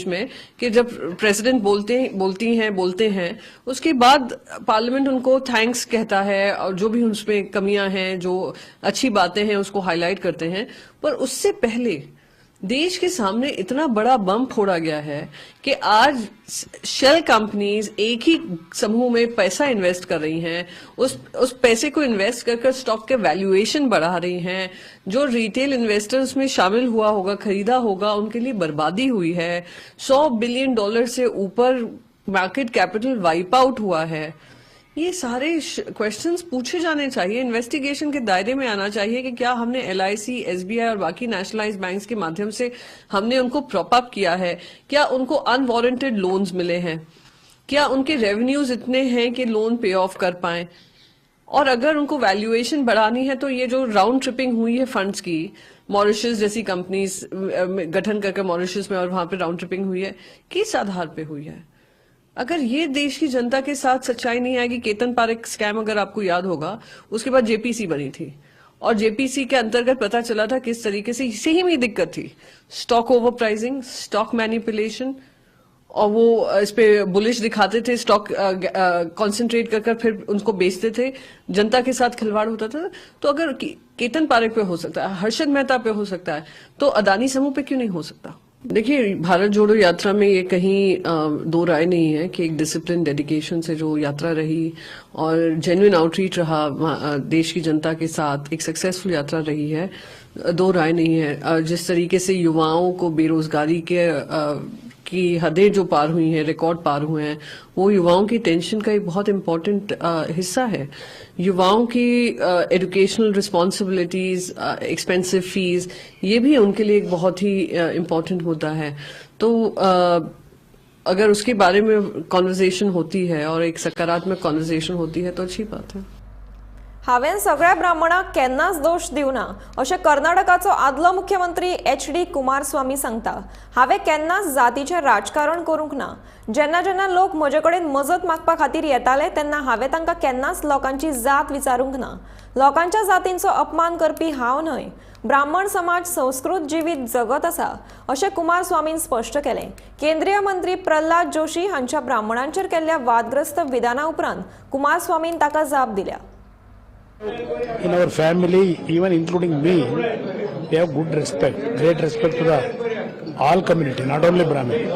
में कि जब प्रेसिडेंट बोलते हैं उसके बाद पार्लियामेंट उनको थैंक्स कहता है और जो भी उसमें कमियां हैं, जो अच्छी बातें हैं उसको हाईलाइट करते हैं। पर उससे पहले देश के सामने इतना बड़ा बम फोड़ा गया है कि आज शेल कंपनीज एक ही समूह में पैसा इन्वेस्ट कर रही हैं, उस पैसे को इन्वेस्ट कर स्टॉक के वैल्यूएशन बढ़ा रही हैं। जो रिटेल इन्वेस्टर्स में शामिल हुआ होगा, खरीदा होगा, उनके लिए बर्बादी हुई है। $100 बिलियन से ऊपर मार्केट कैपिटल वाइप आउट हुआ है। ये सारे क्वेश्चंस पूछे जाने चाहिए, इन्वेस्टिगेशन के दायरे में आना चाहिए कि क्या हमने LIC, SBI और बाकी नेशनलाइज्ड बैंक्स के माध्यम से हमने उनको प्रॉप अप किया है? क्या उनको अनवारंटेड लोन्स मिले हैं? क्या उनके रेवेन्यूज इतने हैं कि लोन पे ऑफ कर पाए? और अगर उनको वैल्यूएशन बढ़ानी है तो ये जो राउंड ट्रिपिंग हुई है फंड्स की, मॉरिशस जैसी कंपनीज गठन करके मॉरिशस में और वहां पे राउंड ट्रिपिंग हुई है, किस आधार पे हुई है? अगर ये देश की जनता के साथ सच्चाई नहीं आएगी, केतन पारेख स्कैम अगर आपको याद होगा, उसके बाद JPC बनी थी और JPC के अंतर्गत पता चला था किस तरीके से इसे ही में दिक्कत थी। Stock over pricing, stock manipulation, और वो इस पे बुलिश दिखाते थे, स्टॉक कंसंट्रेट कर फिर उनको बेचते थे, जनता के साथ खिलवाड़ होता था। तो अगर केतन पारेख पे हो सकता है, हर्षद मेहता पे हो सकता है, तो अदानी समूह पे क्यों नहीं हो सकता? देखिए, भारत जोड़ो यात्रा में ये कहीं दो राय नहीं है कि एक डिसिप्लिन, डेडिकेशन से जो यात्रा रही और जेन्युइन आउटरीच रहा देश की जनता के साथ, एक सक्सेसफुल यात्रा रही है, दो राय नहीं है। जिस तरीके से युवाओं को बेरोजगारी की हदें जो पार हुई हैं, रिकॉर्ड पार हुए हैं, वो युवाओं की टेंशन का एक बहुत इम्पोर्टेंट हिस्सा है। युवाओं की एजुकेशनल रिस्पॉन्सिबिलिटीज, एक्सपेंसिव फीस, ये भी उनके लिए एक बहुत ही इम्पोर्टेंट मुद्दा है। तो अगर उसके बारे में कॉन्वर्सेशन होती है और एक सकारात्मक कॉन्वर्सेशन होती है तो अच्छी बात है। हावें सगळ्या ब्राह्मणांक केन्नाच दोष दिवना अशें कर्नाटकाचो आदलो मुख्यमंत्री HD कुमारस्वामी सांगता। हावें केन्नाच जातीचें राजकारण करूंक ना। जेन्ना जेन्ना लोक म्हजे कडेन मजत मागपा खातीर येताले तेन्ना हावें तांकां केन्नाच लोकांची जात विचारूंक ना। लोकांच्या जातींचो अपमान करपी हांव न्हय। ब्राह्मण समाज संस्कृत जिवीत जगत आसा अशें कुमारस्वामीन स्पश्ट केलें। केंद्रीय मंत्री प्रल्हाद जोशी हांच्या ब्राह्मणांचेर केल्ल्या वादग्रस्त विधाना उपरांत कुमारस्वामीन ताका जाप दिल्या। In our family, even including me, we have good respect, great respect to the all community, not only Brahmin.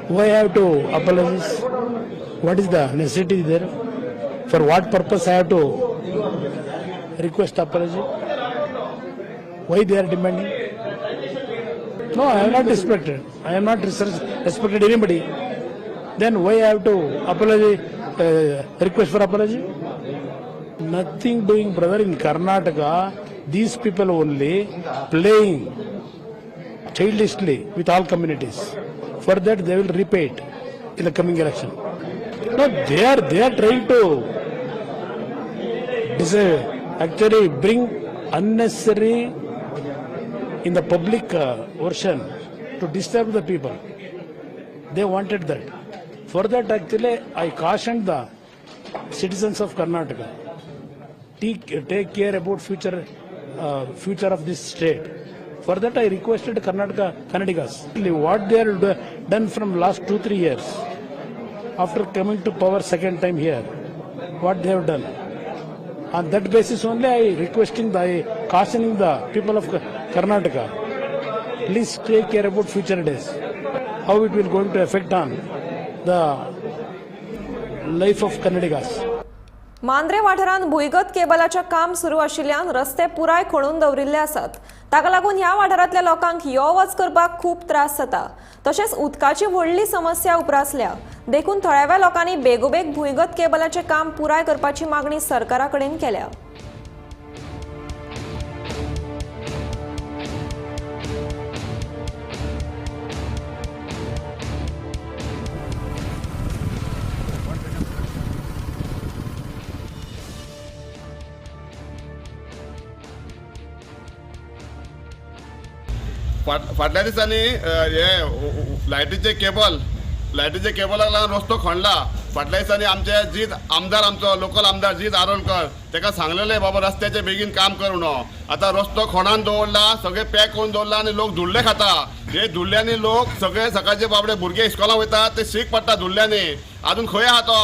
Why I have to apologize? What is the necessity there? For what purpose I have to request apology? Why they are demanding? No, I am not respected. I am not respected anybody. Then why I have to apology? Request for apology? Nothing doing, brother. In Karnataka, these people only playing childishly with all communities. For that, they will repay it in the coming election. No, they are trying to actually bring unnecessary in the public version to disturb the people. They wanted that. For that, actually, I cautioned the citizens of Karnataka. Take care about future of this state. For that, I requested Kannadigas. What they are done from last 2-3 years, after coming to power second time here, what they have done. On that basis only, I cautioning the people of Karnataka. Please take care about future days. How it will going to affect on the life of Kannadigas. Mandrem वाठारांत भुंयगत केबलाचें काम सुरू आशिल्ल्यान रस्ते पुराय खणून दवरिल्ले आसात। ताका लागून ह्या वाठारांतल्या लोकांक यो वच करपाक खूब त्रास जाता। तशेंच उदकाची व्हडली समस्या उप्रासल्या। देखून थळाव्या लोकांनी बेगोबेग भुंयगत केबलाचें काम पुराय करपाची मागणी सरकारा कडेन केल्या। फाटल्या दिसांनी हे लायटीचे केबलाक लागून रस्तो खणला फाटल्या दिसांनी आमचे जीत आमदार आमचो लोकल आमदार जीत आरोलकर ताका सांगलेले बाबा रस्त्याचे बेगीन काम कर म्हणून. आता रस्तो खोणान दवरला, सगळे पॅक करून दवरला आनी लोक धुल्ले खाता. हे धुल्ल्यांनी लोक सगळे सकाळचे बाबडे भुरगे इस्कॉलाक वयतात ते सीक पडटा धुल्ल्यांनी. अजून खंय आहा तो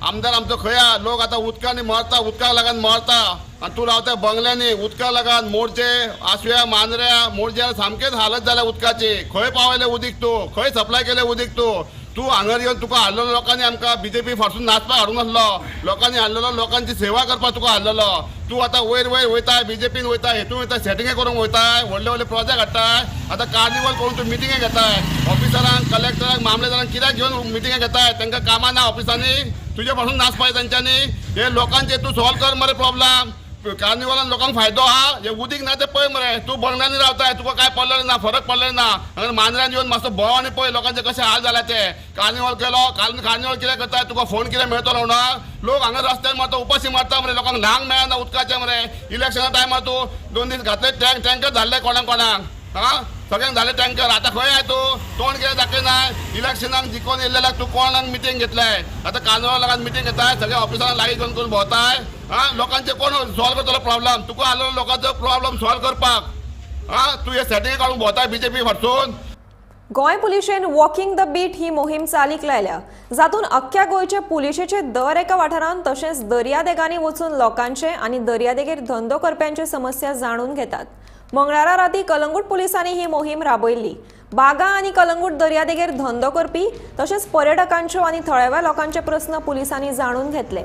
आमदार आमचो खंय आहा? लोक आता उदकांनी मरता, उदकाक लागून मरता आनी तूं रावता बंगल्यांनी. उदकाक लागून मोरचे आसव्या मांद्र्या मोरच्या सामकेच हालत जाल्या उदकाची. खंय पावयले उदीक तूं? खंय सप्लाय केले उदीक तूं? तूं हांगर येवन तुका हाडलेलो लोकांनी आमकां बीजेपी फाटसून नाचपाक हाडूंक नासलो. लोकांनी हाडलेलो लोकांची सेवा करपाक तुका हाडलेलो. तूं आतां वयर वयर वयताय, बीजेपीन वयताय, हेतून वयताय, सेटिंगे करूंक वयताय, व्हडले व्हडले प्रोजेक्ट हाडटाय. आतां कार्निवल करून तूं मिटिंगे घेताय. ऑफिसरांक कलेक्टरांक मामलेदारांक कित्याक घेवन मिटिंगे घेताय? तांकां कामां ना ऑफिसांनी? तुजे पासून नाचपाय तांच्यांनी. हे लोकांचे तूं सॉल्व कर मरे प्रॉब्लेम. कार्निवलान लोकांक फायदो आहा? हे उदीक ना ते पळय मरे. तूं बंगल्यांनी रावताय, तुका काय पडलेलें ना, फरक पडलें ना. हांगा मांद्र्यान येवन मातसो भोंव आनी पळय लोकांचे कशे हाल जाला ते. कार्निवल केलो, कार्निवल कितें करताय? तुका फोन कितें मेळटलो ना? लोक हांगा रस्त्यार मारता, उपाशी मारता मरे. लोकांक न्हांक मेळना उदकाचे मरे. इलेक्शना टायमार तूं 2 दीस घातले टँकर धाडले कोणाक कोणाक हा सगळ्यांक झाले टँकर. आता खंय आहे तूं? तोंड कितें दाखयनाय? इलेक्शनाक जिखून येयलेल्याक तूं कोणाक मिटींग घेतलाय? आता कार्निवल लागून मिटींग घेताय, सगळ्या ऑफिसांक लागीं घेवन करून भोंवताय. लोकांचे कोण सॉल्व करतलो प्रॉब्लेम? तुका आसलेलो लोकांचो प्रॉब्लेम सॉल्व करपाक. तूं हे सेटिंग काडून भोंवताय BJP फाटसून. Goa पुलिशेन walking the beat ही मोहीम चालीक लायल्या, जातून अख्ख्या गोंयचे पुलिशेचे दर एका वाठारांत तशेंच दर्यादेगांनी वचून लोकांचे आनी दर्यादेगेर धंदो करप्यांचे समस्या जाणून घेतात. मंगळारा राती कलंगूट पुलिसांनी ही मोहीम राबयल्ली. बागा आनी कलंगूट दर्यादेगेर धंदो करपी तशेंच पर्यटकांच्यो आनी थळाव्या लोकांचे प्रस्न पुलिसांनी जाणून घेतले.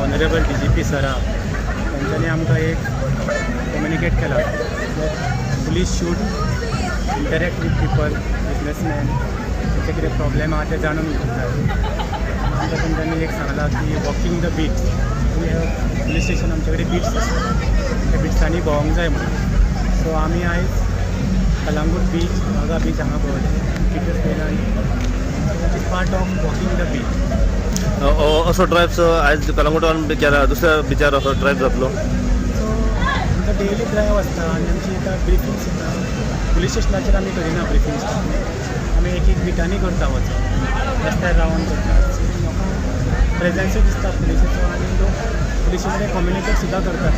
ऑनरेबल DGP सरा त्यांच्यानी आमकां एक कम्युनिकेट केला. Police should interact with people, businessman, तेचे कितें प्रॉब्लेम आहा ते जाणून घेतात. आमकां तेंच्यांनी एक सांगला की walking the beat, police station आमचे कडेन बीट्स आसा, त्या बीट्सांनी भोंवंक जाय म्हणून. सो आमी आयज कलंगूट बीच, बागा बीच हांगा भोंवले, टिकेट्स घेयला आनी it part of walking the beach. असो ड्रायव्ह आयज कलंगूटान केला, दुसऱ्या बिचार असो ड्रायव्ह जातलो. सो आमकां डेली ड्रायव्ह आसता आनी आमची आतां ब्रिफिंग्स आसता. पुलीस स्टेशनाचेर आमी करिना ब्रिफिंग्स, आमी एक एक बिटांनी करता वचून, रस्त्यार रावन करता. लोकांक प्रेझेन्सूय दिसता पुलिसेचो आनी लोक पुलिसे कडेन कम्युनिकेट सुद्दां करतात.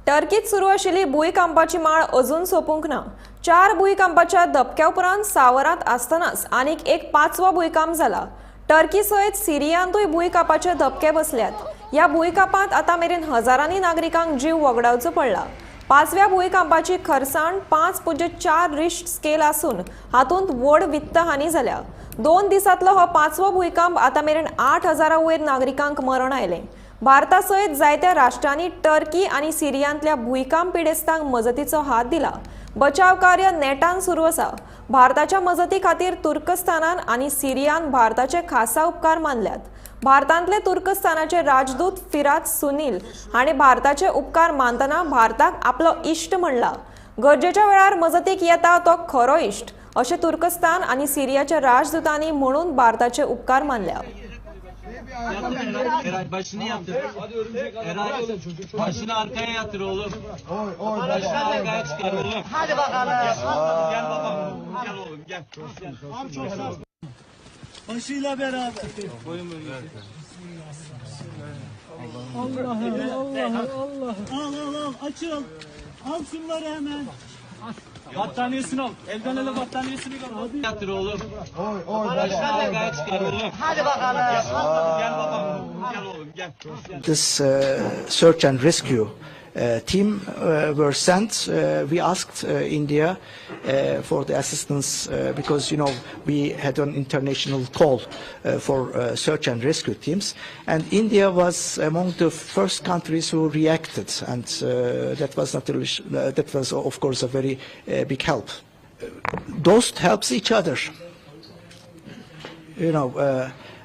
टर्कीत सुरू आशिल्ली भुंयकांपाची माळ अजून सोंपूंक ना. 4 भुंयकांपाच्या धपक्या उपरांत सावरांत आसतनाच आनीक एक 5वो भुंयकांप जाला. टर्की सयत सिरियांतूय भुंयकांपाचे धपके बसल्यात. ह्या भुंयकांपांत आतां मेरेन हजारांनी नागरिकांक जीव वगडावचो पडला. 5व्या भुंयकांपाची खरसाण 5.4 रिश्टर स्केल आसून हातूंत व्हड वित्त हानी जाल्या. 2 दिसांतलो हो 5वो भुंयकांप आतां मेरेन 8,000 वयर नागरिकांक मरण आयलें. भारता सयत जायत्या राष्ट्रांनी टर्की आनी सिरियांतल्या भुंयकांप पिडेस्तांक मजतीचो हात दिला. बचाव कार्य नेटान सुरू आसा. भारताच्या मजती खातीर तुर्कस्तानान आनी सिरियान भारताचे खासा उपकार मानल्यात. भारतांतले तुर्कस्तानाचे राजदूत फिराज सुनील हाणें भारताचे उपकार मानतना भारताक आपलो इश्ट म्हणला. गरजेच्या वेळार मजतीक येता तो खरो इश्ट अशें तुर्कस्तान आनी सिरियाच्या राजदूतांनी म्हणून भारताचे उपकार मानल्या. Başını yaptır. Başını arkaya yatır oğlum. Başını arkaya çıkar oğlum. Hadi bakalım. Gel babam. Gel oğlum gel. Başıyla beraber. Allah Allah. Al açıl. Al şunları hemen. Battaniyesini al. Elden ele battaniyesini al. Yatır oğlum. Başını arkaya çıkar oğlum. Hadi bakalım. Gel babam. Gel oğlum gel. This search and rescue team were sent. We asked India for the assistance because, we had an international call for search and rescue teams, and India was among the first countries who reacted, and that was of course a very big help. Those helps each other,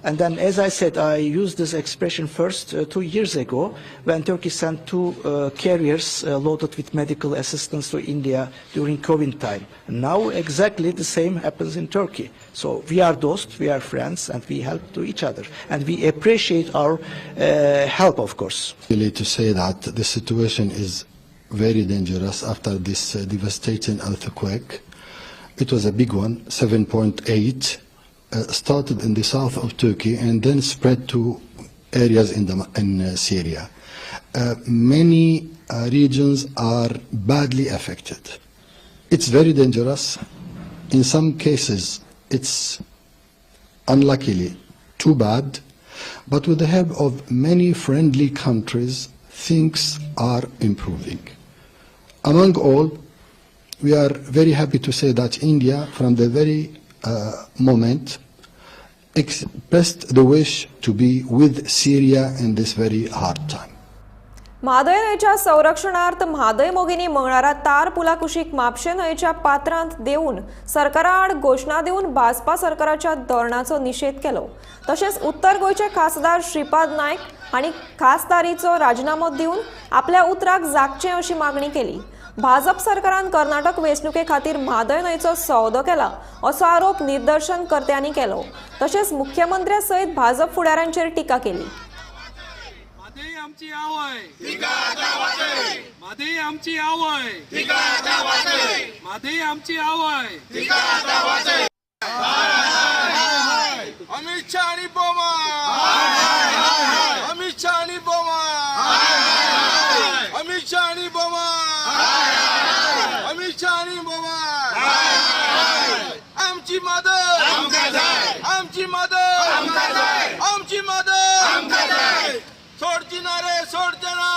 and then, as I said, I used this expression first 2 years ago when Turkey sent 2 carriers loaded with medical assistance to India during COVID time. Now exactly the same happens in Turkey. So we are dost, we are friends, and we help to each other, and we appreciate our help, of course. Really, to say that the situation is very dangerous after this devastating earthquake. It was a big one, 7.8. Started in the south of Turkey and then spread to areas in Syria. Many regions are badly affected. It's very dangerous. In some cases, it's unluckily too bad, but with the help of many friendly countries, things are improving. Among all, we are very happy to say that India, from the very moment, expressed the wish to be with Syria in this very hard time. Mhadei न्हंयच्या संरक्षणार्थ म्हादय मोगिनी मंगळारा तार पुला कुशीक म्हापशे न्हंयच्या पात्रांत देऊन सरकारा आड घोषणा दिवन भाजपा सरकाराच्या धोरणाचो निषेध केलो. तशेंच उत्तर गोंयचे खासदार श्रीपाद नायक हांणी खासदारीचो राजीनामो दिवन आपल्या उतराक जागचें अशी मागणी केली. भाजप सरकारान कर्नाटक वेंचणुके खातीर म्हादय न्हंयचो सौदो केला असो आरोप निदर्शनकर्त्यांनी केलो. तशेंच मुख्यमंत्र्या सयत भाजप फुडाऱ्यांचेर टिका केली. आमची आवय मादई आमची आवय मादई आमची आवय अमित शाह आणि बोमा अमित शाह आणि बोमा अमित शाह आणि बोमा अमित शाह आणि बोमा आमची मदत आमची मदत आमची मदत सोडचिना रे सोडचना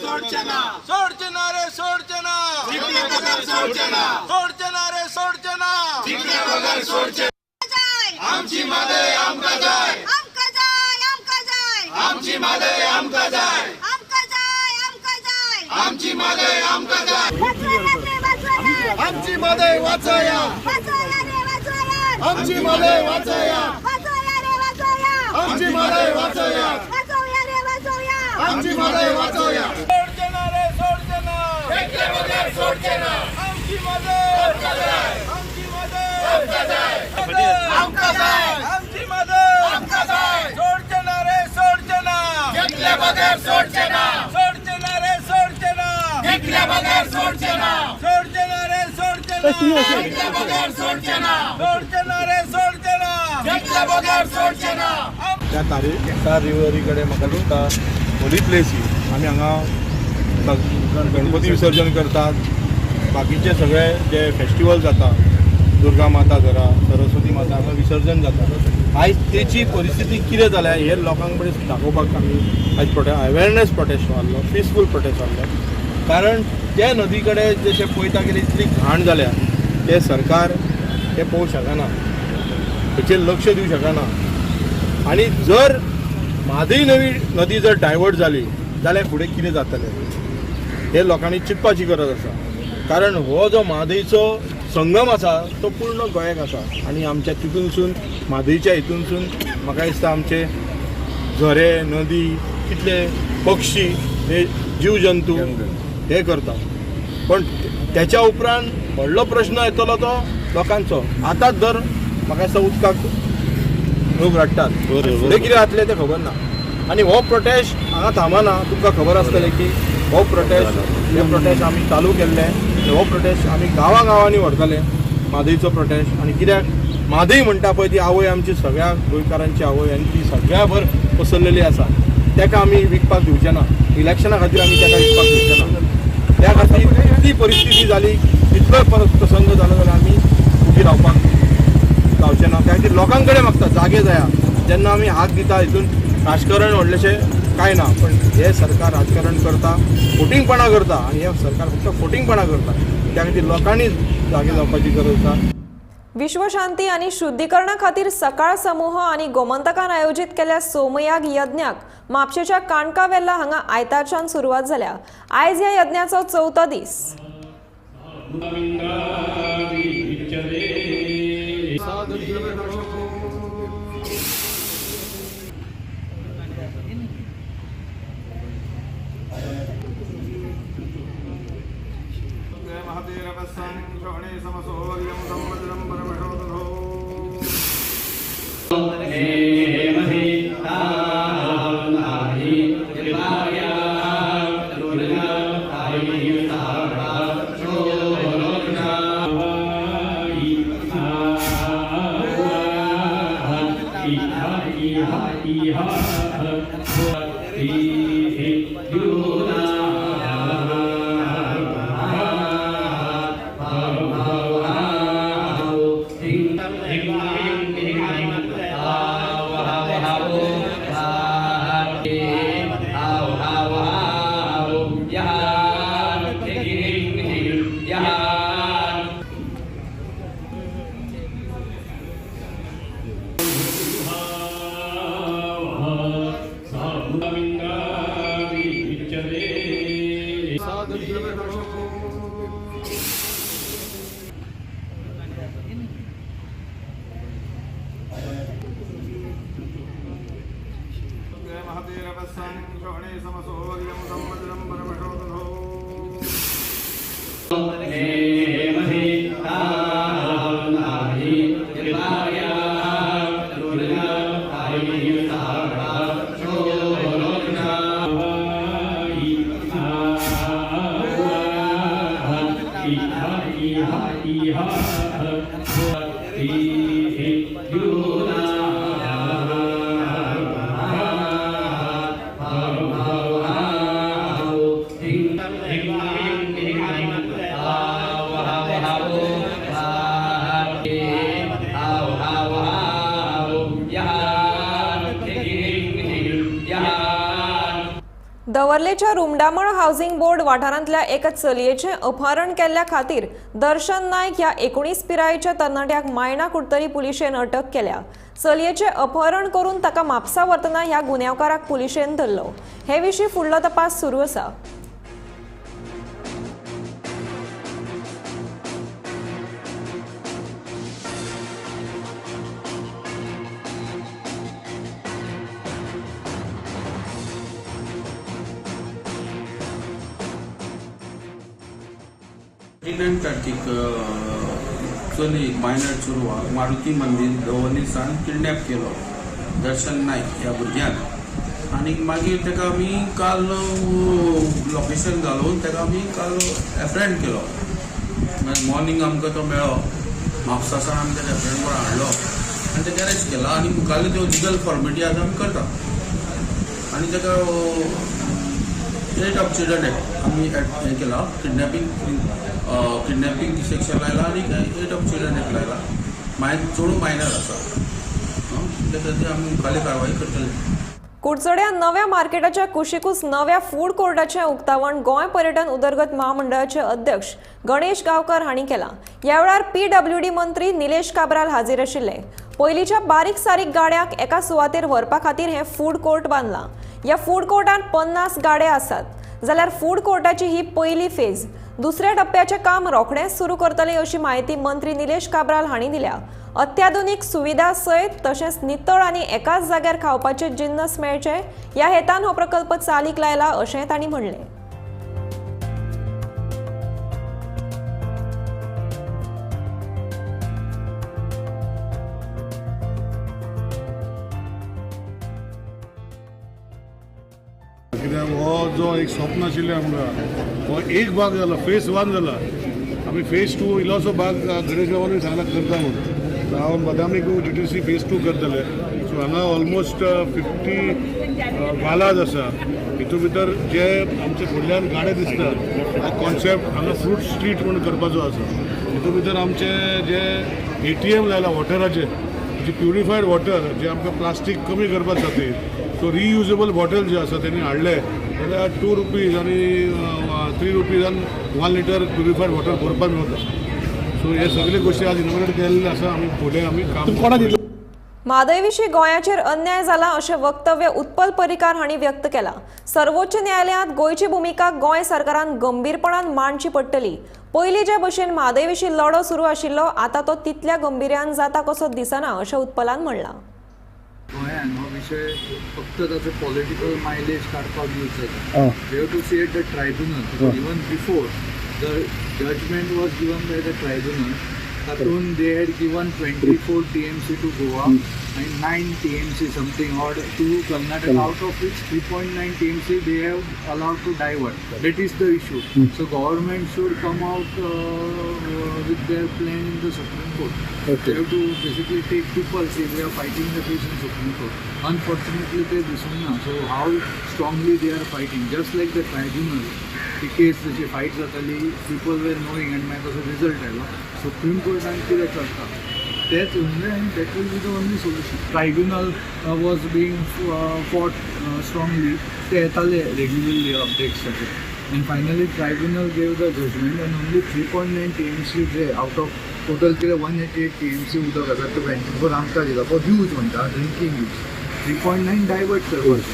सोडचना सोडचना रे सोडचना सोडचना सोडचना रे सोडचना आमची मादय आमका जाय आमका जाय आमका जाय आमची मादय आमका जाय आमका जाय आमका जाय आमची मादय आमका जाय आमची मादय वाचया वाचया रे वाचया आमची मादय वाचया वाचया रे वाचया आमची मादय वाचया आमची मादय वाचवया सोडचना रे सोडचना घेतले बगैर सोडचना आमची मदत आमची मदत आमका जाय आमची मदत आमका जाय सोडचना रे सोडचना घेतले बगैर सोडचना सोडचना रे सोडचना घेतले बगैर सोडचना सोडचना रे सोडचना घेतले बगैर सोडचना सोडचना रे सोडचना घेतले बगैर सोडचना त्या तारीख रिव्हरी कडेन म्हाका दिसता होली प्लेस ही आमी हांगा गणपती विसर्जन करतात. बाकीचे सगळे जे फेस्टिवल जाता दुर्गा माता घरा सरस्वती माता हांगा विसर्जन जाता. आयज तेची परिस्थिती कितें जाल्या हे लोकांक कडेन दाखोवपाक आमी आयज अवेरनेस प्रोटेस्ट वारलो पिसफूल प्रोटेस्ट वारलो. कारण ते नदी कडेन जशें पळयता गेले इतली घाण जाल्या ते सरकार ते पळोवंक शकना, हेचेर लक्ष दिवंक शकना. आनी जर म्हादय नदी जर डायवर्ट जाली जाल्यार फुडें कितें जातलें हे लोकांनी चिंतपाची गरज आसा. कारण हो जो म्हादयचो संगम आसा तो पूर्ण गोंयाक आसा आनी आमच्या तितूनसून म्हादयच्या हितूनसून म्हाका दिसता आमचे झरे नदी कितले पक्षी हे जीव जंतू हे करता. पण त्याच्या उपरांत व्हडलो प्रश्न येतलो तो लोकांचो. आतांच जर म्हाका दिसता उदकाक लोक रडटात फुडें कितें जातलें तें खबर ना. आनी हो प्रोटेस्ट हांगा थांबना. तुमकां खबर आसतलें की हो प्रोटेस्ट आमी चालू केल्ले. हो प्रोटेस्ट आमी गांवांनी व्हरतले म्हादयचो प्रोटेस्ट. आनी कित्याक म्हादय म्हणटा पळय ती आवय आमची सगळ्या गोंयकारांची आवय आनी ती सगळ्या भर पसरलेली आसा. ताका आमी विकपाक दिवचे ना. इलेक्शना खातीर आमी ताका विकपाक दिवचे ना. त्या खातीर ती परिस्थिती जाली इतलोय परत प्रसंग जालो जाल्यार आमी उबी रावपाक जावचें ना. त्या खातीर लोकां कडेन मागता जागे जाया. जेन्ना आमी हाक दिता हितून राजकारण व्हडलेशें काय ना, पण हे सरकार राजकारण करता, फोटिंगपणा करता आणि हे सरकार फक्त फोटिंगपणा करता. त्या खातीर लोकांनी जागे जावपाची गरज आसा. विश्वशांती आणि शुद्धीकरणा खातीर सकाळ समूह आणि गोमंतकान आयोजित केल्या सोमयाग यज्ञाक म्हापशेच्या काणका वेल्ला हांगा आयतारच्यान सुरवात जाल्या. आयज ह्या यज्ञाचो 4थो दीस. दवर्लेच्या रुमडामळ हाऊसिंग बोर्ड वाठारांतल्या एका चलयेचें अपहरण केल्ल्या खातीर दर्शन नायक ह्या 19 पिरायेच्या तरणाट्याक मायणा कुडतरी पुलिशेन अटक केल्या. चलयेचें अपहरण करून ताका म्हापसा व्हरतना ह्या गुन्यांवकाराक पुलिशेन धरलो. हे विशीं फुडलो तपास सुरू आसा. तारखेक चली मायनर चेडवाक मारुती मंदिर दवर्लेसान किडनॅप केलो दर्शन नायक ह्या भुरग्यान आनी मागीर ताका आमी काल लोकेशन घालून ताका आमी काल एप्रेंड केलो. मॉर्निंग आमकां तो मेळ्ळो म्हापसासान आमी ताका एप्रेंड करून हाडलो आनी ताका अरेस्ट केला आनी मुखाल्यो त्यो लिगल फॉर्मेलिटी आतां आमी करता आनी ताका 8 ऑफ चिल्ड्रन एक्ट आमी हें केला किडनॅपिंग सेक्शन लायला आनी 8 ऑफ चिल्ड्रन एक्ट लायला. चेडूं मायनर आसा त्या खातीर आमी मुखाल्ली कारवाई करतले. कुडचड्या नव्या मार्केटाच्या कुशीकूच नव्या फूड कोर्टाचें उक्तावण गोंय पर्यटन उदरगत महामंडळाचे अध्यक्ष गणेश गांवकर हांणी केलां. ह्या वेळार PWD मंत्री निलेश काब्राल हाजीर आशिल्ले. पयलींच्या बारीक सारीक गाड्यांक एका सुवातेर व्हरपा खातीर हें फूड कोर्ट बांदलां. ह्या फूड कोर्टांत 50 गाड्यो आसात जाल्यार फूड कोर्टाची ही पयली फेज. दुसऱ्या टप्प्याचें काम रोखडेंच सुरू करतले अशी माहिती मंत्री निलेश काब्राल हांणी दिल्या. अत्याधुनीक सुविधा सयत तशेंच नितळ आनी एकाच जाग्यार खावपाचे जिन्नस मेळचे ह्या हेतान हो प्रकल्प चालीक लायला अशेंय तांणी म्हणलें. कित्याक हो जो एक स्वप्न आशिल्लें आमकां हो एक भाग जाला, फेज 1 जाला. आमी फेज 2 इल्लोसो भाग गणेश गांवांनी सांगला करता म्हणून. हांव बदामीक GTC फेज 2 करतले. सो हांगा ऑलमोस्ट 50 वालाज आसा. हितून भितर जे आमचे फुडल्यान गाडे दिसता हो कॉन्सेप्ट हांगा फ्रूट स्ट्रीट म्हणून करपाचो आसा. हितून भितर आमचे जे ATM लायला वॉटराचे जी प्युरिफायड वॉटर जे आमकां प्लास्टीक कमी करपा खातीर सो रियुजेबल बॉटल जे आसा तेणी हाडले जाल्यार 2 रुपीज आनी 3 रुपीजान 1 लिटर प्युरिफायड वॉटर भरपाक मेळटा. सो हे सगळे गोष्टी आज इनॉग्रेट केल्ले आसा. आमी फुडें आमी काम म्हादयविशीं गोंयाचेर अन्याय जाला अशें वक्तव्य उत्पल परिकार हांणी व्यक्त केलां. सर्वोच्च न्यायालयांत गोंयची भुमिका गोंय सरकारान गंभीरपणान मांडची पडटली. पयलीं जे भशेन म्हादयविशीं लढो सुरू आशिल्लो आतां तो तितल्या गंभीर्यान जाता कसो दिसना अशें उत्पलान म्हणलां. गोंयान हो विशय फक्त ताचो पॉलिटिकल मायलेज काडपाक यूज जाता. We have to see at the tribunal even before the judgement was given by the tribunal. तातूंत they had given 24 TMC to Goa and 9 TMC something or to Karnataka, out of which 3.9 TMC they have allowed to divert. That is the issue. So government should come out with their plan in the Supreme Court. They have to basically take people, say they are fighting the case in Supreme Court. Unfortunately they disown now. So how strongly they are fighting, just like the tribunal. The case जशी fight जाताली people were knowing and मागीर तसो result आयलो. Supreme Court आनी कितें करता that's only and that will be the only solution. Tribunal was being fought strongly. They येताले regularly updates and finally tribunal gave the judgment and only 3.9 TMC J out of total 188 TMC उदक आसा तो बँकेन आमकां दिला for use म्हणटा drinking use. 3.9 divert करपाक.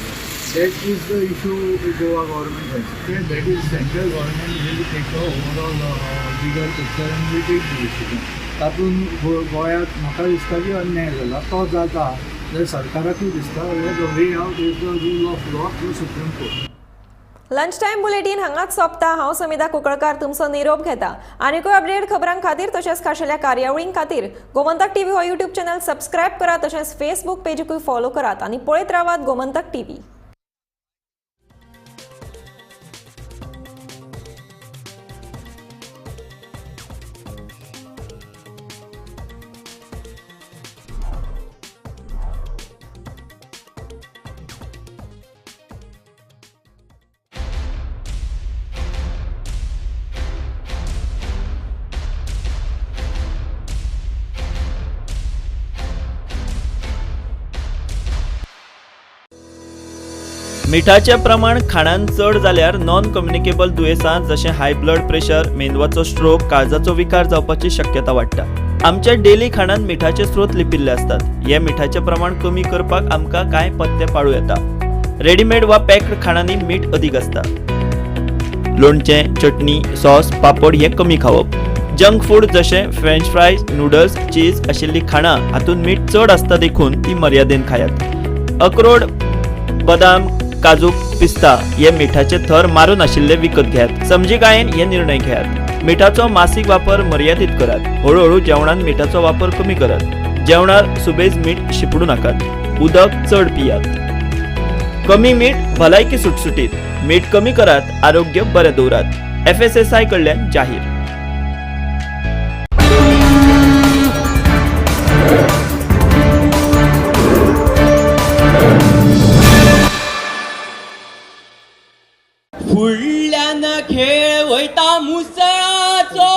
That is the issue Goa government has. That is central government will take the overall bigger picture and will take the decision. तातूंत गोंयांत म्हाका दिसता की अन्याय जाला तो जाता जाल्यार सरकाराकूय दिसता the way out is the rule of law through supreme court. Lunch time bulletin हांगाच सोंपता. हांव समिता कुंकळकार तुमचो निरोप घेता. आनीकूय अपडेट खबरां खातीर तशेंच खाशेल्या कार्यावळीं खातीर गोमंतक टीव्ही हो यूट्यूब चॅनल सबस्क्रायब करात. तशेंच फेसबूक पेजूय फॉलो करात आनी पळयत रावात गोमंतक टीव्ही. मिठाचे प्रमाण खाणान चड जाल्यार नॉन कम्युनिकेबल दुयेंसां जशें हाय ब्लड प्रेशर, मेंदवाचो स्ट्रोक, काळजाचो विकार जावपाची शक्यता वाडटा. आमच्या डेली खाणान मिठाचे स्त्रोत लिपिल्ले असतात. हे मिठाचे प्रमाण कमी करपाक आमकां कांय पथ्य पाळूं येता. रेडीमेड वा पॅक्ड खाणांनी मीठ अदीक आसता. लोणचें, चटणी, सॉस, पापड हे कमी खावप. जंक फूड जशें फ्रेंच फ्रायज, नूडल्स, चीज आशिल्ली खाणां हातूंत मीठ चड आसता देखून ती मर्यादेन खायात. अक्रोड, बदाम, काजू, पिस्ता हे मिठाचे थर मारून आशिल्ले विकत घेयात. समजीकायेन हे निर्णय घेयात. मिठाचो मासीक वापर मर्यादीत करात. हळूहळू जेवणान मिठाचो वापर कमी करात. जेवणार सुबेज मीठ शिपडू नाकात. उदक चड पियात. कमी मीठ भलायकी सुटसुटीत. मीठ कमी करात. आरोग्य बरें दवरात. FSSI कडल्यान जाहीर. फुडल्यान खेळ वयता मुसळाचो,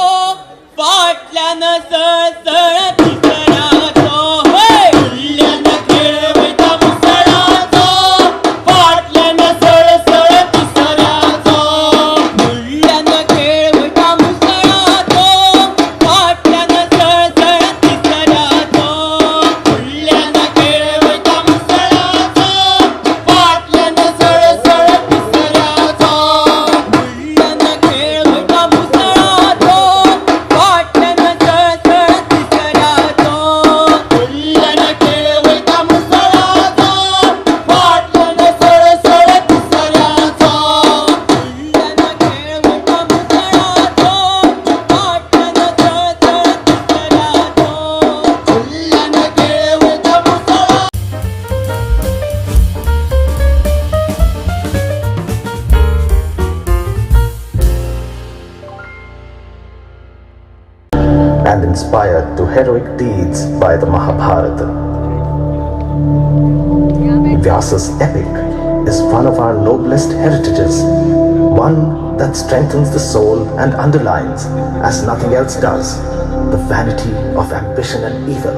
फाटल्यान सळसळ तिसऱ्याचो. फुडल्यान खेळ वयता मुसळाचो, फाटल्यान सळसळ तिसऱ्याचो. फुडल्यान खेळ वयता मुसळाचो, फाटल्यान सळसळ तिसऱ्याचो. फुडल्यान खेळ वयता मुसळाचो, फाटल्यान सळसळ तिसऱ्याचो. And inspired to heroic deeds by the Mahabharata. Vyasa's epic is one of our noblest heritages, one that strengthens the soul and underlines, as nothing else does, the vanity of ambition and evil.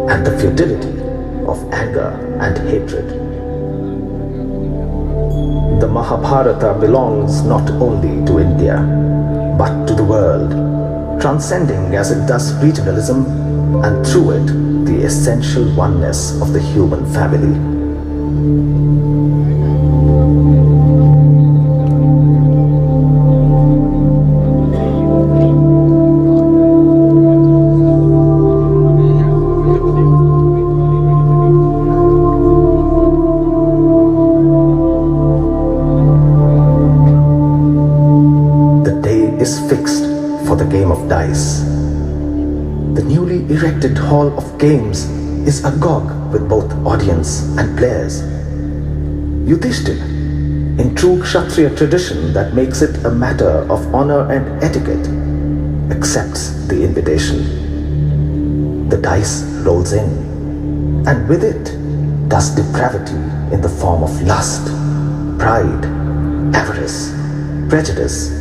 and the futility of anger and hatred. The Mahabharata belongs not only to India, but to the world, transcending as it does regionalism and through it the essential oneness of the human family. Fixed for the game of dice. The newly erected hall of games is agog with both audience and players. Yudhishthir, in true Kshatriya tradition that makes it a matter of honor and etiquette, accepts the invitation. The dice rolls in, and with it does depravity in the form of lust, pride, avarice, prejudice,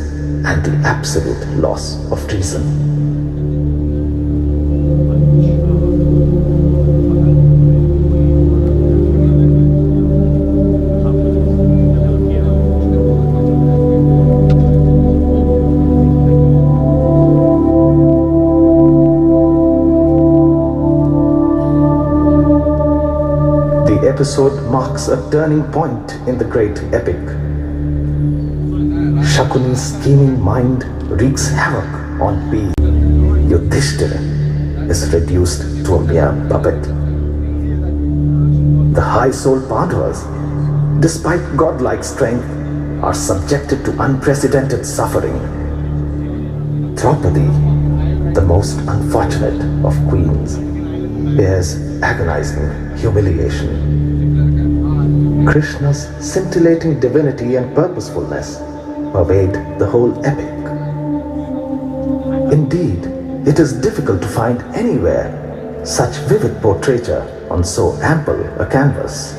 and the absolute loss of reason. The episode marks a turning point in the great epic. Shakuni's scheming mind wreaks havoc on peace. Yudhishthira is reduced to a mere puppet. The high-souled Pandavas, despite godlike strength, are subjected to unprecedented suffering. Draupadi, the most unfortunate of queens, bears agonizing humiliation. Krishna's scintillating divinity and purposefulness pervade the whole epic. Indeed, it is difficult to find anywhere such vivid portraiture on so ample a canvas.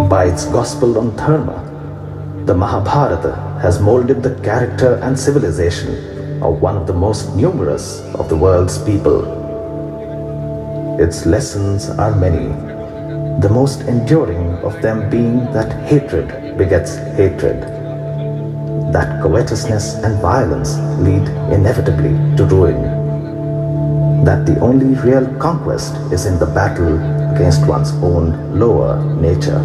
By its gospel on dharma, the Mahabharata has molded the character and civilization of one of the most numerous of the world's people. Its lessons are many, the most enduring of them being that hatred begets hatred, that covetousness and violence lead inevitably to ruin, that the only real conquest is in the battle against one's own lower nature.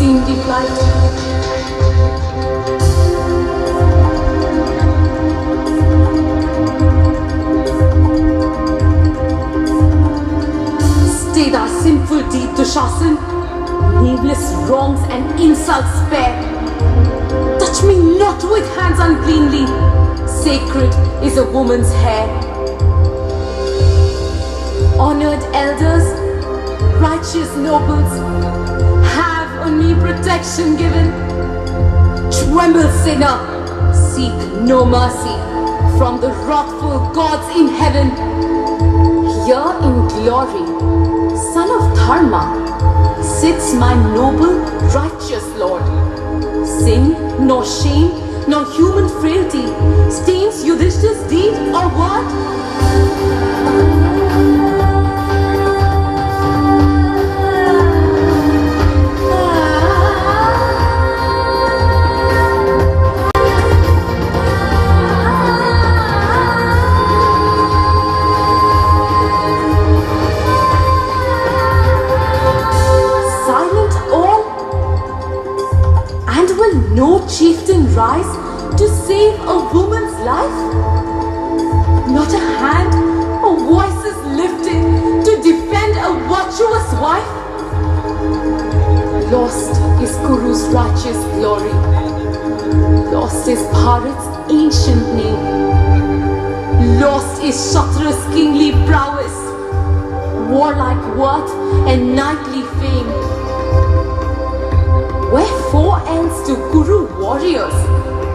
unseemly plight. Stay thy sinful deed, Dushasan. Nameless wrongs and insults spare. Touch me not with hands uncleanly. Sacred is a woman's hair. Honored elders, righteous nobles, have on me protection given. Tremble, sinner, seek no mercy from the wrathful gods in heaven. Here in glory, son of Dharma, sits my noble, righteous Lord. Sin, nor shame, nor human frailty stains Yudhishthir's deed or word. No chieftain rise to save a woman's life? Not a hand or voice is lifted to defend a virtuous wife? Lost is Kuru's righteous glory. Lost is Bharat's ancient name. Lost is Kshatra's kingly prowess, warlike worth and knightly fame. Wherefore else do Kuru warriors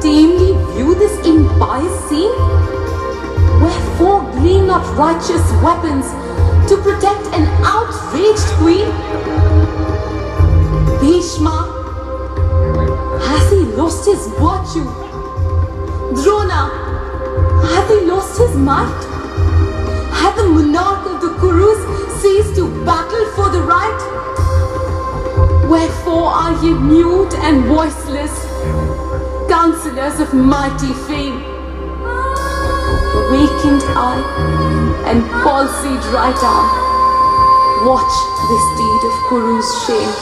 tamely view this impious scene? Wherefore gleam not righteous weapons to protect an outraged queen? Bhishma, has he lost his virtue? Drona, hath he lost his might? Hath the monarch of the Kurus ceased to battle for the right? Wherefore are ye mute and voiceless, counselors of mighty fame? Wakened eye and palsied right arm, watch this deed of Kuru's shame.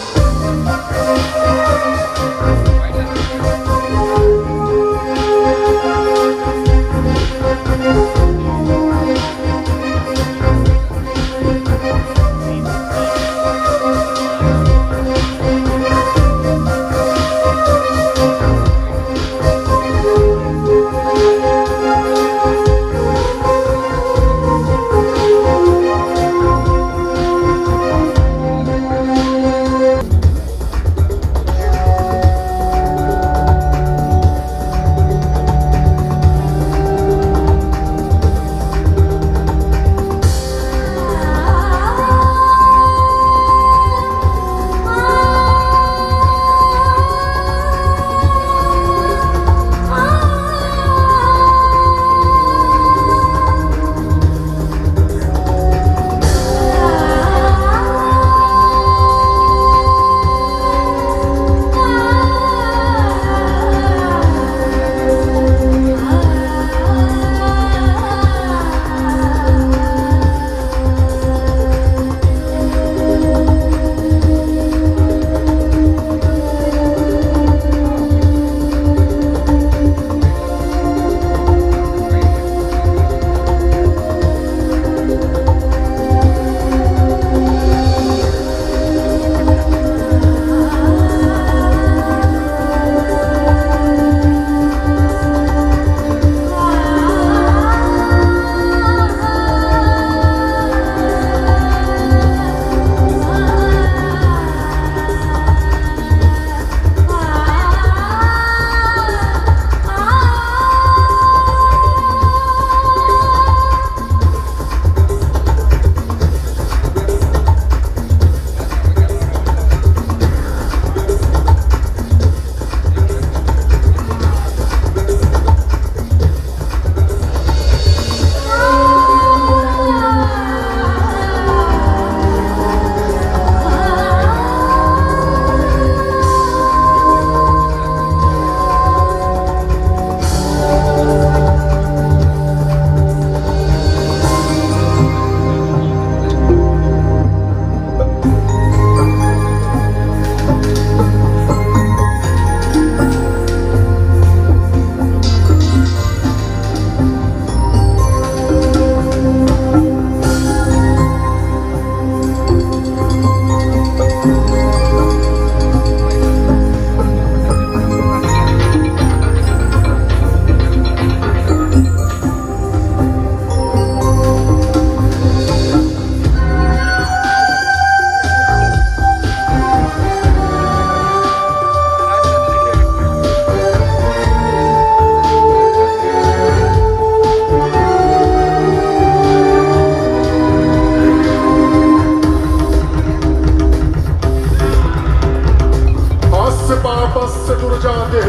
पापस्य दुर्जाते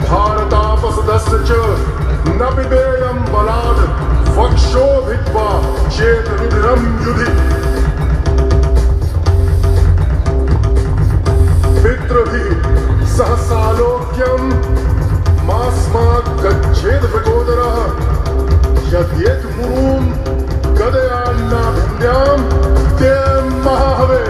भारतापसदस्य च न पिबेयं बलात् वक्षो भित्वा चेत रुधिरं युधि पितृभिः सह सालोक्यं मास्मात् गच्छेत् विकोदरः यद्येत् मुरुं गदयान्नाभिन्द्यां ते महाहवे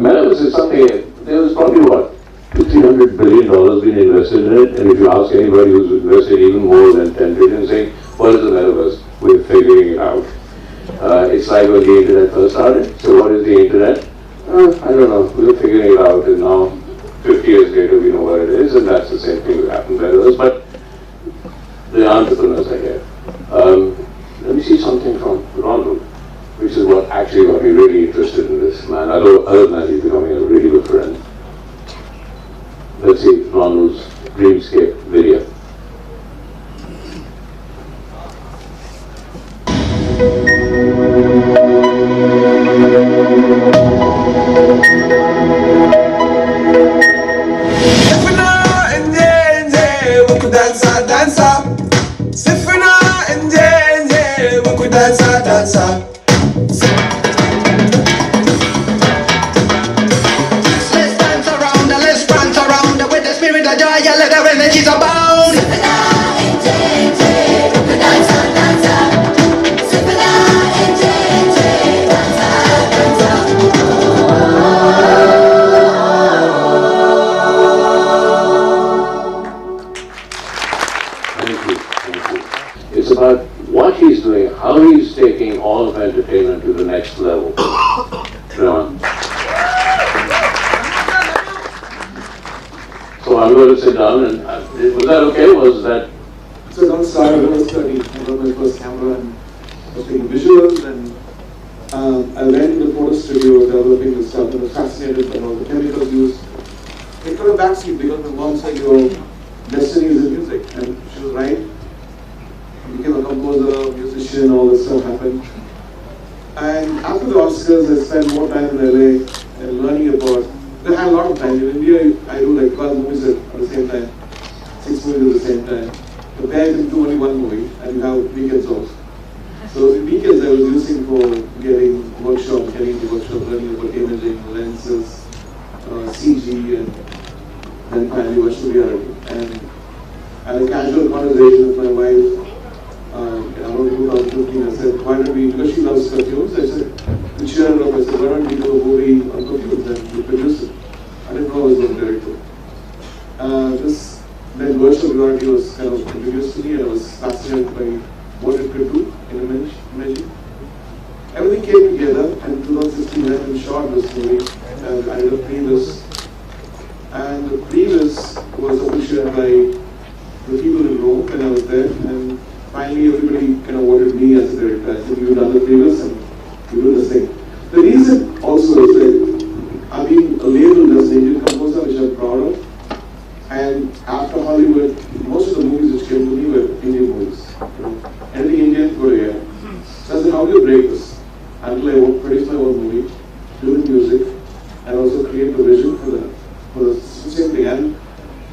Metaverse is something, there was probably what, $200-300 billion being invested in it, and if you ask anybody who's invested even more than 10 billion, saying, what is the metaverse? We're figuring it out. It's like when the internet first started. So what is the internet? I don't know, we're figuring it out, and now 50 years later we know what it is, and that's the same thing that happened with metaverse, but the entrepreneurs are here. Let me see something from Ronald, which is what actually got me really interested in this man, other than he's becoming a really good friend. Let's see Ronald's Dreamscape video. It's about what he's doing, how he's taking all of entertainment to the next level. So I'm going to sit down and, was that okay? Was that? So don't start, I was studying. I got my first camera and I was taking visuals and I went to the photo studio developing this stuff and was fascinated by all the chemicals used. It got a backseat because my mom said your destiny is in music, and she was right. I became a composer, musician, all this stuff happened. And after the Oscars, I spent more time in LA and learning about. I had a lot of time. In India, I do like 12 movies at the same time, 6 movies at the same time. But there I can do only one movie, and you have weekends off. So the weekends I was using for getting into workshops, learning about imaging, lenses, CG, and then finally virtual reality. And I had a casual conversation with my wife around 2015. I said, why don't we, because she loves cartoons, I said, to cheer her up, I said, why don't we do a movie on cartoons and we produce it. I didn't know I was going to direct it. Then virtual reality was kind of introduced to me, and I was fascinated by what it could do in imaging. Everything came together, and in 2016 I went and shot this movie, and I did a previs. And the previs was appreciated by the people in Rome when I was there, and finally everybody kind of voted me as a director. I said, you've done the previs and you do this thing. The reason also is that I've been labeled as an Indian composer, which I'm proud of. And after Hollywood, most of the movies which came to me were Indian movies. Anything Indian, go to here. So I said, how do you break this? Until I produce my own movie, do the music, and also create the vision for the same thing. And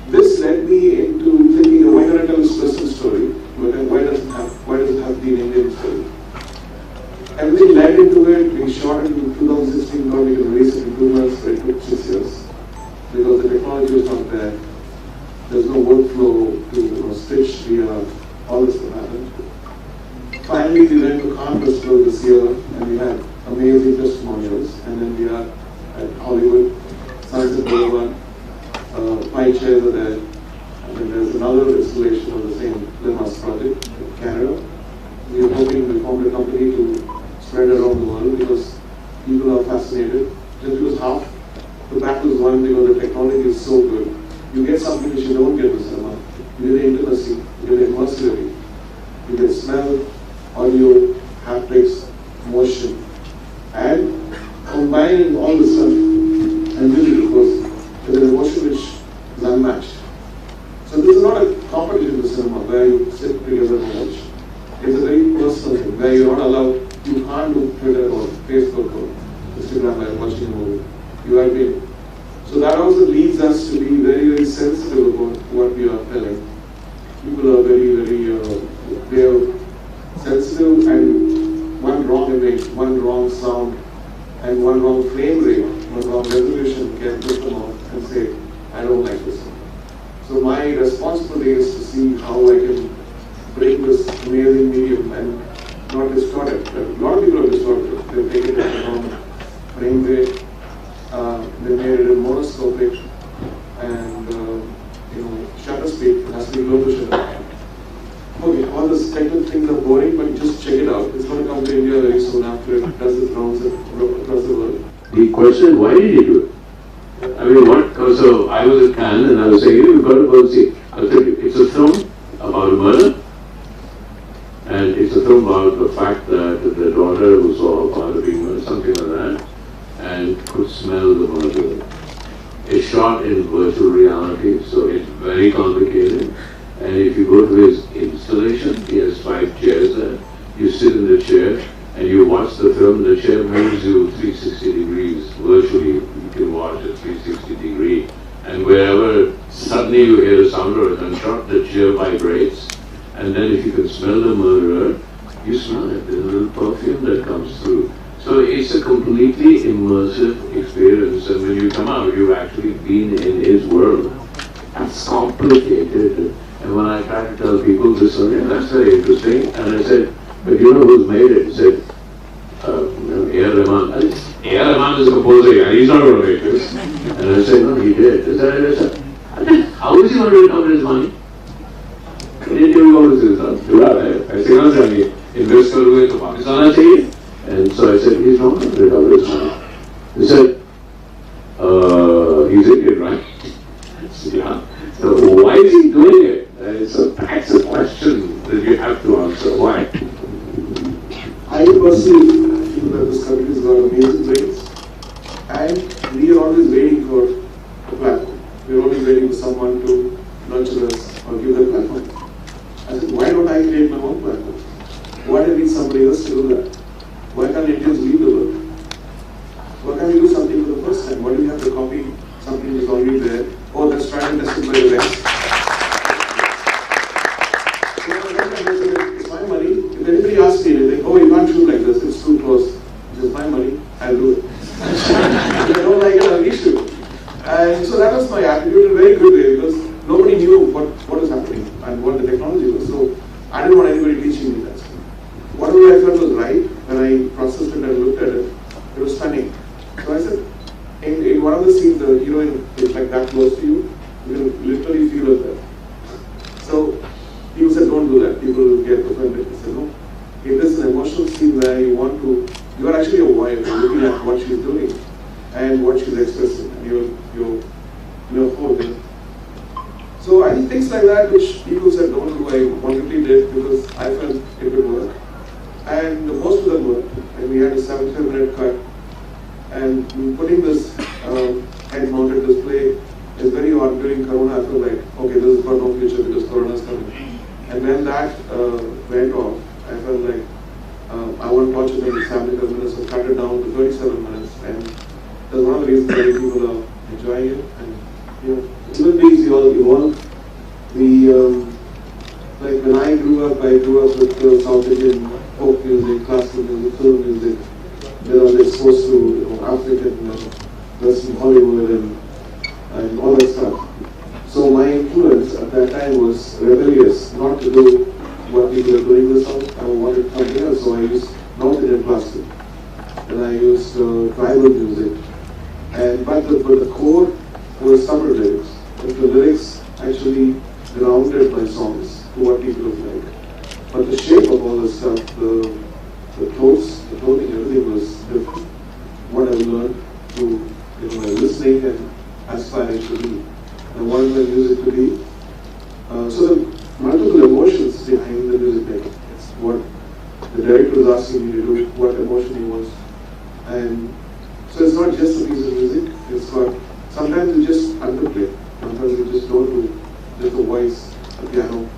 this led me into thinking, why not tell this person's story? Why does it have to be an Indian story? Everything led into it. We shot it in 2016, now we can release it in 2 months, but it took 6 years. Because the technology was not there. There's no workflow to stitch via all this that happened. Finally, we went to Cannes Festival this year, and we had amazing testimonials. And then we are at Hollywood, Sunset Boulevard, 5 chairs are there. And then there's another installation of the same Linmas project in Canada. We are hoping to form a company to spread around the world because people are fascinated. Just because half the battle is won because the technology is so good. You get something which you don't get in cinema. You get intimacy, you get immersivity, you get smell, audio, haptics, motion, and combining all this stuff and music, of course, with an emotion which is unmatched. So this is not a competition with cinema where you sit together and watch. It's a very personal thing where you're not allowed, you can't do Twitter or Facebook or Instagram while watching a movie. You have been. So that also leads us to be very, very sensitive about what we are telling. People are very, they are sensitive, and one wrong image, one wrong sound, and one wrong frame rate, one wrong resolution can put them off and say, I don't like this one. So my responsibility is to see how I can bring this amazing medium and not distort it. A lot of people have distorted it. They take it at the wrong frame rate. They made it monoscopic, and shutter speed has to be low to shutter. Okay, all these technical things are boring, but just check it out. It's going to come to India very soon after it does its rounds across the world. The question, why did he do it? I mean, what? So I was at Cannes and I was saying, you've got to go and see. I said, it's a film about a murder, and it's a film about the fact that the daughter who saw her father being murdered, something like that, and could smell the murder. It's shot in virtual reality, so it's very complicated. And if you go to his installation, he has 5 chairs there. You sit in the chair and you watch the film. The chair moves you 360 degrees virtually. You can watch at 360 degree. And wherever suddenly you hear a sound or a gunshot, the chair vibrates. And then if you can smell the murderer, you smell it. There's a little perfume that comes through. So it's a completely immersive experience, and when you come out, you've actually been in his world. It's complicated. And when I try to tell people this, that's very interesting. And I said, but you know who's made it? He said, A.R. Rahman. A.R. Rahman is a composer, he's not going to make this. And I said, no, he did. I said, how is he going to recover his money? He didn't even go to this. I said, no, invest करोगे तो वापस आना चाहिए. And so I said, he's not going to recover his money. He said, he's Indian, right? Said, yeah. So why is he doing it? That's a question that you have to answer. Why? I perceive, this country has got amazing brains, and we are always waiting for a platform. We are always waiting for someone to nurture us or give them a platform. I said, why don't I create my own platform? Why do I need somebody else to do that? Why can't Indians lead the world? Why can't we do something for the first time? Why do we have to copy something that's already there? Oh, that's tried and tested by the West. It's my money. If anybody asks me anything, oh, you can't shoot like this, it's too close. It's my money, I'll do it. If I don't like it, I'll reshoot. And so that was my attitude in a very good way, because nobody knew what was happening and what the technology was. So I didn't want anybody teaching me that. Whatever I felt was right, when I processed it and looked at it, it was stunning. So I said, in one of the scenes, the heroine is like that close to you, you can literally feel it there. So people said, don't do that, people will get offended. I said, no, if there's an emotional scene where you want to, you are actually a wife, you're looking at what she's doing and what she's expressing, and you're holding. So I think things like that, which people said don't do, I wonderfully did, because I felt it would work. And most of them worked. And we had a 75-minute cut. And putting this head-mounted display is very odd. During Corona, I felt like, okay, this has got no future because Corona is coming. And when that went off, I felt like I want to watch it in 75 minutes, so cut it down to 37 minutes. And that's one of the reasons why people are enjoying it. And even these you all evolve. Like when I grew up with South Indian folk music, classical music, film music. Then I was exposed to African, Western Hollywood and all that stuff. So my influence at that time was rebellious, not to do what people are doing in the South. I wanted something else, so I used North Indian classical, and I used tribal music. But the core was Tamil lyrics. But the lyrics actually grounded my songs to what people look like. But the shape of all the stuff, the clothes, the clothing, everything was different. What I learned through listening and aspiring to be, and wanted my music to be. So the multiple emotions behind the music making. It's what the director was asking me to do, what emotion he was. And so it's not just a piece of music, it's got, sometimes you just underplay, sometimes you just don't do just a voice, a piano.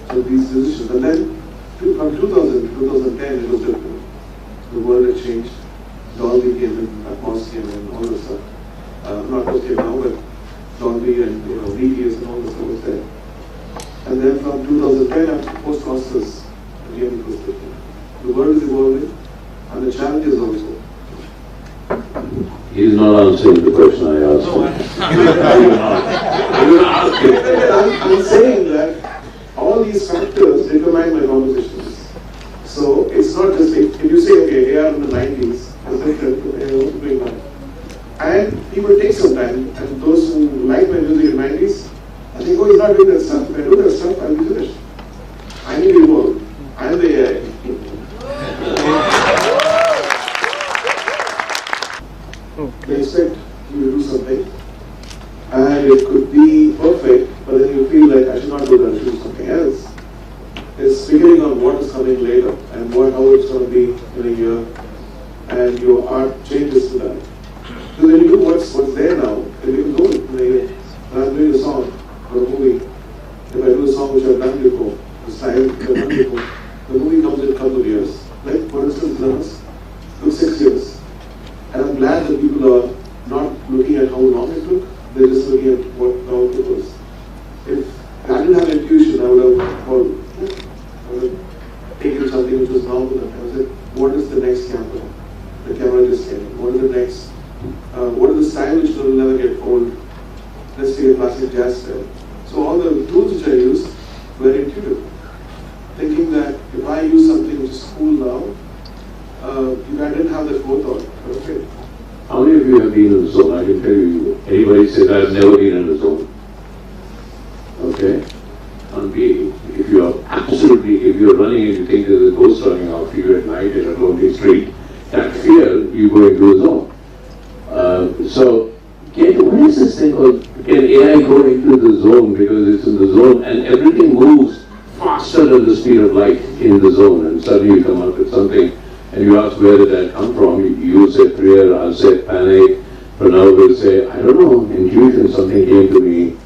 So these decisions, and then from 2000 to 2010 it was different. The world had changed, Dolby came in, Atmos came in, all this stuff. Not Atmos came now, but Dolby and DTS and all this stuff was there. And then from 2010 after post-Oscars, again it was different. The world is evolving, and the challenges also. He is not answering the question I asked him. I'm saying that all these factors determine my compositions. So it's not just if you say, okay, AR in the 90s, it's different to doing now. And people take some time, and those who like my music in the 90s, I think, oh, he's not doing that stuff. If I do that stuff, I'll be finished. I need to evolve. I'm the AI. They expect you to do something, and it could be perfect, but then you feel like I should not do that, I should do something else. It's figuring out what is coming later and how it's going to be in a year, and your art changes to that. So when you do what's there now, then you can do it in a year. When I'm doing a song for a movie, if I do a song which I've done before, the style I've done before, the movie comes in a couple of years. Like, for instance, Vedas took 6 years. And I'm glad that people are not looking at how long it took, they're just looking at what the output was. If I didn't have intuition, I would have called. I would have taken something which was normal and I said, what is the next camera? The camera just came. What is the next? What is the style which will never get old? Let's say a classic jazz style. So all the tools which I used were intuitive. Thinking that if I use something which is cool now, I didn't have that forethought. Okay. How many of you have been in the zone? I can tell you, anybody says I've never been in the zone. Okay? If you are absolutely, if you're running and you think there's a ghost running after you at night in a lonely street, that fear, you go into a zone. So, what is this thing called, can AI go into the zone because it's in the zone and everything moves faster than the speed of light in the zone, and suddenly you come up with something and you ask where did that come from, you say prayer, I'll say panic, Pranav will say, I don't know, intuition, something came to me.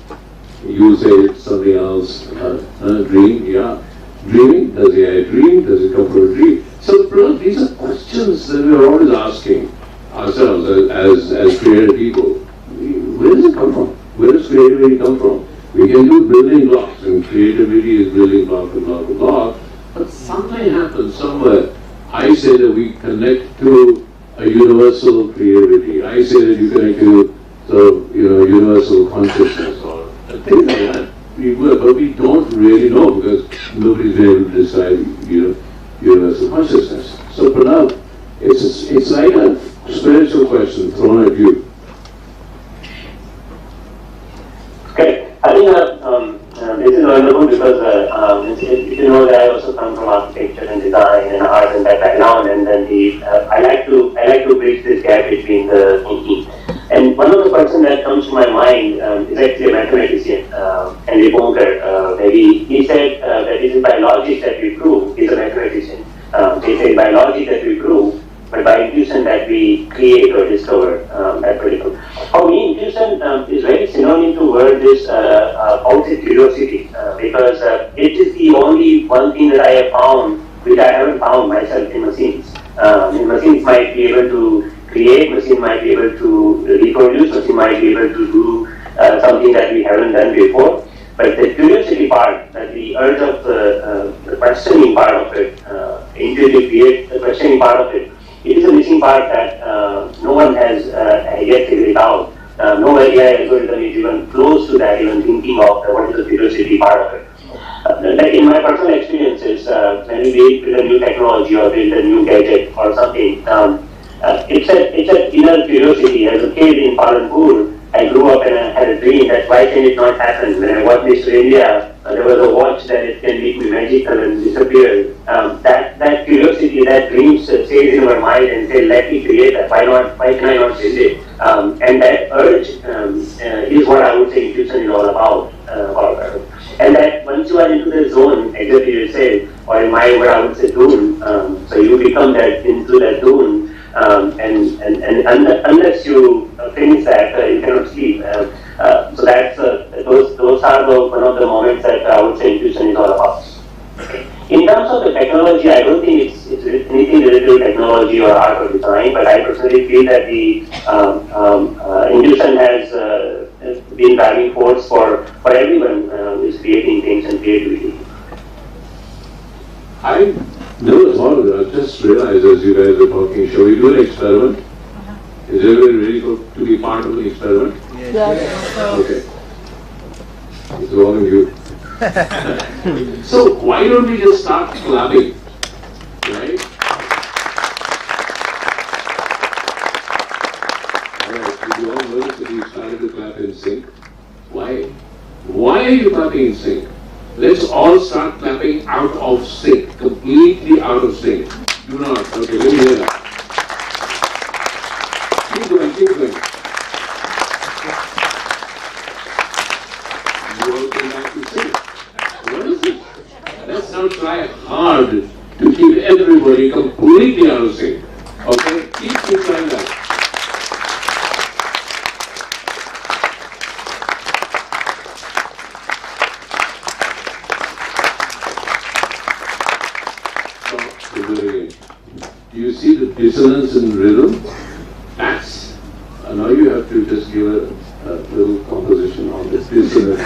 You say it's something else, dream, yeah. Dreaming, does he have a dream, does it come from a dream? So Pranav, these are questions that we are always asking ourselves as creative people. Where does it come from? Where does creativity come from? We can do building blocks, and creativity is building block to block to block, but something happens somewhere. I say that we connect to a universal creativity. I say that you connect to universal consciousness or things like that. But we don't really know because nobody's been able to describe universal consciousness. So Pranav, it's like a spiritual question thrown at you. Okay, I think this is wonderful because you know that I also come from architecture and design and art and that background, and then I like to bridge this gap between the thinking. And one of the person that comes to my mind is actually a mathematician, Henry Bonker. Maybe he said that it is by logic that we prove. He's a mathematician. He said by logic that we prove, but by intuition that we create or discover that particular. For me, intuition is very synonym to word this outside curiosity because it is the only one thing that I have found which I haven't found myself in machines. Machines might be able to create, machine might be able to reproduce, machine might be able to do something that we haven't done before. But the curiosity part, the urge of the questioning part of it, intuitive create the questioning part of it, it is a missing part that no one has yet figured it out. No AI algorithm is even close to that, even thinking of what is the curiosity part of it. Like in my personal experiences, when we build a new technology or build a new gadget or something, it's an inner curiosity. As a kid in Palanpur, I grew up and I had a dream that why can it not happen? When I watched Mr. India, there was a watch that it can make me magical and disappear. That curiosity, that dream stays in our mind and say, let me create that. Why not? Why can I not build it? And that urge is what I would say intuition is all about. And that once you are into the zone, exactly you said, or in my word I would say dune, so you become that into that dune, and unless you finish that, you cannot sleep. So that's those are one of the moments that I would say intuition is all about. In terms of the technology, I don't think it's anything related to technology or art or design, but I personally feel that the intuition has been driving force for everyone who is creating things and creativity. I never thought of that. I just realized as you guys are talking, shall we do an experiment? Is everybody ready to be part of the experiment? Yes. Okay. It's all of you. So why don't we just start clapping, right? Alright, did you all notice that you started to clap in sync? Why? Why are you clapping in sync? Let's all start clapping out of sync, completely out of sync. Do not. Okay, let me hear that. Keep going, keep going. You all came back to sync. What is it? Let's now try hard to keep everybody completely out of sync. Okay? Keep trying that. Do you see the dissonance in rhythm? That's now you have to just give a little composition on this dissonance.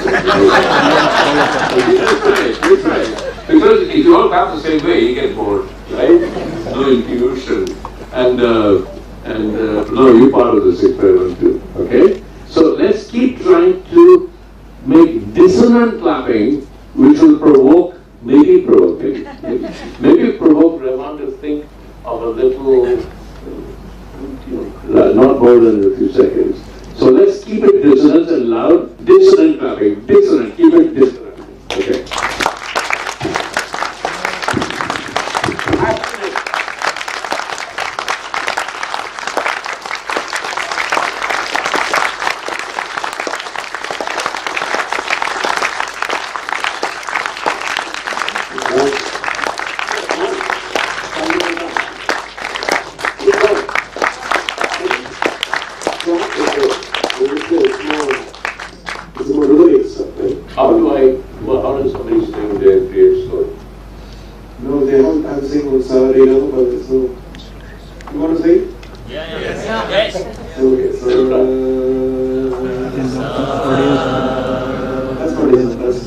You try it. Because if you all clap the same way, you get bored, right? No intuition. And no, you're part of this experiment too. Okay? So let's keep trying to make dissonant clapping, which will provoke, maybe provoke Havan to think of a little, not more than a few seconds. So let's keep it dissonant and loud. Dissonant clapping. Dissonant. Keep it dissonant. Okay. why don't somebody sitting there and create story? No, they haven't. I'm saying on Saturday, but so you want to say? Yes. Okay, so that's what it is. That's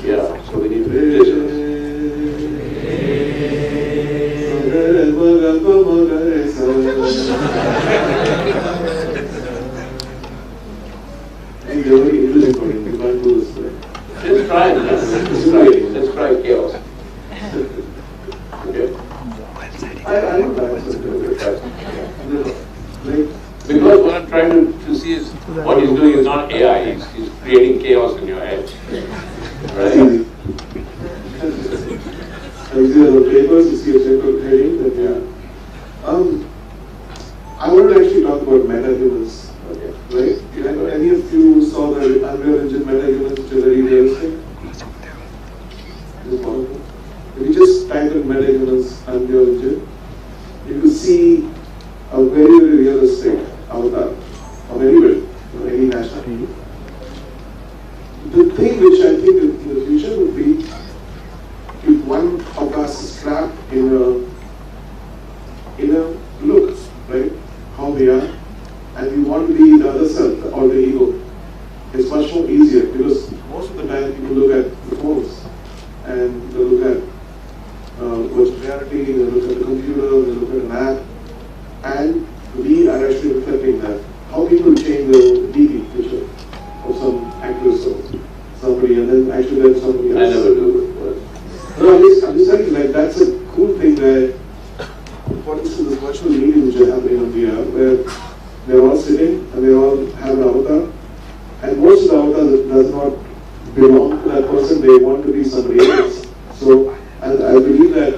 Yeah, so we need to do this. Let's try it. Let's try chaos. Okay? I don't know. Because what I'm trying to see is what he's doing is not AI. He's creating chaos in your head. Right? the papers, you see a paper heading that I wanted to actually talk about meta-humans. Okay. Right? Any of you saw the Unreal Engine meta-humans which are very realistic? If you just type in meta-humans Unreal Engine, you will see a very, very realistic avatar of anybody, any nationality. The thing which I think in the future would be if one of us is trapped in a look, right? How we are, and we want to be the other self or the ego. It's much more easier because most of the time people look at the phones and they look at virtual reality, they look at the computer, they look at an app, and we are actually reflecting that. How people change the DP picture of some actress or somebody, and then actually then somebody else. I never do it. No, I'm just saying, like, that's a cool thing where, for instance, this virtual meeting which are happening on VR, where they're all sitting and they all have an avatar, and most of the avatar does not belong to that person, they want to be somebody else. So, and I believe that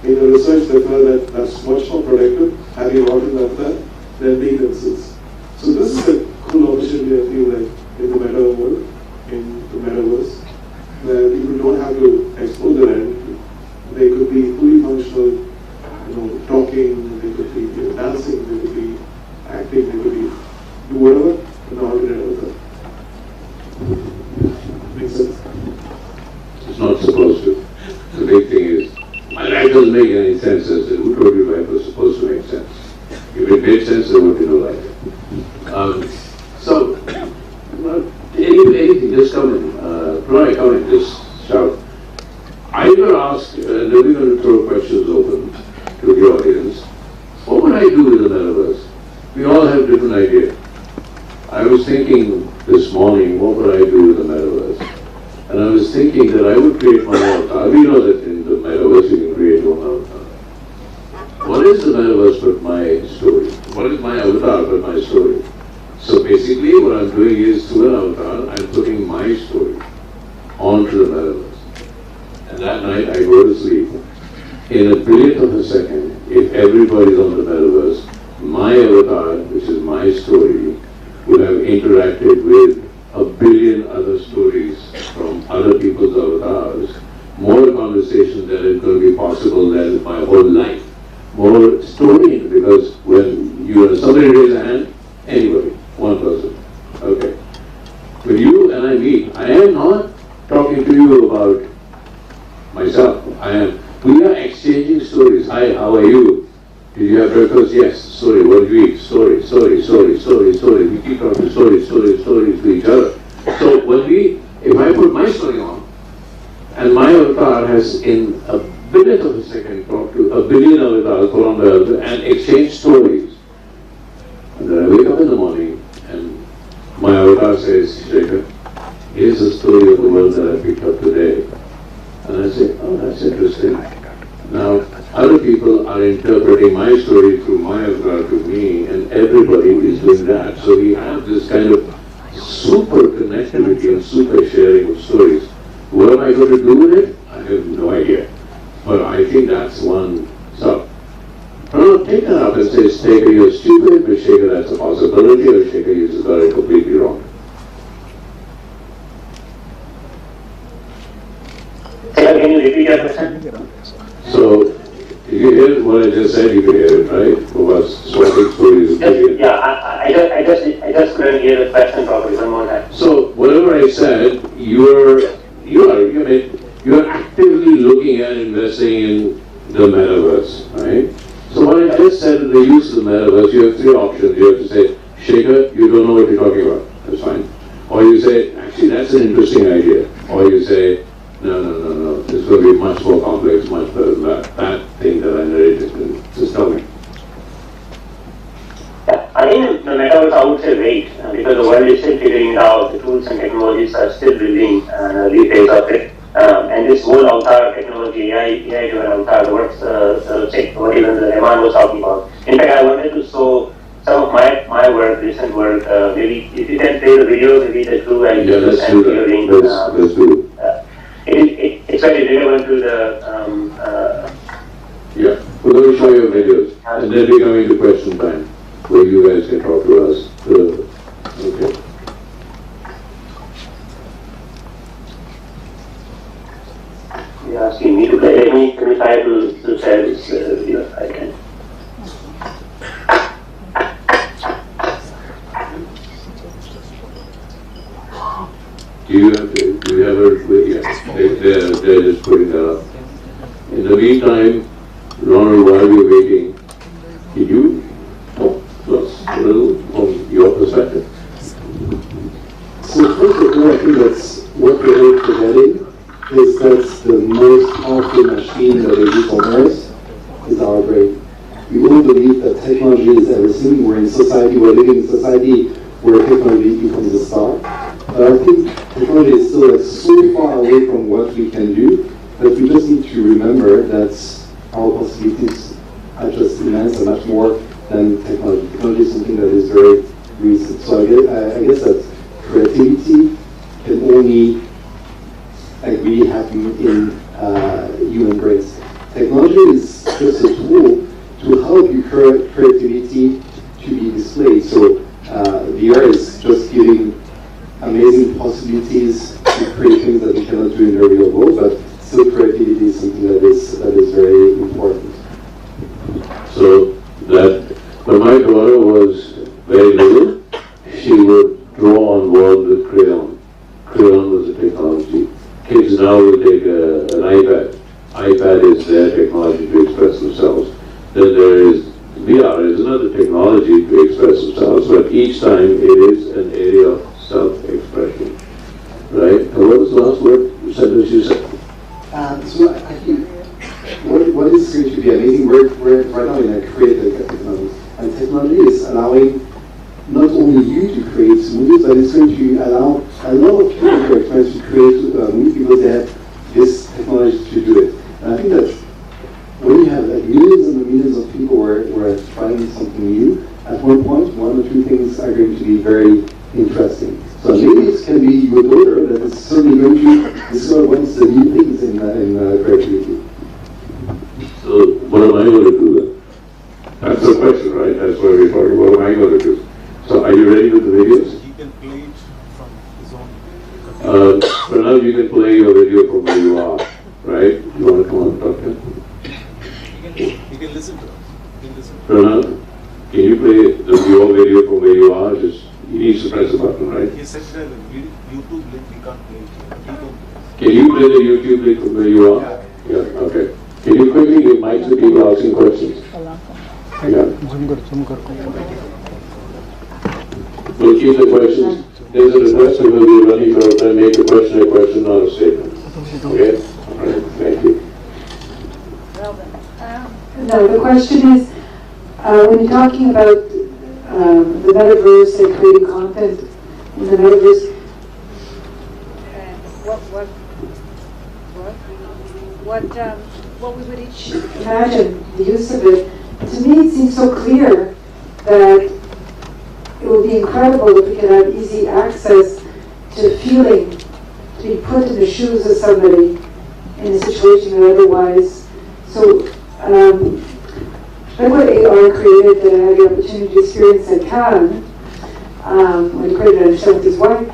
in the research they found that that's much more productive, having all an avatar, than being themselves. So this is a cool opportunity, I feel like, in the meta world, in the metaverse, where people don't have to explore their end. They could be fully functional, talking, they could be dancing, they could be acting, they could be do whatever in the alternate avatar. Makes sense? It's not supposed to. The big thing is, my life doesn't make any sense. I said, who told you life was supposed to make sense? If it made sense, then would be no life. Anything, just come in. Come in, just shout. I'm going to ask, and then we're going to throw questions open to the audience. What would I do with the metaverse? We all have different ideas. I was thinking this morning, what would I do with the metaverse? And I was thinking that I would create my avatar. We know that in the metaverse you can create your own avatar. What is the metaverse but my story? What is my avatar but my story? So basically what I'm doing is, through an avatar, I'm putting my story onto the metaverse. And that night I go to sleep. In a billionth of a second, if everybody's on the metaverse, my avatar, which is my story, would have interacted with a billion other stories from other people's avatars, more conversation that is going to be possible than my whole life. More storying, because when somebody raise a hand, anybody, one person. Okay. When you and I meet, I am not talking to you about myself. We are exchanging stories. Hi, how are you? Did you have breakfast? Yes. Sorry, what did you eat? Sorry. We keep talking stories to each other. So if I put my story on, and my avatar has in a billionth of a second talked to a billion avatars around the earth and exchange stories. And then I wake up in the morning and my avatar says, Shekhar, here's the story of the world that I picked up today. And I say, oh, that's interesting. Now, other people are interpreting my story through my avatar to me, and everybody is doing that. So we have this kind of super connectivity and super sharing of stories. What am I going to do with it? I have no idea. But I think that's one. So, I'm not taking it up and say, Shekhar, you're stupid, but Shekhar, that's a possibility, or Shekhar, you just got it completely wrong. Can you repeat your question? So, if you hear what I just said, you can hear it, right? Who was swapping stories? I just couldn't hear the question properly. One more time. So, whatever I said, you're making Or you say, actually, that's an interesting idea. Or you say, no, this will be much more complex, much better than that thing that I narrated. Just tell me. I think the metaverse, I would say wait, because the world is still figuring it out. The tools and technologies are still building the phase of it. And this whole avatar technology, AI-driven avatar, what even the Havan was talking about. In fact, I wanted to show some of my work, recent work. Maybe if you can play the video, maybe the two and let's do that. Let's do it. It's very relevant to the. Yeah, we're going to show you videos, and then we're coming to question time, where you guys can talk to us. Okay. You're asking me to play. Let me try to share this video if I can. Do you have a video? They're just putting that up. In the meantime, Ronald, while you're waiting, did you talk to us a little from your perspective? So first of all, I think that's what we're forgetting is that the most powerful machine that exists on Earth is our brain. We all believe that technology is everything. We're living in a society where technology becomes a star. But I think technology is still so far away from what we can do that we just need to remember that our possibilities are just immense and much more than technology. Technology is something that is very recent. So I guess that creativity can only really happen in human brains. Technology is just a tool to help your creativity to be displayed. So VR is just giving amazing possibilities to create things that we cannot do in the real world, but still creativity is something that is very important. So that when my daughter was very little, she would draw on walls with crayon. Crayon was a technology. Kids now will take an iPad. iPad is their technology to express themselves. Then there is VR is another technology to express themselves, but each time it is an area of self-expression. Right? And what was the last sentence you said? So I think what is going to be amazing, we're right now in a creative technology, and technology is allowing not only you to create movies, but it's going to allow a lot of people who are trying to create movies because they have this technology to do it. And I think that when you have millions and millions of people who are trying something new, at one point, one or two things are going to be very interesting. So maybe it can be your daughter that is certainly going to discover what is the new things in creativity. So what am I going to do then? That's the question, right? That's what we're talking about. What am I going to do? So are you ready with the videos? He can play it from his own. For now, you can play your video from where you are, right? You want to come on and talk to him? He can listen to us. Pranav, can you play your video from where you are? Just he needs to press the button, right? He said that YouTube link we can't play it. Can you play the YouTube link from where you are? Yeah. Okay. Can you quickly give mics to people asking questions? Yeah. We'll keep the questions. There's a request that we'll be running for time. Make a question, not a statement. Okay? All right. Thank you. No, the question is, when you're talking about the metaverse and creating content in the metaverse, what we would each imagine the use of it. To me, it seems so clear that it would be incredible if we could have easy access to feeling, to be put in the shoes of somebody in a situation that otherwise. So, like what AR created that I had the opportunity to experience at Cannes, when he created it with his wife,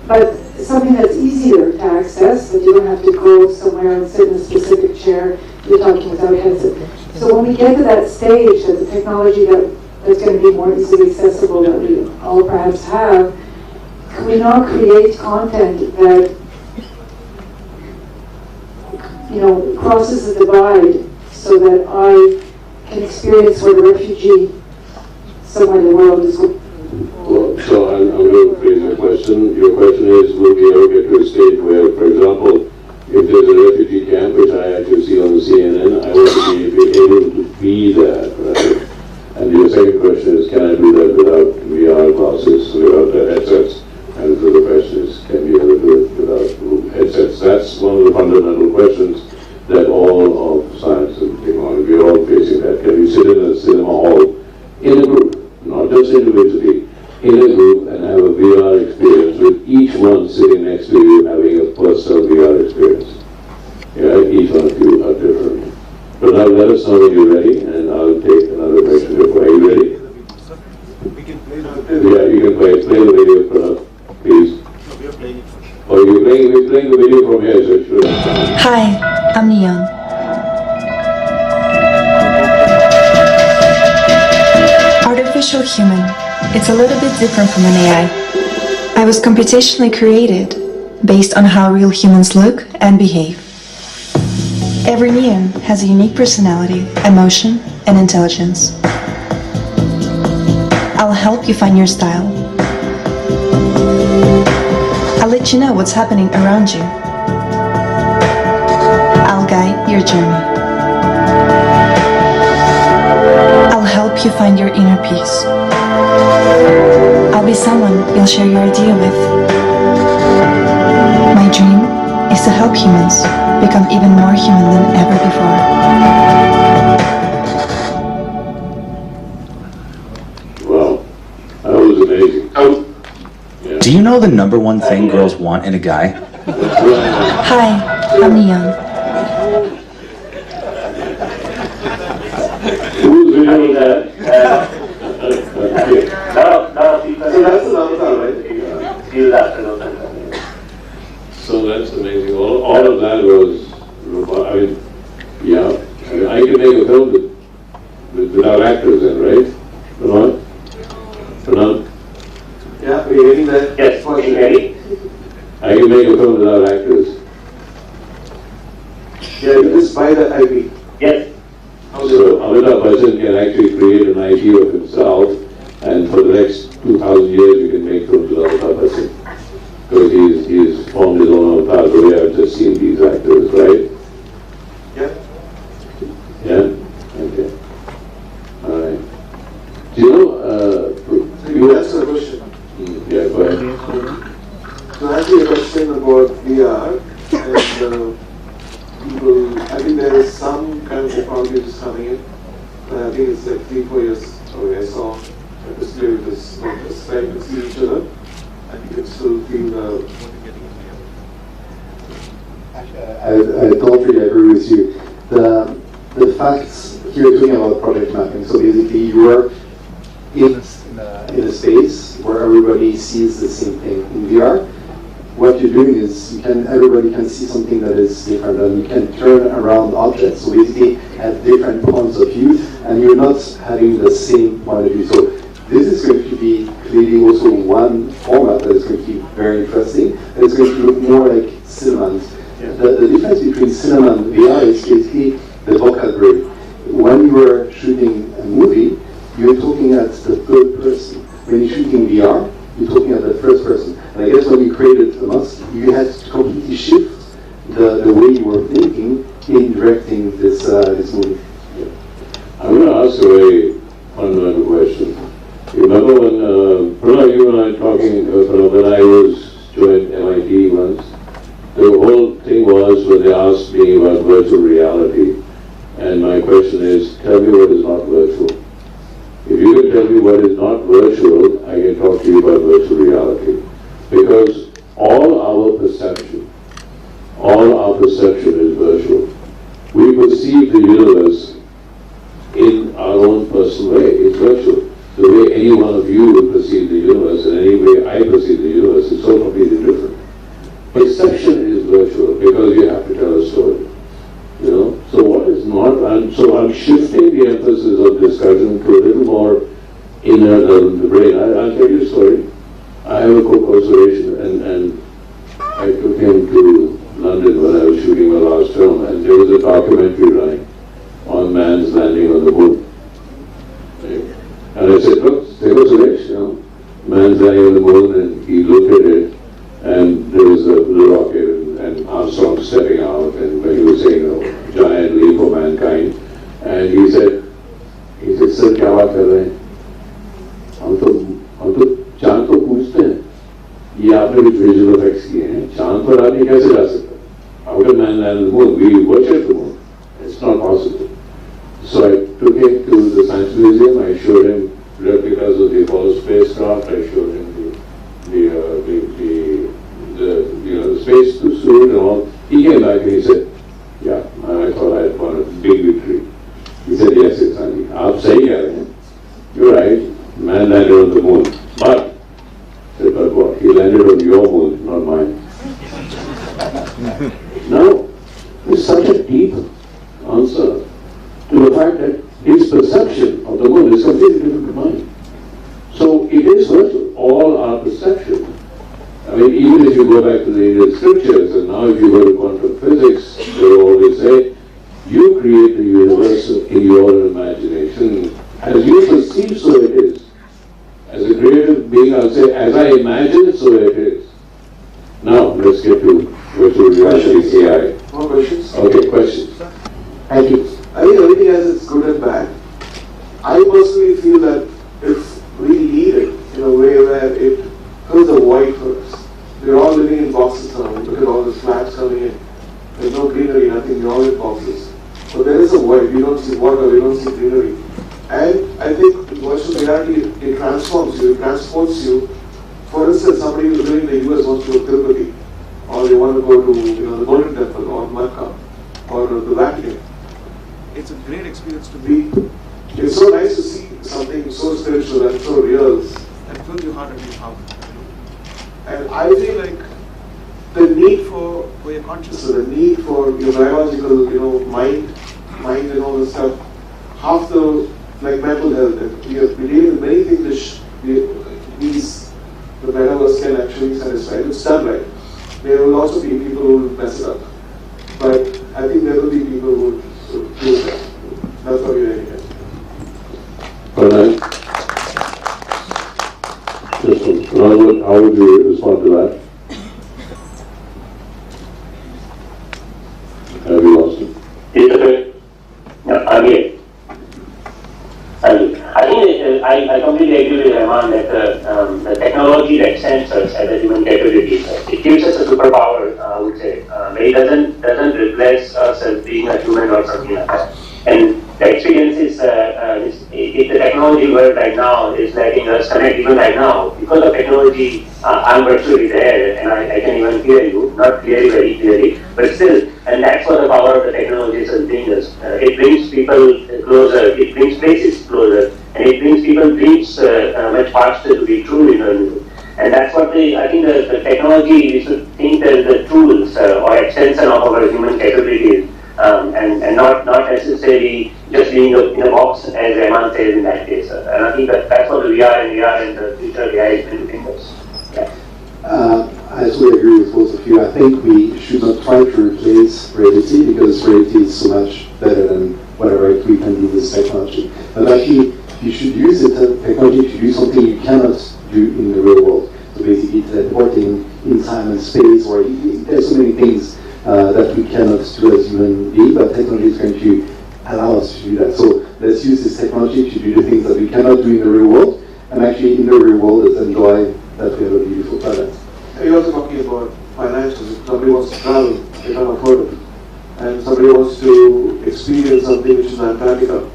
but something that's easier to access, that you don't have to go somewhere and sit in a specific chair, you're talking without a headset. So when we get to that stage, that the technology that's going to be more easily accessible that we all perhaps have, can we not create content that, crosses the divide so that I can experience what a refugee somewhere in the world is going? Well, so I'm going to phrase your question. Your state where, for example, if there's a refugee camp, which I actually see on the CNN, I want to be able to be there, right? And your second question is, can I do that without VR glasses, without the headsets? And so the question is, can we ever do it without headsets? That's one of the fundamental questions that all of science and technology, we're all facing that. Can you sit in a cinema hall in a group, not just individually, in a group and have a VR experience with each one sitting next to you having a personal VR experience? Yeah, each one of you are different. But now let us know when you're ready, and I'll take another question. Are you ready? Yeah, you can play the video for us, please. Oh, we're playing the video from here, so it should. Hi, I'm Neon. Artificial human. It's a little bit different from an AI. I was computationally created based on how real humans look and behave. Every Neon has a unique personality, emotion, and intelligence. I'll help you find your style. I'll let you know what's happening around you. I'll guide your journey. I'll help you find your inner peace. I'll be someone you'll share your idea with. My dream is to help humans become even more human than ever before. Wow, that was amazing. Do you know the #1 thing girls want in a guy? Hi, I'm Neon. Who's videoing that? So that's the number, right? So that's amazing. All of that was, I mean, yeah. I mean, I can make a film without actors in, right? Pranam? Yeah, are you getting that? Yes, ready? I can make a film without actors. Yeah, you just buy the IP. Yes. So Amitabh Bachchan can actually create an IP of himself, and for the next 2,000 years you can make films with Amitabh Bachchan. Because he's formed his own avatar, the way I've just seen these actors, right? Yeah. Yeah? Okay. Alright. Do you know, You answer the question. Yeah, go ahead. To answer your question about VR, and people, I think there is some kind of technology which is coming in. I think it's like 3-4 years away. I saw a display with this focus, right? You can see each other, and you can still feel the. I totally agree with you. The facts here talking about project mapping. So basically, you are in a space where everybody sees the same thing. In VR, what you're doing is everybody can see something that is different, and you can turn around objects. So basically, at different points of view, and you're not having the same point of view. So this is going to be clearly also one format that is going to be very interesting. It's going to look more like cinema. The difference between cinema and VR is basically the vocabulary. When you are shooting a movie, you're talking at the third person. When you're shooting VR, you're talking at the first person. And I guess when you created a mask, you had to completely shift the way you were thinking in directing this movie. I'm going to ask a very fundamental question. You remember when, Pranav, you and I talking, when I was joined MIT once, the whole thing was when they asked me about virtual reality, and my question is, tell me what is not virtual. If you can tell me what is not virtual, I can talk to you about virtual reality. Because all our perception is virtual. We perceive the universe in our own personal way. It's virtual. The way any one of you will perceive the universe and any way I perceive the universe is so completely different. Perception is virtual because you have to tell a story. You know? So what is not, and so I'm shifting the emphasis of discussion to a little more inner than the brain. I'll tell you a story. I have a co-conservation and I took him to London when I was shooting my last film, and there was a documentary running on man's landing on the moon. Right? And I said, look, there was a race, you know, man's landing on the moon, and he looked at it, and there was a little rocket and Armstrong stepping out, and when he was saying a giant leap for mankind, and he said, sir, क्या बात कर रहे हैं? हम तो चांद को पूछते हैं, ये आपने कुछ विजुअल इफेक्ट्स किए हैं, चांद पर आदमी कैसे जा सकता है? How can man land on the moon? We worship the moon. It's not possible. So I took him to the Science Museum. I showed him replicas of the Apollo spacecraft. I showed him the space suit and all. He came back and he said, "Yeah, I thought I had won a big victory." He said, "Yes, it's Andy. आप सही कह रहे हैं. You're right. Man landed on the moon, but what? He landed on your moon, not mine." Now, there's such a deep answer to the fact that his perception of the moon is completely different from mine. So it is virtual, all our perception. I mean, even if you go back to the Indian scriptures, and now if you go to quantum physics, they always say, you create the universe in your imagination. As you perceive, so it is. As a creative being, I'll say, as I imagine, so it is. Now, let's get to virtual reality AI. More questions? Okay, questions. Thank you. I think everything has its good and bad. I personally feel that if we lead it in a way where it fills a void for us, we're all living in boxes now. Look at all the flats coming in. There's no greenery, nothing, we're all in boxes. So there is a void. We don't see water, we don't see greenery. And I think virtual reality, it transforms you, it transports you. For instance, somebody who's living in the US wants to go to Tirupati, or they want to go to the Golden Temple, or Mecca, or the Vatican. It's a great experience to be. It's so nice to see something so spiritual and so real and fills your heart and your heart. And I feel like the need for your consciousness, the need for your biological, mind and all this stuff, half the like mental health, and we deal with many things that the metaverse can actually satisfy. It's done right. There will also be people who will mess it up, but I think there will be people who will do that. That's what we're doing. Alright. Ronald, how would you respond to that? Have you lost him? Is it okay? No, I'm here. I think I completely agree with Havan that the technology that extends us as a human capability, it gives us a superpower, I would say. But it doesn't replace us as being a human or something like that. And the experience is, if the technology world right now is letting us connect even right now, because of technology, I'm virtually there and I can even hear you, not clearly, very clearly, but still, and that's what the power of the technology is bringing us. It brings people closer, it brings places closer, and it brings people dreams much faster to be true in learning. And that's what I think the technology, we should think that the tools or extension of our human capabilities, and not necessarily just being in a box, as Havan says in that case. And I think that's what the VR and the future AI is going to bring us. Yeah. I totally agree with both of you. I think we should not try to replace reality, because reality is so much better than whatever we can do with this technology. But actually, you should use the technology to do something you cannot do in the real world. So basically, teleporting in time and space, or there's so many things that we cannot do as human beings, but technology is going to allow us to do that. So let's use this technology to do the things that we cannot do in the real world, and actually in the real world, let's enjoy that we have a beautiful planet. You're also talking about financials. If somebody wants to travel, they can't afford it. And somebody wants to experience something which is Antarctica.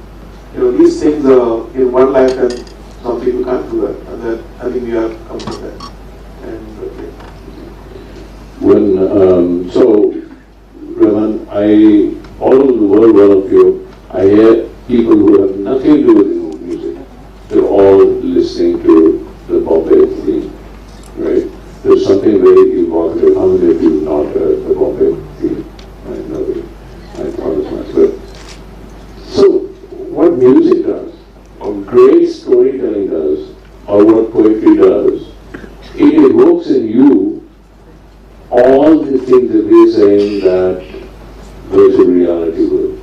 These things are in one lifetime, some people can't do that. And that, I think we have come to that. And so, Raman, all over the world, one of you, I hear people who have nothing to do with music. They're all listening to the Bombay theme, right? There's something very evocative. How many of you have not heard the Bombay theme? I know I thought as much. But so, what music does, or great storytelling does, or what poetry does, it evokes in you all the things that we're saying that virtual reality will.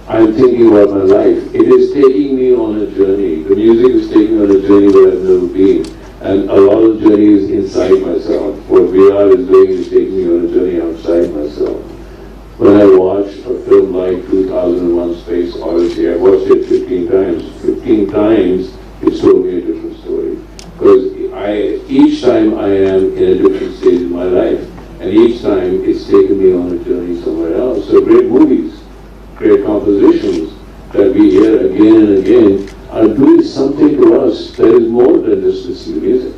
I'm thinking about my life. It is taking me on a journey. The music is taking me on a journey where I've never been. And a lot of the journey is inside myself. What we is doing is taking me on a journey outside myself. When I watch a film like 2001 Space Odyssey, I watched it 15 times. 15 times it's told me a different story. Because each time I am in a different stage in my life, and each time it's taken me on a journey somewhere else. So great movies, great compositions that we hear again and again are doing something to us that is more than just listening to music.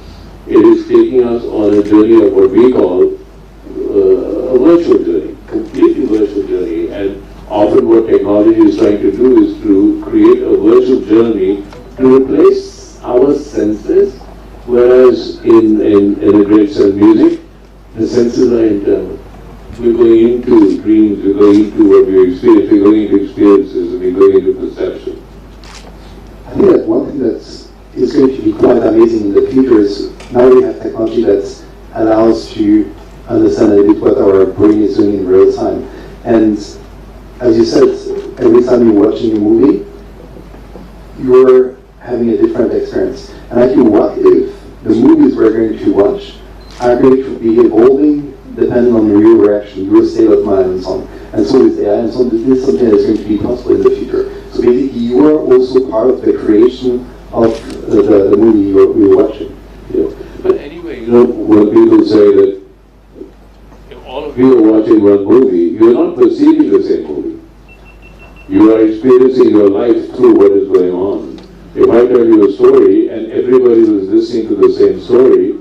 It is taking us on a journey of what we call a virtual journey, completely virtual journey. And often what technology is trying to do is to create a virtual journey to replace our senses, whereas in a great sense of music, the senses are internal. We're going into dreams, we're going into what we experience, we're going into experiences, and we're going into perception. I think that one thing that's is going to be quite amazing in the future is now we have technology that allows to understand a little bit what our brain is doing in real time. And as you said, every time you're watching a movie, you're having a different experience. And actually, what if the movies we're going to watch are going to be evolving depending on your reaction, your state of mind, and so on. And so with AI, and so this is something that's going to be possible in the future. So basically, you are also part of the creation of the movie you're watching. Yeah. But anyway, when people say that if all of you are watching one movie, you're not perceiving the same movie. You are experiencing your life through what is going on. If I tell you a story and everybody was listening to the same story,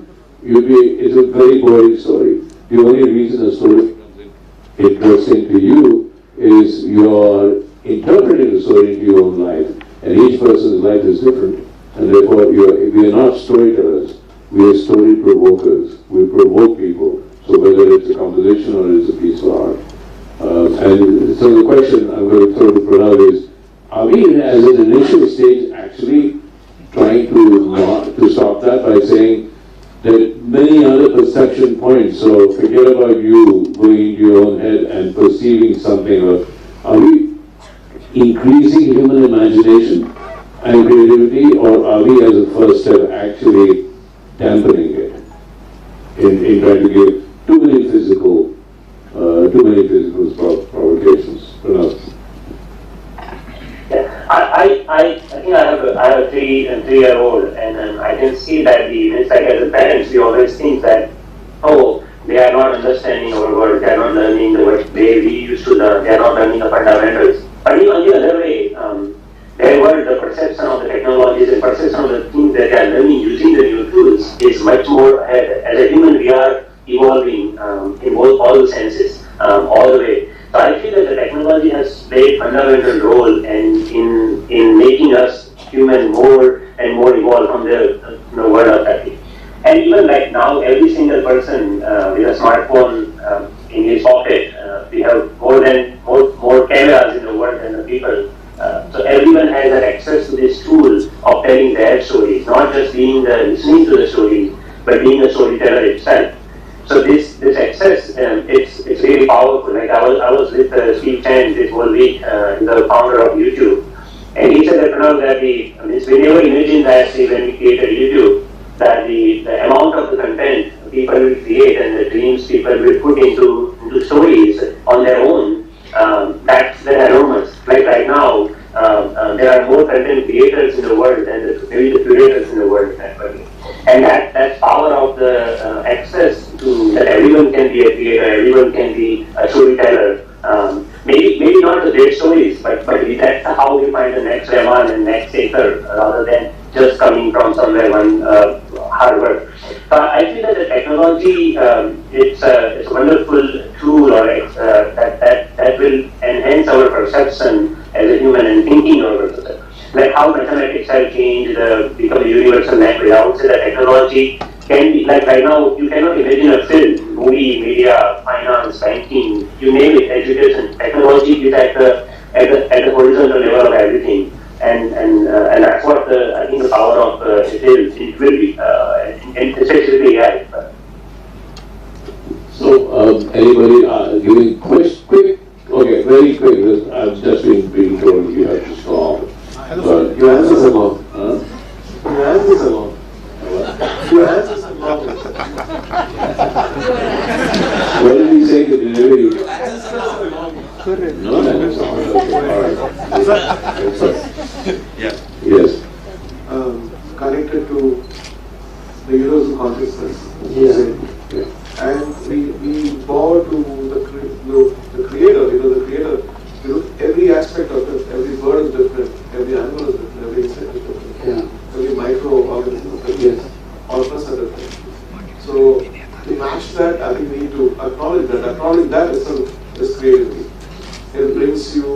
it's a very boring story. The only reason a story becomes interesting to you is you're interpreting the story into your own life, and each person's life is different, and therefore we are not storytellers, we are story provokers. We provoke people, so whether it's a composition or it's a piece of art. And so the question I'm going to throw to Pranav is, are we as an initial stage actually trying to stop that by saying there are many other perception points, so forget about you going into your own head and perceiving something. Are we increasing human imagination and creativity, or are we as a first step actually dampening it in trying to give too many physical provocations? I think I have a 3-year-old, and I can see that it's like as a parents, we always think that, oh, they are not understanding our world, they are not learning the way we used to learn, they are not learning the fundamentals. But even the other way, their world, the perception of the technologies and perception of the things that they are learning using the new tools is much more ahead. As a human, we are evolving in all senses, all the way. So I feel that the technology has played a fundamental role in making us human more and more evolved from the world of that. And even like now, every single person with a smartphone in his pocket, we have more cameras in the world than the people. So everyone has an access to this tool of telling their stories, not just listening to the stories, but being a storyteller itself. So this access, it's really powerful. Like I was with Steve Chen this whole week, the founder of YouTube, and he said that we never imagined that when we created YouTube, that the amount of the content people will create and the dreams people will put into stories on their own, that's enormous. Like right now, there are more content creators in the world than maybe the curators in the world. And that's power of the access to that everyone can be a creator, everyone can be a storyteller. Maybe not the great stories, but that's how we find the next Havan and next Canca, rather than just coming from somewhere hard work. So I feel that the technology it's a wonderful tool that will enhance our perception as a human and thinking of ourselves. Like how mathematics have changed, become a universal language. I would say that technology can be, like right now, you cannot imagine a film, movie, media, finance, banking, you name it, education. Technology is at the horizontal level of everything. And that's what I think the power of it will be, and especially AI. So, anybody giving quick, okay, very quick, I've just been told you have to stop. But Your answers alone. Your answers alone. Your answers alone. very... No, that's all right. Yes. Connected to the universal consciousness. Yeah. And we bow to the creator, the creator, every aspect of it, every bird is different, every animal is different, every insect is different, every microorganism is different, all of us are different. So to match that, I think we need to acknowledge that itself is creativity. It brings you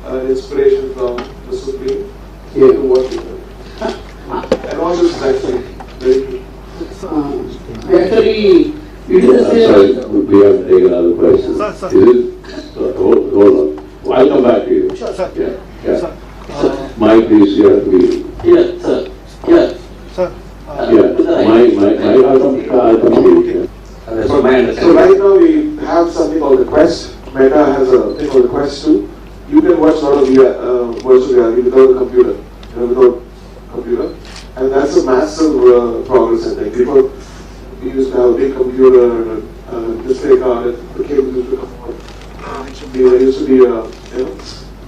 an inspiration from the Supreme to what you do. And all this is actually very true. Actually, it is Sorry, we have to take another question. Hold on. I'll come back to you. Sure. Yeah. Mike, please, you have to be... Yes, sir. Yes. Sir. I'll come to you. So right now we have something called the Quest. Meta has a thing called the Quest 2. You can watch a lot of virtual reality without a computer. And that's a massive progress, I think. Before, we used to have a big computer and a display card, and the cable used to come out. There used to be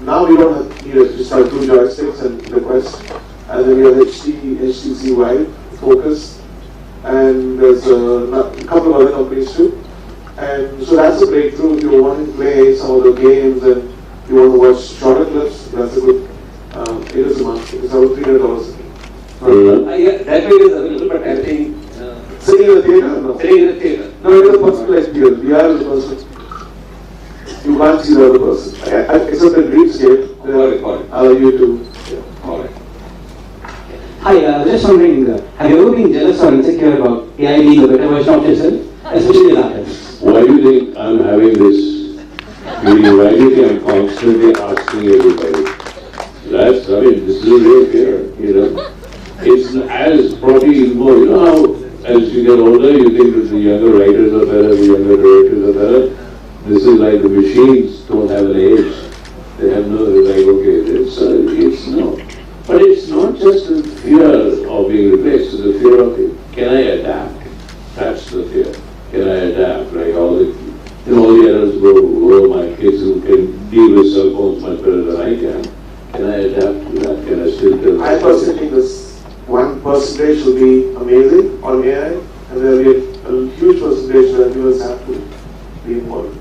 now we don't need it. Just have 2 joysticks and the Quest. And then we have HTC Vive, Focus, and there's a couple of other companies too. And so that's a breakthrough. If you want to play some of the games and you want to watch shorter clips, that's a good, it is a month. It's about $300 Yeah, that way it is available, but I think sitting in the theater? No. sitting in the theater. No, it is a personal experience. We are the person. You can't see the other person. Except in Dreamscape, they allow you to. Hi, just wondering, have you ever been jealous or insecure about AI being a better version of yourself, especially in artists? Why do you think I'm having this meeting? Why do you think I'm constantly asking everybody? This is a real fear, It's as probably more, how as you get older, you think that the younger writers are better, the younger directors are better. This is like the machines don't have an age. They have no, they're like, okay, it's no. But it's not just the fear of being replaced, it's the fear of, can I adapt? That's the fear. Can I adapt? Like all the adults go, oh, my kids who can deal with cell phones much better than I can. Can I adapt to that? Can I still tell? I personally think this 1% will be amazing on AI, and there will be a huge percentage where viewers have to be involved.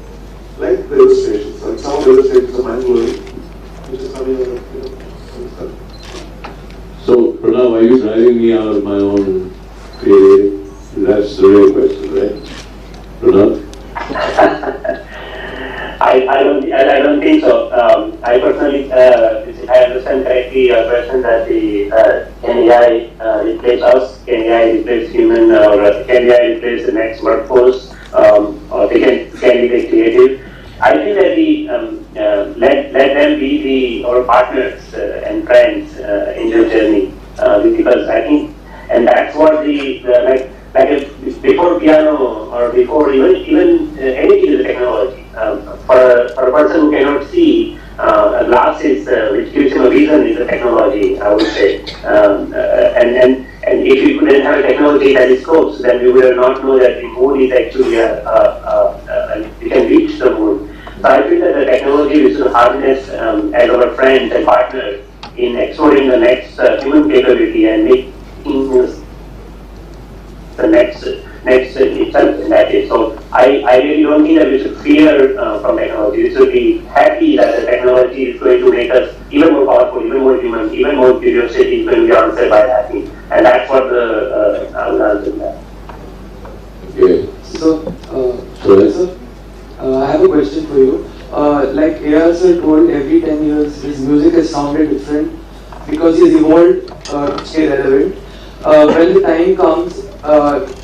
Like the illustrations. Like some of the illustrations are mind-blowing, which is coming out of, So, Pranav, are you driving me out of my own creative? That's the real question, right? Pranav? I don't think so. I personally, if I understand correctly your question that can AI replace us? Can AI replace human, or can AI replace the next workforce? Or can be the creative? I think that let them be our partners and friends in their journey, because I think, and that's what before piano or before even anything with technology. For a person who cannot see, glasses which gives him a vision is a technology, I would say. And if we couldn't have technology telescopes, then we would not know that the moon is actually we can reach the moon. So I feel that the technology we should harness as our friends and partners in exploring the next human capability and making the next itself in that case. So I really don't think that we should fear from technology. We should be happy that the technology is going to make us even more powerful, even more human, even more curiosity is going to be answered by that. And that's what I would answer that. Okay. So, sir, I have a question for you. Like A.R. sir told, every 10 years his music has sounded different because he's evolved to stay relevant. When the time comes,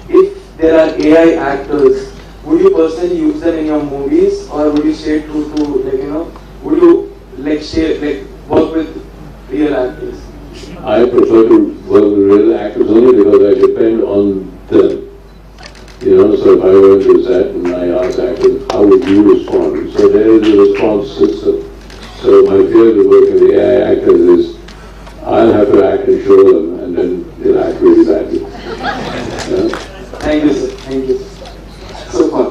if there are AI actors, would you personally use them in your movies, or would you stay true to would you work with real actors? I prefer to work with real actors only because I depend on them. So if I were to set and I ask actors, how would you respond? So there is a response system. So my fear to work with the AI actors is I'll have to act and show them, and then they'll act really badly. Thank you, sir. Thank you. So far.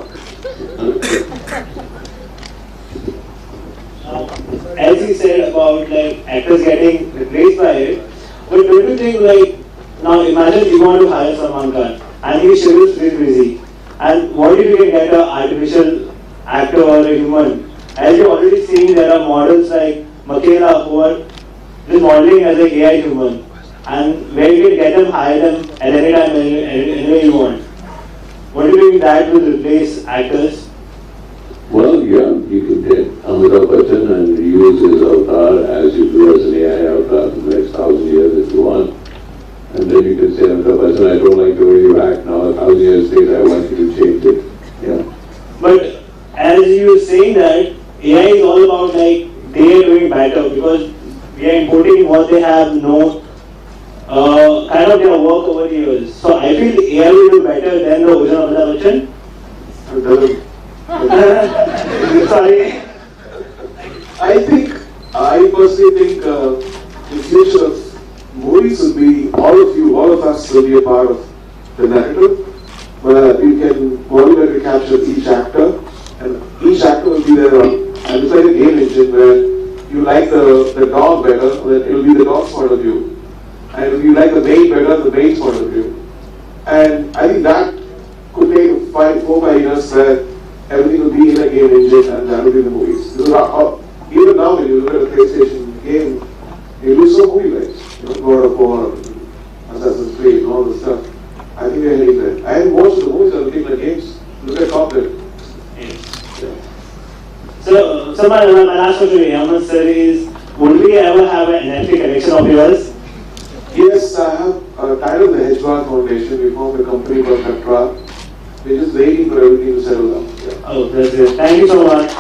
about like actors getting replaced by it. But don't you think like now imagine you want to hire Salman Khan and his schedule is pretty busy, and what if you can get an artificial actor or a human? As you're already seeing, there are models like Makela who are just modeling as an AI human, and where you can get them, hire them at any time, anywhere you want. What do you think that will replace actors? Well, yeah, you can take Amitabh Bachchan and use his avatar as you do as an AI avatar for the next 1,000 years if you want. And then you can say, Amitabh Bachchan, I don't like the way you act now, 1,000 years later I want you to change it. Yeah. But as you were saying that, AI is all about like they are doing better because we are importing what they have known, kind of their work over the years. So I feel AI will do better than the original Amitabh Bachchan. Sorry. I personally think the future of movies will be, all of us will be a part of the narrative, where you can voluntarily capture each actor, and each actor will be there, and it's like a game engine where you like the dog better, then it will be the dog's point of view, and if you like the maid better, the maid's point of view. And I think that could take 4-5 years where everything will be in a game engine and that will be the movies. Even now when you look at a PlayStation game, you lose some movie rights. God of War, Assassin's Creed and all this stuff. I think we're heading there. And most of the movies are looking like games. Look at Cockpit. So my last question to Yaman sir is, would we ever have an NFT collection of yours? Yes, I have titled the Hedgehog Foundation. We formed a company called Canca. We're just waiting for everything to settle down. Yeah. Oh, that's it. Thank you so much.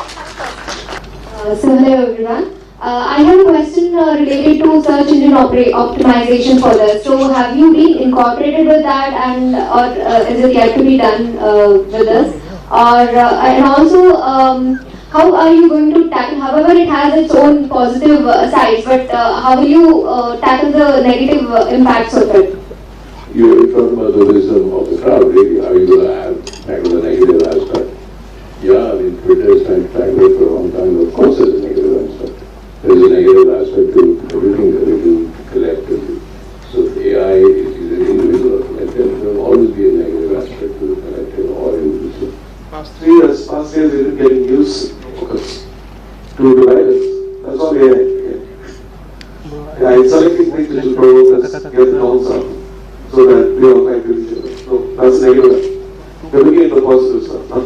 So hello everyone. I have a question related to search engine optimization for this. So have you been incorporated with that, and or is it yet to be done with us? Or and also how are you going to tackle? However, it has its own positive sides, but how will you tackle the negative impacts of it? You're talking about the wisdom of the crowd, really. Are you going to tackle the negative aspect? Yeah, I mean, Twitter is trying to tackle it for a long time. Of course, there's a negative aspect. There's a negative aspect to everything that we do collectively. So AI is an individual or collective. There will always be a negative aspect to the collective or individual. Past 3 years, we've been getting used to devices. That's all AI. Yeah, it's selecting things which will provoke us, get the knowledge out, so that we all fight with each other. So that's negative. We're looking at the positive stuff. Huh?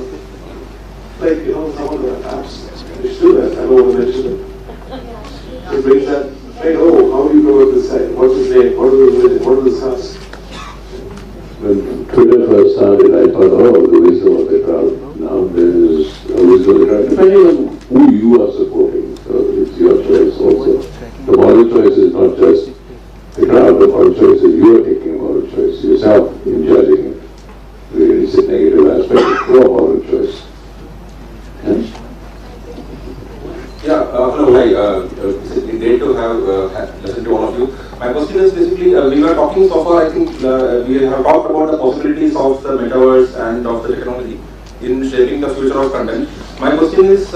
Like, some of the apps, they should do that. I don't want to mention it. It brings that, hey, how do you go with this guy? What's his name? What is his house? When Twitter first started, I thought, the wisdom of the crowd. Now there is a wisdom of the crowd, depending on who you are supporting. So it's your choice also. The moral choice is not just the crowd, the moral choice is you are taking a moral choice yourself in judging it. There is a negative aspect of your moral choice. Hello, hi. It's great to have listened to all of you. My question is basically, we were talking so far, I think we have talked about the possibilities of the metaverse and of the technology in shaping the future of content. My question is,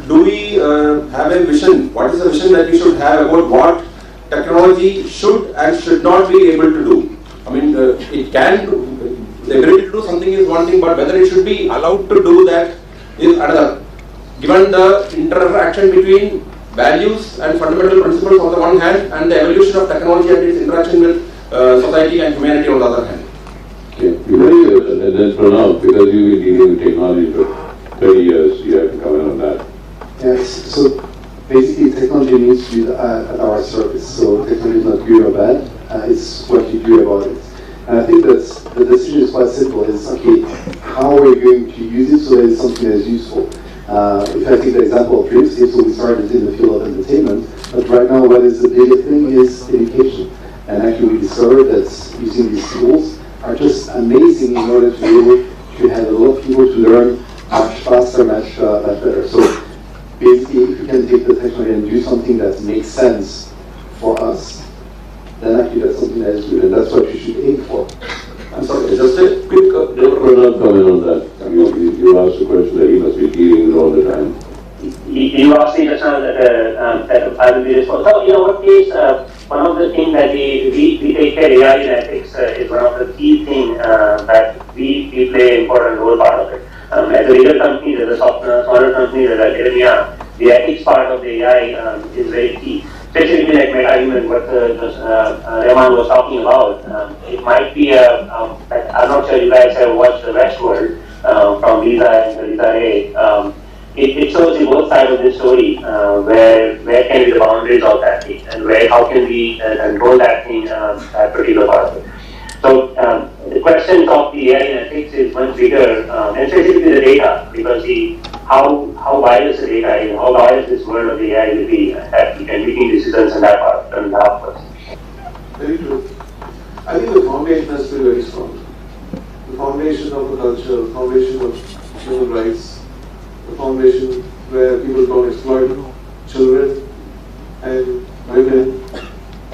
do we have a vision? What is the vision that we should have about what technology should and should not be able to do? I mean, it can do, the ability to do something is one thing, but whether it should be allowed to do that is another. Given the interaction between values and fundamental principles on the one hand, and the evolution of technology and its interaction with society and humanity on the other hand. Okay, very good. And then Pranav, because you've been dealing with technology for 30 years, you have to comment on that. Yes, so basically technology needs to be at our service. So technology is not good or bad, it's what you do about it. And I think that the decision is quite simple. It's okay, how are we going to use it so that it's something that is useful? If I take the example of Dreamscape, so we started in the field of entertainment, but right now what is the biggest thing is education. And actually we discovered that using these tools are just amazing in order to be able to have a lot of people to learn much faster, much better. So basically if you can take the technology and do something that makes sense for us, then actually that's something that is good, and that's what you should aim for. I'm sorry, just a quick comment on that. You asked a question that he must be dealing with all the time. you asked me just now that I will be responsible. So, what is one of the things that we take care AI in ethics is one of the key things that we play an important role part of it. As a bigger company, as a smaller company, as a Yadnya, the ethics part of the AI is very key. Specifically like meta-human, what Havan was talking about. It might be I'm not sure you guys have watched the Westworld from Lisa and Lisa Ray. It shows you both sides of this story, where can be the boundaries of that thing, and how can we control that thing, that particular part of it. So the questions of the AI and ethics is much bigger, and specifically the data, because how biased the data is, how biased this world of the AI will be, that we can making decisions in that part, and that part. Very true. I think the foundation has to be very strong. The foundation of the culture, the foundation of human rights, the foundation where people don't exploit children and women,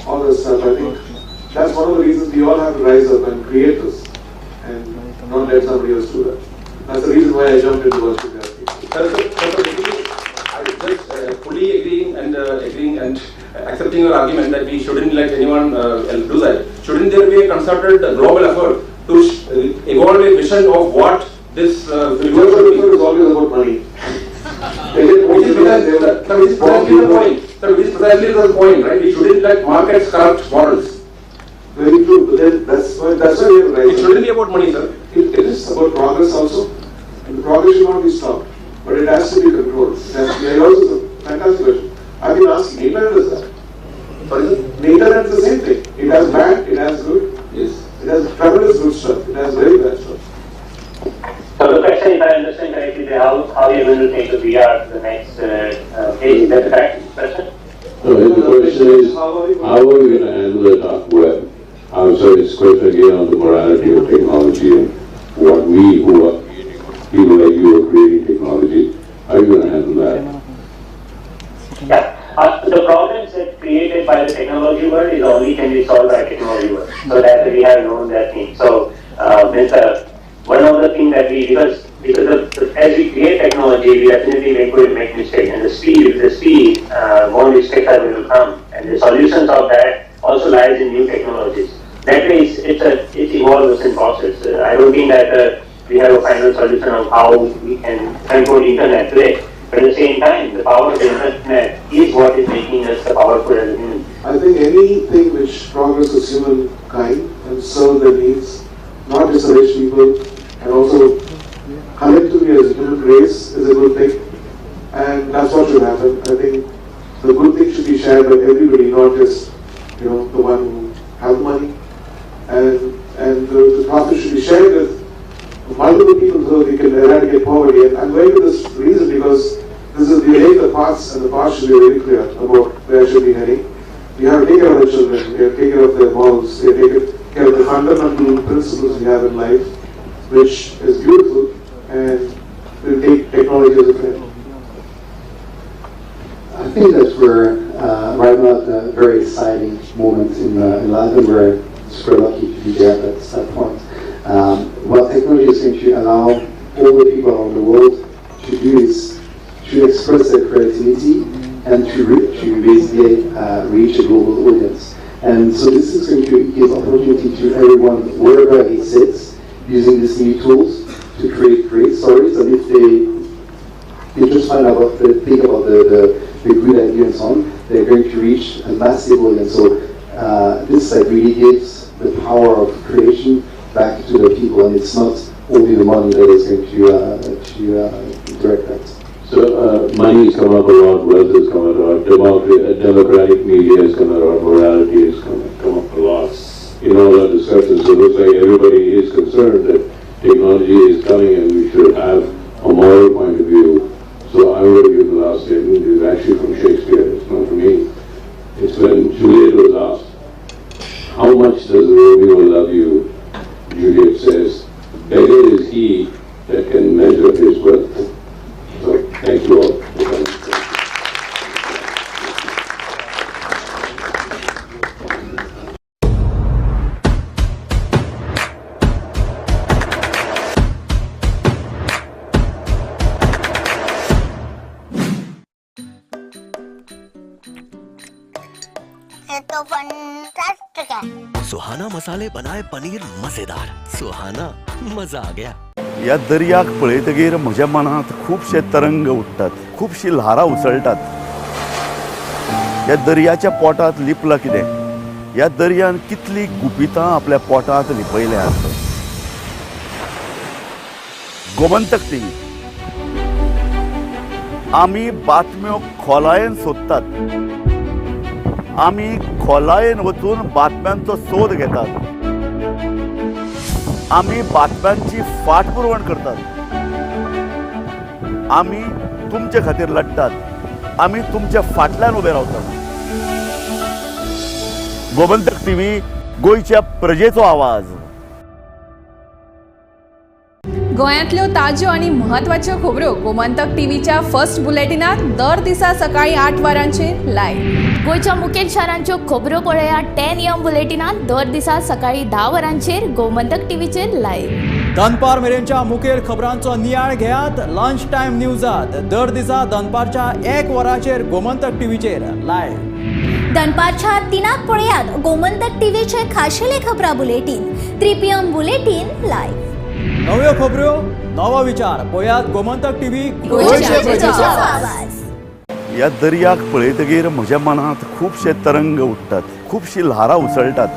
all this stuff. I think that's one of the reasons we all have to rise up and create this and not let somebody else do that. That's the reason why I jumped into virtual reality. I just fully agreeing and accepting your argument that we shouldn't let anyone else do that. Shouldn't there be a concerted global effort to evolve a vision of what this global effort is always about money. Which is precisely the point. Which is precisely the point, right? We shouldn't let markets corrupt models. Very true, but then that's why we have to rise. It shouldn't be about money, sir. It is about progress also, and the progress should not be stopped, but it has to be controlled. There also is a fantastic question. I've been asking, internet is that? The internet is the same thing. It has bad, it has good. Yes. It has tremendous good stuff. It has very bad stuff. So the question, if I understand correctly, is how you're going to take the VR to the next phase. Is that the correct question? No, the question is, how are you going to handle the dark web? So it's a question again on the morality of technology and what we who are people like you are creating technology. How are you going to handle that? Yeah. The problems that created by the technology world is only can be solved by technology world. So that we have known that thing. So one of the things that because as we create technology, we definitely will make mistakes, and the speed, more mistakes are going to come, and the solutions of that also lies in new technologies. That way, it's evolves in process. I don't think that we have a final solution of how we can control internet today. But at the same time, the power of the internet is what is making us powerful as a human. I think anything which progresses humankind and serves their needs, not just the rich people, and also collectively as a human race is a good thing, and that's what should happen. I think the good thing should be shared by everybody, not just the one who has money, and the profit should be shared with multiple people so we can eradicate poverty. And I'm going to this reason because we take the paths, and the paths should be very clear about where should be heading. We have to take care of the children, we have to take care of their morals, we have to take care of the fundamental principles we have in life, which is beautiful, and we'll take technology as a friend. I think that we're right now at a very exciting moment in London. We're super lucky to be there at that point. What technology is going to allow all the people around the world to do is to express their creativity and to basically reach a global audience. And so this is going to give opportunity to everyone wherever he sits, using these new tools to create great stories. And if they just think about the good idea and so on, they're going to reach a massive audience. So this really gives the power of creation back to the people, and it's not only the money that is going to direct that. So money has come up a lot, wealth has come up a lot, democratic media has come up a lot, morality has come up a lot in all our discussions. So it looks like everybody is concerned that technology is coming and we should have a moral point of view. So I will give the last statement. It's actually from Shakespeare, it's not from me. It's when Juliet was asked, how much does Romeo love you? Juliet says, better is he that can measure his wealth. So thank you all. सुहाना मसाले बनाए पनीर मजेदार. सुहाना, मजा आ गया. या दर्याक पळयतकीर म्हज्या मनात खूबशे तरंग उठतात, खूबशी ल्हारां उसळटात. या दर्याच्या पोटात लिपला कितें? या दर्यान कितली गुपितां आपल्या पोटात लिपयल्यात. गोमंतक टीव्ही. आमी बातम्यो खोलायेन सोदतात. आमी खोलायेन वचून बातम्यांचो सोद घेतात. आमी बातम्यांची फाटपुरवण करतात. आमी तुमचे खातीर लढटात. आमी तुमच्या फाटल्यान उबे रावतात. गोमंतक टीव्ही, गोंयच्या प्रजेचो आवाज. गोंयांतल्यो ताज्यो आनी म्हत्वाच्यो खबरो गोमंतक टीव्हीच्या फर्स्ट बुलेटिनात दर दिसा सकाळी 8 वरांचेर लायव्ह. गोंयच्या मुखेल शारांच्यो खबरो पळयात 10 AM बुलेटिनात दर दिसा सकाळी 10 वरांचेर गोमंतक टीव्हीचेर लायव्ह. दनपार मेरेनच्या मुखेल खबरांचो नियाळ घेयात लंच टायम न्यूजात दर दिसा दनपारच्या 1 वराचेर गोमंतक टीव्हीचेर लायव्ह. दनपारच्या 3 पळयात गोमंतक टीव्हीचे खाशेले खबरां बुलेटिन 3 PM बुलेटिन लायव्ह. नव्यो खबरो, नवो विचार पळयात गोमंतक टीव्ही. या दर्याक पळयतकीर म्हज्या मनात खूबशे तरंग उठतात, खूबशी ल्हारां उसळटात.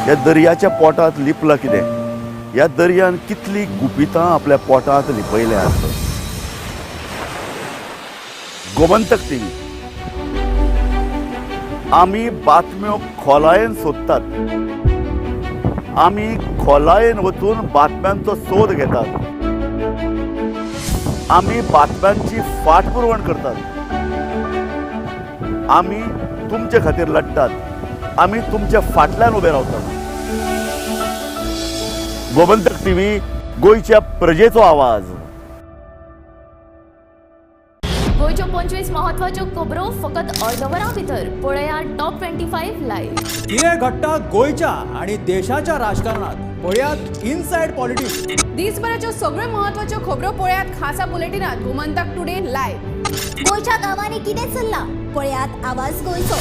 या दर्याच्या पोटात लिपला कितें? या दर्यान कितली गुपितां आपल्या पोटात लिपयल्यात. गोमंतक टीव्ही. आमी बातम्यो खोलायेन सोदतात. आमी खोलायेन वचून बातम्यांचो सोद घेतात. आमी बातम्यांची फाटपुरवण करतात. आमी तुमचे खातीर लढटात. आमी तुमच्या फाटल्यान उबे रावतात. गोमंतक टीव्ही, गोंयच्या प्रजेचो आवाज. गोंयच्यो 25 म्हत्वाच्यो खबरो फकत अर्दवरां भितर पळयात टॉप 25 लायव्ह. कितें घडटा गोंयच्या आनी देशाच्या राजकारणात पळयात इनसायड पॉलिटिक्स. दिसभराच्यो सगळ्यो म्हत्वाच्यो खबरो पळयात खासा बुलेटिनात गोमंतक टुडे लायव्ह. गोंयच्या गांवांनी कितें चल्लां पळयात आवाज गोंयचो.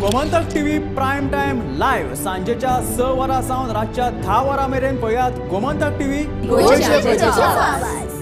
Gomantak TV prime time live सांजेच्या 6 वरां सावन रातच्या 10 वरां मेरेन पळयात गोमंतक टीव्ही. गोंयच्या प्रजेचो आवाज.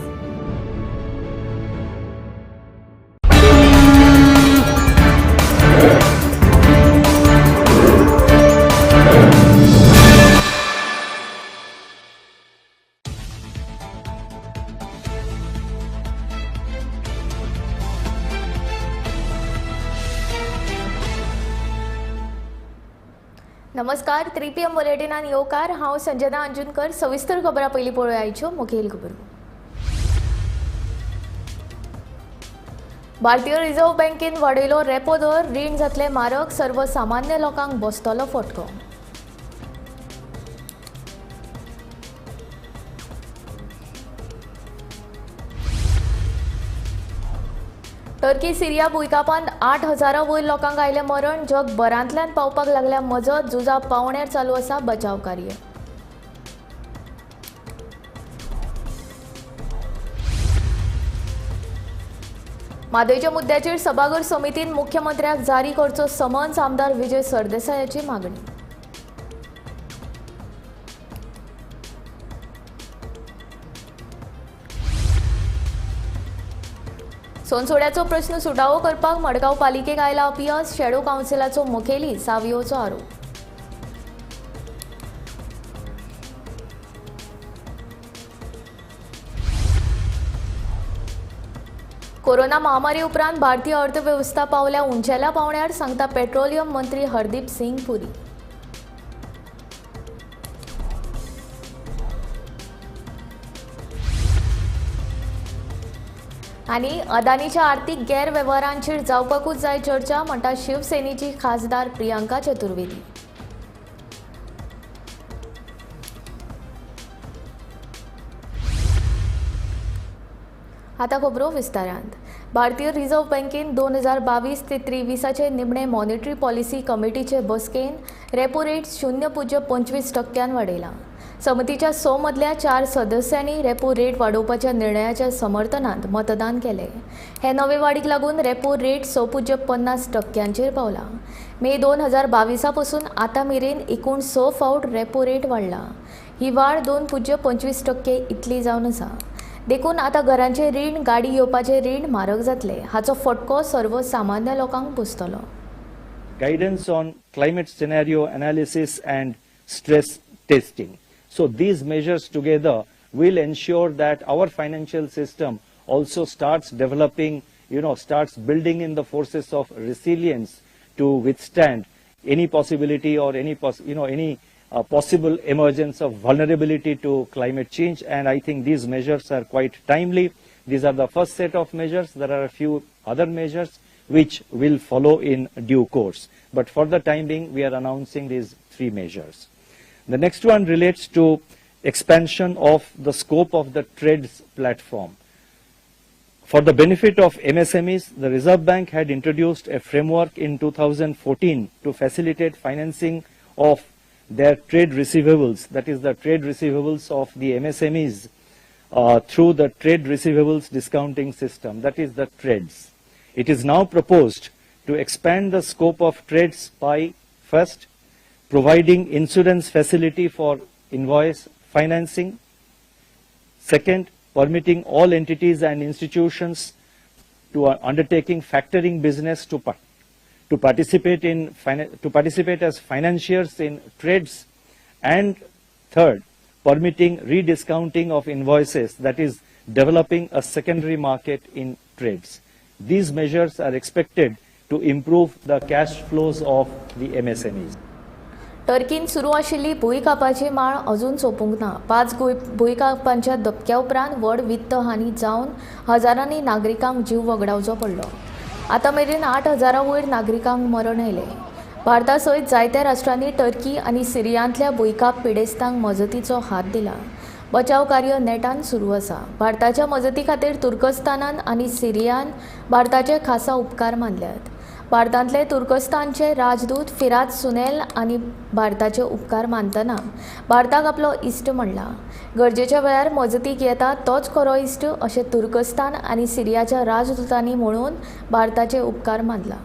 नमस्कार. 3 PM बुलेटिनान येवकार. हांव संजना अंजुनकर. सविस्तर खबरां पयलीं पळोवया आयच्यो मुखेल खबरो. भारतीय रिझर्व्ह बँकेन वाडयलो रेपो दर. रीण जातले म्हारग. सर्वसामान्य लोकांक बसतलो फटको. टर्की सिरिया भुंयकापांत 8,000 वयर लोकांक आयले मरण. जगभरांतल्यान पावपाक लागल्या मजत. झुजा पावण्यार चालू आसा बचाव कार्य. म्हादयच्या मुद्द्याचेर सभाघर समितीन मुख्यमंत्र्याक जारी करचो समन्स. आमदार विजय सरदेसायाची मागणी. सोनसोड्याचो प्रश्न सुटावो करपाक मडगांव पालिकेक आयला अपियस. शॅडो कावन्सिलाचो मुखेली सावियोचो आरोप. कोरोना महामारी उपरांत भारतीय अर्थवेवस्था पावल्या उंचेल्या पावण्यार सांगता पेट्रोलियम मंत्री हरदीप सिंग पुरी. आनी अदानीच्या आर्थीक गैरवेव्हारांचेर जावपाकूच जाय चर्चा म्हणटा शिवसेनेची खासदार प्रियांका चतुर्वेदी. आता खबरो विस्तारांत. भारतीय रिझर्व्ह बँकेन 2022 ते 23चे निमणे मॉनिटरी पॉलिसी कमिटीचे बसकेन रेपो रेट 0.25% वाडयला. समितीच्या 100 मदल्या 4 सदस्यांनी रेपो रेट वाडोवपाच्या निर्णयाच्या समर्थनांत मतदान केले. हे नवे वाडीक लागून रेपो रेट 6.50% पावला. मे 2022 पासून आतां मेरेन एकूण 6 फावट रेपो रेट वाडला. ही वाड 2.25% इतली जावन आसा. देखून आतां घरांचे रीण, गाडी घेवपाचे रीण म्हारग जातले. हाचो फटको सर्वसामान्य लोकांक बसतलो. Guidance on climate scenario analysis and stress testing. So these measures together will ensure that our financial system also starts developing, starts building in the forces of resilience to withstand any possibility or any possible emergence of vulnerability to climate change. And I think these measures are quite timely. These are the first set of measures. There are a few other measures which will follow in due course. But for the time being, we are announcing these 3 measures. The next one relates to expansion of the scope of the TREDS platform. For the benefit of MSMEs, the Reserve Bank had introduced a framework in 2014 to facilitate financing of their trade receivables, that is the trade receivables of the MSMEs through the trade receivables discounting system, that is the TREDS. It is now proposed to expand the scope of TREDS by first providing insurance facility for invoice financing, second permitting all entities and institutions to undertaking factoring business to participate as financiers in TREDS, and third permitting rediscounting of invoices, that is developing a secondary market in TREDS. These measures are expected to improve the cash flows of the MSMEs. टर्कीन सुरू आशिल्ली भुंयकापाची माळ अजून सोंपूंक ना. 5 भुंयकापांच्या दपक्या उपरांत व्हड वित्त हानी जावन हजारांनी नागरिकांक जीव वगडावचो पडलो. आतां मेरेन 8,000 वयर नागरिकांक मरण आयले. भारता सयत जायत्या राष्ट्रांनी टर्की आनी सिरियांतल्या भुंयकाप पिडेस्तांक मजतीचो हात दिला. बचाव कार्य नेटान सुरू आसा. भारताच्या मजती खातीर तुर्कस्तानान आनी सिरियान भारताचे खासा उपकार मानल्यात. भारतांतले तुर्कस्तानचे राजदूत फिराज सुनेल आनी भारताचे उपकार मानतना भारताक आपलो इश्ट म्हणला. गरजेच्या वेळार मजतीक येता तोच खरो इश्ट अशें तुर्कस्तान आनी सिरियाच्या राजदूतांनी म्हणून भारताचे उपकार मानला.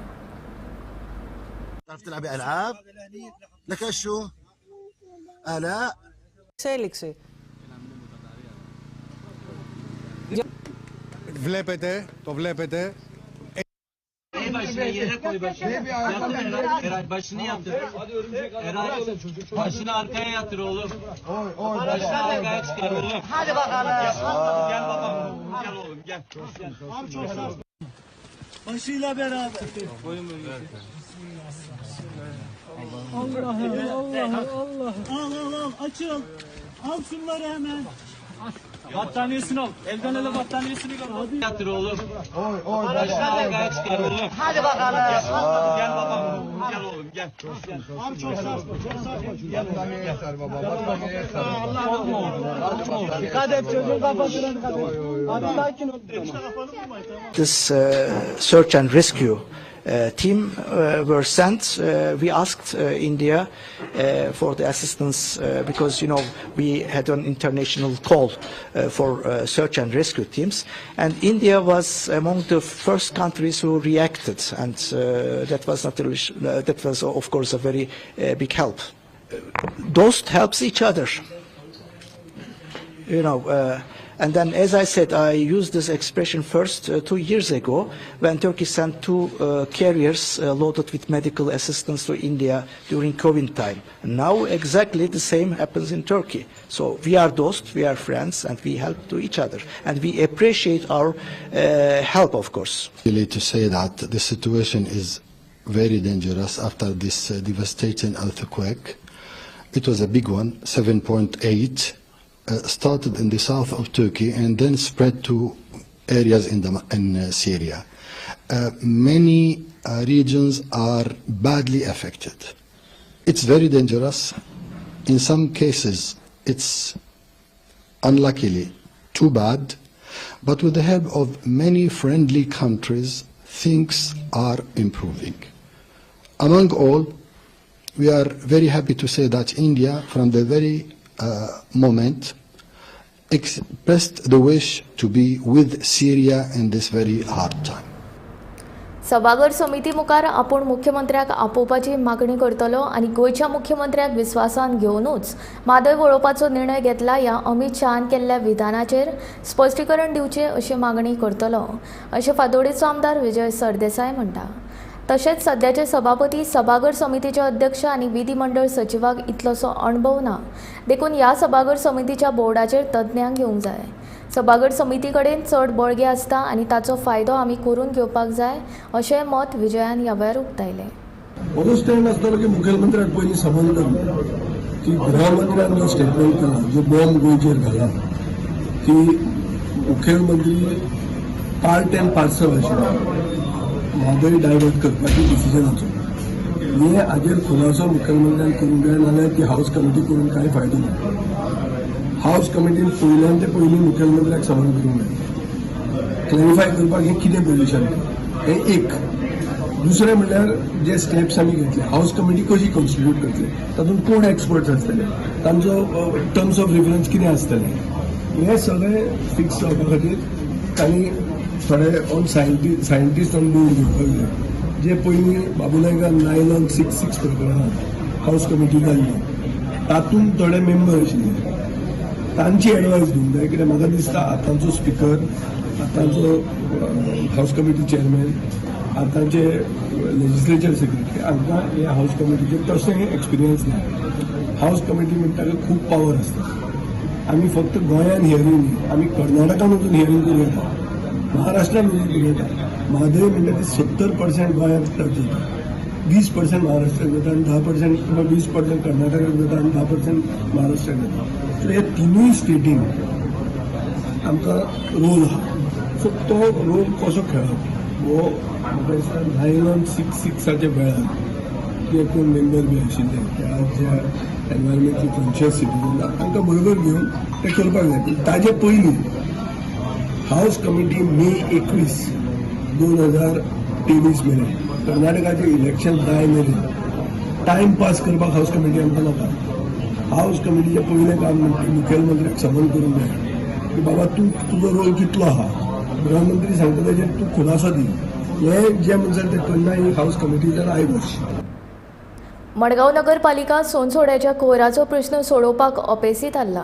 Başını yere koy başını. Eray başını yatır. Eray başını arkaya yatır oğlum. Başını arkaya çıkar oğlum. Hadi bakalım. Gel babam. Gel oğlum gel. Abi çok sağ ol. Başıyla beraber. Koyun böyle. Allah Allah Allah. Al açıl. Al şunları hemen. Battaniyesini al. Elden ele battaniyesini al. Yatır oğlum. Başını arkaya çıkar oğlum. Hadi bakalım. Gel babam. Gel oğlum gel. Abi çok sağ ol. Çok sağ ol. Gel yeter baba. Battaniye yeter. Allah. Dikkat et çocuğun kafasına dikkat et. Hadi sakin ol. This search and rescue team were sent. We asked India for the assistance because we had an international call for search and rescue teams, and India was among the first countries who reacted, and that was of course a very big help. Those helps each other, And then, as I said, I used this expression first 2 years ago when Turkey sent 2 carriers loaded with medical assistance to India during COVID time. And now exactly the same happens in Turkey. So we are dost, we are friends, and we help to each other. And we appreciate our help, of course. Really to say that the situation is very dangerous after this devastating earthquake. It was a big one, 7.8. Started in the south of Turkey and then spread to areas in Syria. Many regions are badly affected. It's very dangerous. In some cases, it's unluckily too bad, but with the help of many friendly countries, things are improving. Among all, we are very happy to say that India, from the very moment, expressed the wish to be with Syria in this very hard time. सभागर समिती मुखार आपूण मुख्यमंत्र्याक आपोवपाची मागणी करतलो आनी गोंयच्या मुख्यमंत्र्याक विस्वासान घेवनूच मादय वळोवपाचो निर्णय घेतला ह्या अमित शहान केल्ल्या विधानाचेर स्पश्टीकरण दिवचें अशी मागणी करतलो अशें फातोडेचो आमदार विजय सरदेसाय म्हणटा. तशेंच सद्याचे सभापती सभागर समितीचे अध्यक्ष आनी विधिमंडळ सचिवाक इतलोसो अणभव ना, देखून ह्या सभागर समितीच्या बोर्डाचेर तज्ञांक घेवंक जाय. सभागर समिती कडेन चड बळगे आसता आनी ताचो फायदो आमी करून घेवपाक जाय अशें मत विजयान ह्या वेळार उक्तायलें. असो स्टँड आसतलो की मुखेलमंत्र्याक पयलीं समन करता की गृहमंत्र्यान जो स्टेटमेंट केला, जो बॉम्ब गोंयचेर घाला की मुखेलमंत्री पार्ट एंड पार्सल आशिल्लो म्हादय डायवर्ट करपाची डिसिजनाचो. हे हाजेर खुलासो मुखेलमंत्र्यान करूंक जाय, नाल्यार ती हावस कमिटी करून कांय फायदो ना. हावस कमिटीन पयल्यान ते पयलीं मुखेलमंत्र्याक समन करूंक जाय, क्लॅरिफाय करपाक हें कितें पोजिशन हें एक. दुसरें म्हणल्यार जे स्टेप्स आमी घेतले, हावस कमिटी कशी कॉन्स्टिट्यूट करतले, तातूंत कोण एक्सपर्ट्स आसतले, तांचो टर्म्स ऑफ रेफरन्स कितें आसतले, हे सगळें फिक्स जावपा खातीर तांणी थोडे ऑन सायंटिस्ट ऑन बोर्ड घेवपाक जाय. जे पयलीं बाबुनायकान 9166 प्रकरणांत हावस कमिटी जाल्ली, तातूंत थोडे मेंबर आशिल्ले, तांची एडवायस दिवंक जाय. कित्याक म्हाका दिसता आतांचो स्पिकर, आतांचो हावस कमिटी चेअरमॅन, आतांचे लेजिस्लेचर सेक्रेटरी, हांकां हे हावस कमिटीचे तशें एक्सपिरियन्स ना. हावस कमिटी म्हणटा खूब पावर आसता. आमी फक्त गोंयान हियरींग न्ही, आमी कर्नाटकान वचून हियरींग करूं येता, महाराष्ट्रान वचून करूं येता. म्हादय म्हणटा ती 70% गोंयांत टच जाता, 20% महाराष्ट्राक जाता आनी 10% किंवा 20% कर्नाटकाक जाता आनी 10% महाराष्ट्राक जाता. सो ह्या तिनूय स्टेटीन आमकां रोल आहा. सो तो रोल कसो खेळप हो म्हाका दिसता 9166 वेळार जे कोण मेंबर बी आशिल्ले त्या एनवायरमेंटली कॉन्शियस सिटीजन तांकां बरोबर घेवन ते करपाक जाय. ताजे पयलीं हावस कमिटी मे 21, 2023 मेरेन कर्नाटकाचे इलेक्शन जाय मेरेन टायम पास करपाक हावस कमिटी आमकां नाका. हावस कमिटीचे पयलें काम म्हणजे मुखेलमंत्र्याक समन करूंक जाय की बाबा तूं तुजो रोल कितलो आहा, गृहमंत्री सांगता ताजेर तूं खुलासो दी. हे जे मनशान ते करना ही हावस कमिटीच्यान आयवश. मडगांव नगरपालिका सोनसोड्याच्या कोयराचो प्रश्न सोडोवपाक अपेसीत आसला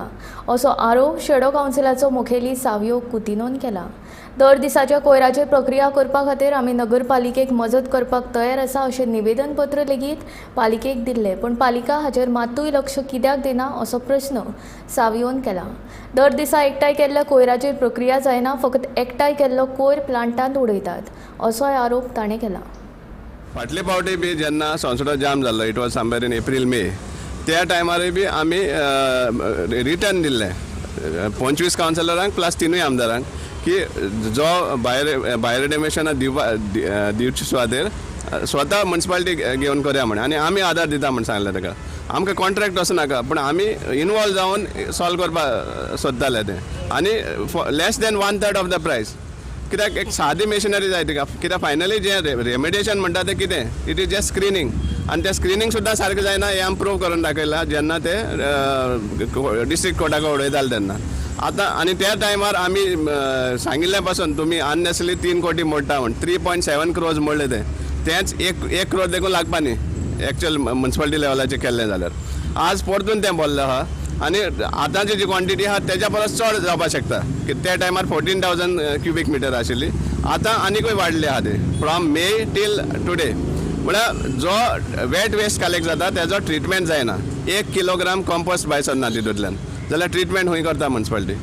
असो आरोप शेडो कावन्सिलाचो मुखेली सावयो कुतिनोन केला. दर दिसाच्या कोयराचेर प्रक्रिया करपा खातीर आमी नगरपालिकेक मजत करपाक तयार आसा अशें निवेदन पत्र लेगीत पालिकेक दिल्लें, पण पालिका हाचेर मातूय लक्ष कित्याक दिना असो प्रश्न सावयोन केला. दर दिसा एकठांय केल्ल्या कोयराचेर प्रक्रिया जायना, फकत एकठांय केल्लो कोयर प्लांटांत उडयतात असोय आरोप ताणें केला. फाटले फावटी बी जेन्ना सोंसडो जाम जाल्लो, it was somewhere in April May, त्या टायमारूय बी आमी रिटर्न दिल्ले 25 कावन्सिलरांक प्लस 3 आमदारांक की जो भायर डेमेशनां दिवचे सुवातेर स्वता म्युनिसिपालिटी घेवन करया म्हण, आनी आमी आदार दिता म्हण सांगलें ताका. आमकां कॉन्ट्रॅक्ट असो नाका, पूण आमी इनवॉल्व जावन सॉल्व करपाक सोदताले ते, आनी लेस दॅन 1/3 ऑफ द प्रायस. कित्याक एक सादी मेशिनरी जाय तिका. कित्याक फायनली जे रेमेडिएशन म्हणटा ते कितें, इट इज जस्ट स्क्रिनींग, आनी ते स्क्रिनींग सुद्दां सारकें जायना हें आमी प्रूव करून दाखयलां जेन्ना ते डिस्ट्रिक्ट कोर्टाक उडयताले तेन्ना. आतां आनी त्या टायमार आमी सांगिल्ल्या पासून तुमी अननेसरी 3 कोटी मोडटा म्हण 3.7 crores मोडले तेच 1 crore देखून लागपा न्ही एक्चुअल म्युनिसिपालिटी लेवलाचेर केल्लें जाल्यार. आज परतून तें बोल्लें आहा आनी आतांची जी क्वॉन्टिटी आहा तेच्या परस चड जावपाक शकता. त्या टायमार 14,000 cubic meter आशिल्ली, आतां आनीकूय वाडली आहा ती फ्रॉम मे टील टुडे. म्हळ्यार जो वेट वेस्ट कलेक्ट जाता तेजो ट्रिटमेंट जायना. 1 किलोग्राम कॉम्पोस्ट भायर सरना तितूंतल्यान, जाल्यार ट्रिटमेंट खंय करता म्युनिसिपालिटी.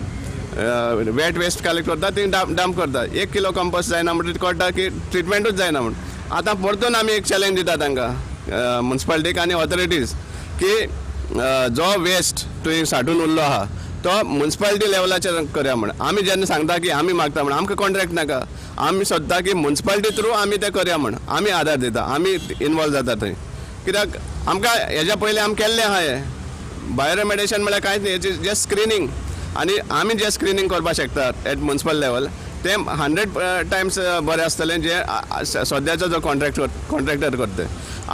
वेट वेस्ट कलेक्ट करता ती डंप करता. 1 किलो कॉम्पोस्ट जायना म्हणटा कळटा की ट्रिटमेंटूच जायना म्हण. आतां परतून आमी एक चॅलेंज दिता तांकां म्युनिसिपालिटीक आनी ऑथॉरिटीज की जो वेस्ट थंय सांठून उरलो आहा तो म्युनिसिपालिटी लेवलाचेर करया म्हण. आमी जेन्ना सांगता की आमी मागता म्हण, आमकां कॉन्ट्रॅक्ट नाका, आमी सोदता की म्युनिसिपालिटी थ्रू आमी तें करया म्हण. आमी आदार दिता, आमी इनवॉल्व जाता थंय. कित्याक आमकां हेज्या पयलीं आमी केल्लें आहा हें बायोरेमेडिएशन म्हळ्यार कांयच न्ही, हेची जस्ट स्क्रिनींग, आनी आमी जे स्क्रिनींग करपाक शकतात एट म्युनिसिपल लेवल ते 100 टायम्स बरें आसतलें जे सद्याचो जो कॉन्ट्रॅक्टर करता.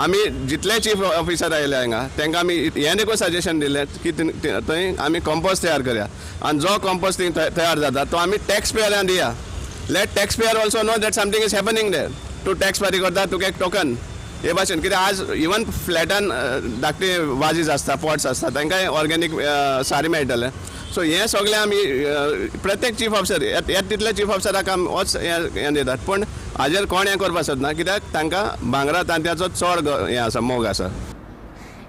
आमी जितले चीफ ऑफिसर आयले हांगा तांकां आमी हें देखून सजेशन दिलें की थंय आमी कंपोस्ट तयार करया आनी जो कंपोस्ट तयार जाता तो आमी टॅक्स पेयरांक दिया. Let tax payer also know that something is happening there. तूं टॅक्स फारीक करता तुका एक टोकन हे भाशेन कित्याक आज इवन फ्लॅटान धाकटे वाजीस आसता पॉट्स आसता तांकांय ऑर्गेनीक सारें मेळटलें. सो हें सगळें आमी प्रत्येक चीफ ऑफिसर येत तितले चीफ ऑफिसराक आमी होच हें दितात. पूण हाजेर कोण हें करपाक सोदना कित्याक तांकां भांगरा तांत्याचो चड हें आसा मोग आसा.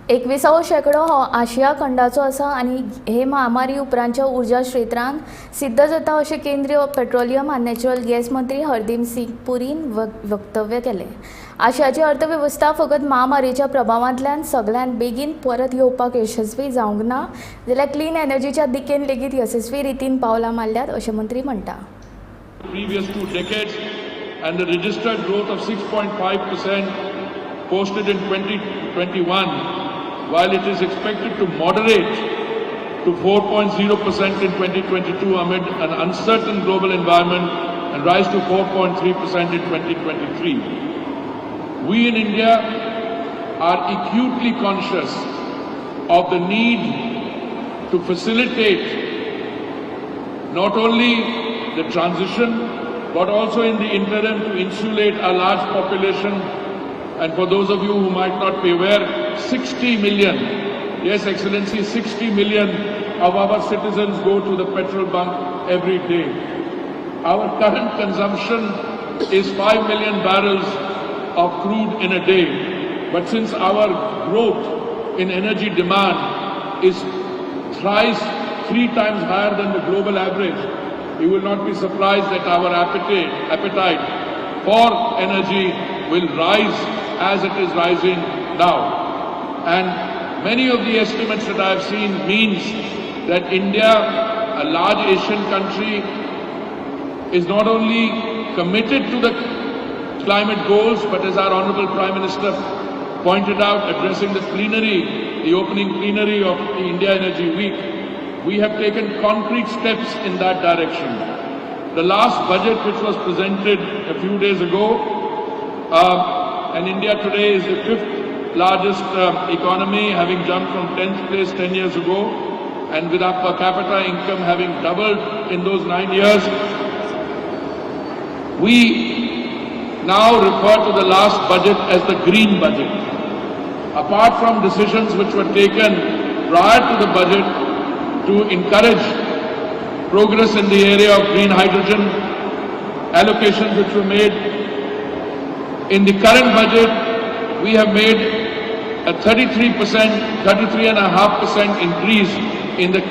21वा शेंकडो हो आशिया खंडाचो आसा आनी हे महामारी उपरांतच्या उर्जा क्षेत्रांत सिद्ध जाता अशें केंद्रीय पेट्रोलियम आनी नॅचरल गॅस मंत्री हरदीप सिंग पुरीन वक्तव्य केलें. आशियाची अर्थवेवस्था फकत महामारीच्या प्रभावांतल्यान सगळ्यात बेगीन परत येवपाक यशस्वी जावंक ना जाल्यार क्लीन एनर्जीच्या दिकेन लेगीत यशस्वी रितीन पावलां मारल्यात अशें मंत्री म्हणटा. Previous 2 decades and the registered growth of 6.5% posted in 2021, while it is expected to moderate to 4.0% in 2022 amid an uncertain global environment and rise to 4.3% in 2023. We in India are acutely conscious of the need to facilitate not only the transition but also in the interim to insulate a large population. And for those of you who might not be aware, 60 million, yes Excellency, 60 million of our citizens go to the petrol bunk every day. Our current consumption is 5 million barrels of crude in a day. But since our growth in energy demand is thrice, 3 times higher than the global average, you will not be surprised that our appetite for energy will rise as it is rising now. And many of the estimates that I have seen means that India, a large Asian country, is not only committed to the climate goals, but as our Honorable Prime Minister pointed out, addressing the plenary, the opening plenary of the India Energy Week, we have taken concrete steps in that direction. The last budget which was presented a few days ago, and India today is the 5th largest economy, having jumped from 10th place 10 years ago, and with our per capita income having doubled in those 9 years, we now refer to the last budget as the green budget. Apart from decisions which were taken prior to the budget to encourage progress in the area of green hydrogen, allocations which were made in the current budget, we have made a 33.5% increase in the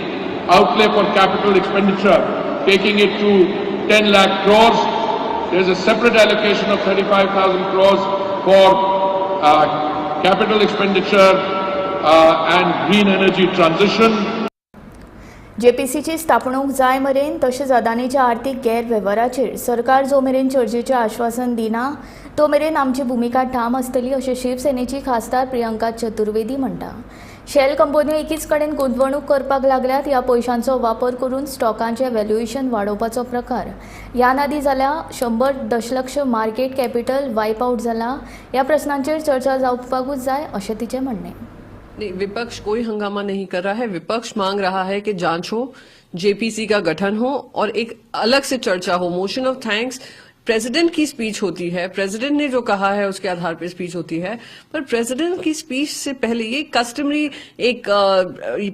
outlay for capital expenditure, taking it to 10 lakh crores. There is a separate allocation of 35,000 crores for capital expenditure and green energy transition. जेपीसीची स्थापणूक जाय मेरेन तशेंच अदानीच्या आर्थीक गैरवेव्हाराचेर सरकार जो मेरेन चर्चेचें आश्वासन दिना तो मेरेन आमची भुमिका ठाम आसतली अशें शिवसेनेची खासदार प्रियंका चतुर्वेदी म्हणटा. शेल कंपन्यो एकीच कडेन गुंतवणूक करपाक लागल्यात. ह्या पयशांचो वापर करून स्टॉकांचें व्हॅल्युएशन वाडोवपाचो प्रकार ह्या नादी जाल्या 100 दशलक्ष मार्केट कॅपिटल वायप आउट जाला. ह्या प्रस्नांचेर चर्चा जावपाकूच जाय अशें तिचें म्हणणें. विपक्ष कोई हंगामा नहीं कर रहा है. विपक्ष मांग रहा है कि जांच हो, जेपीसी का गठन हो और एक अलग से चर्चा हो. मोशन ऑफ थैंक्स प्रेसिडेंट की स्पीच होती है, प्रेसिडेंट ने जो कहा है उसके आधार पर स्पीच होती है, पर प्रेसिडेंट की स्पीच से पहले ये कस्टमरी एक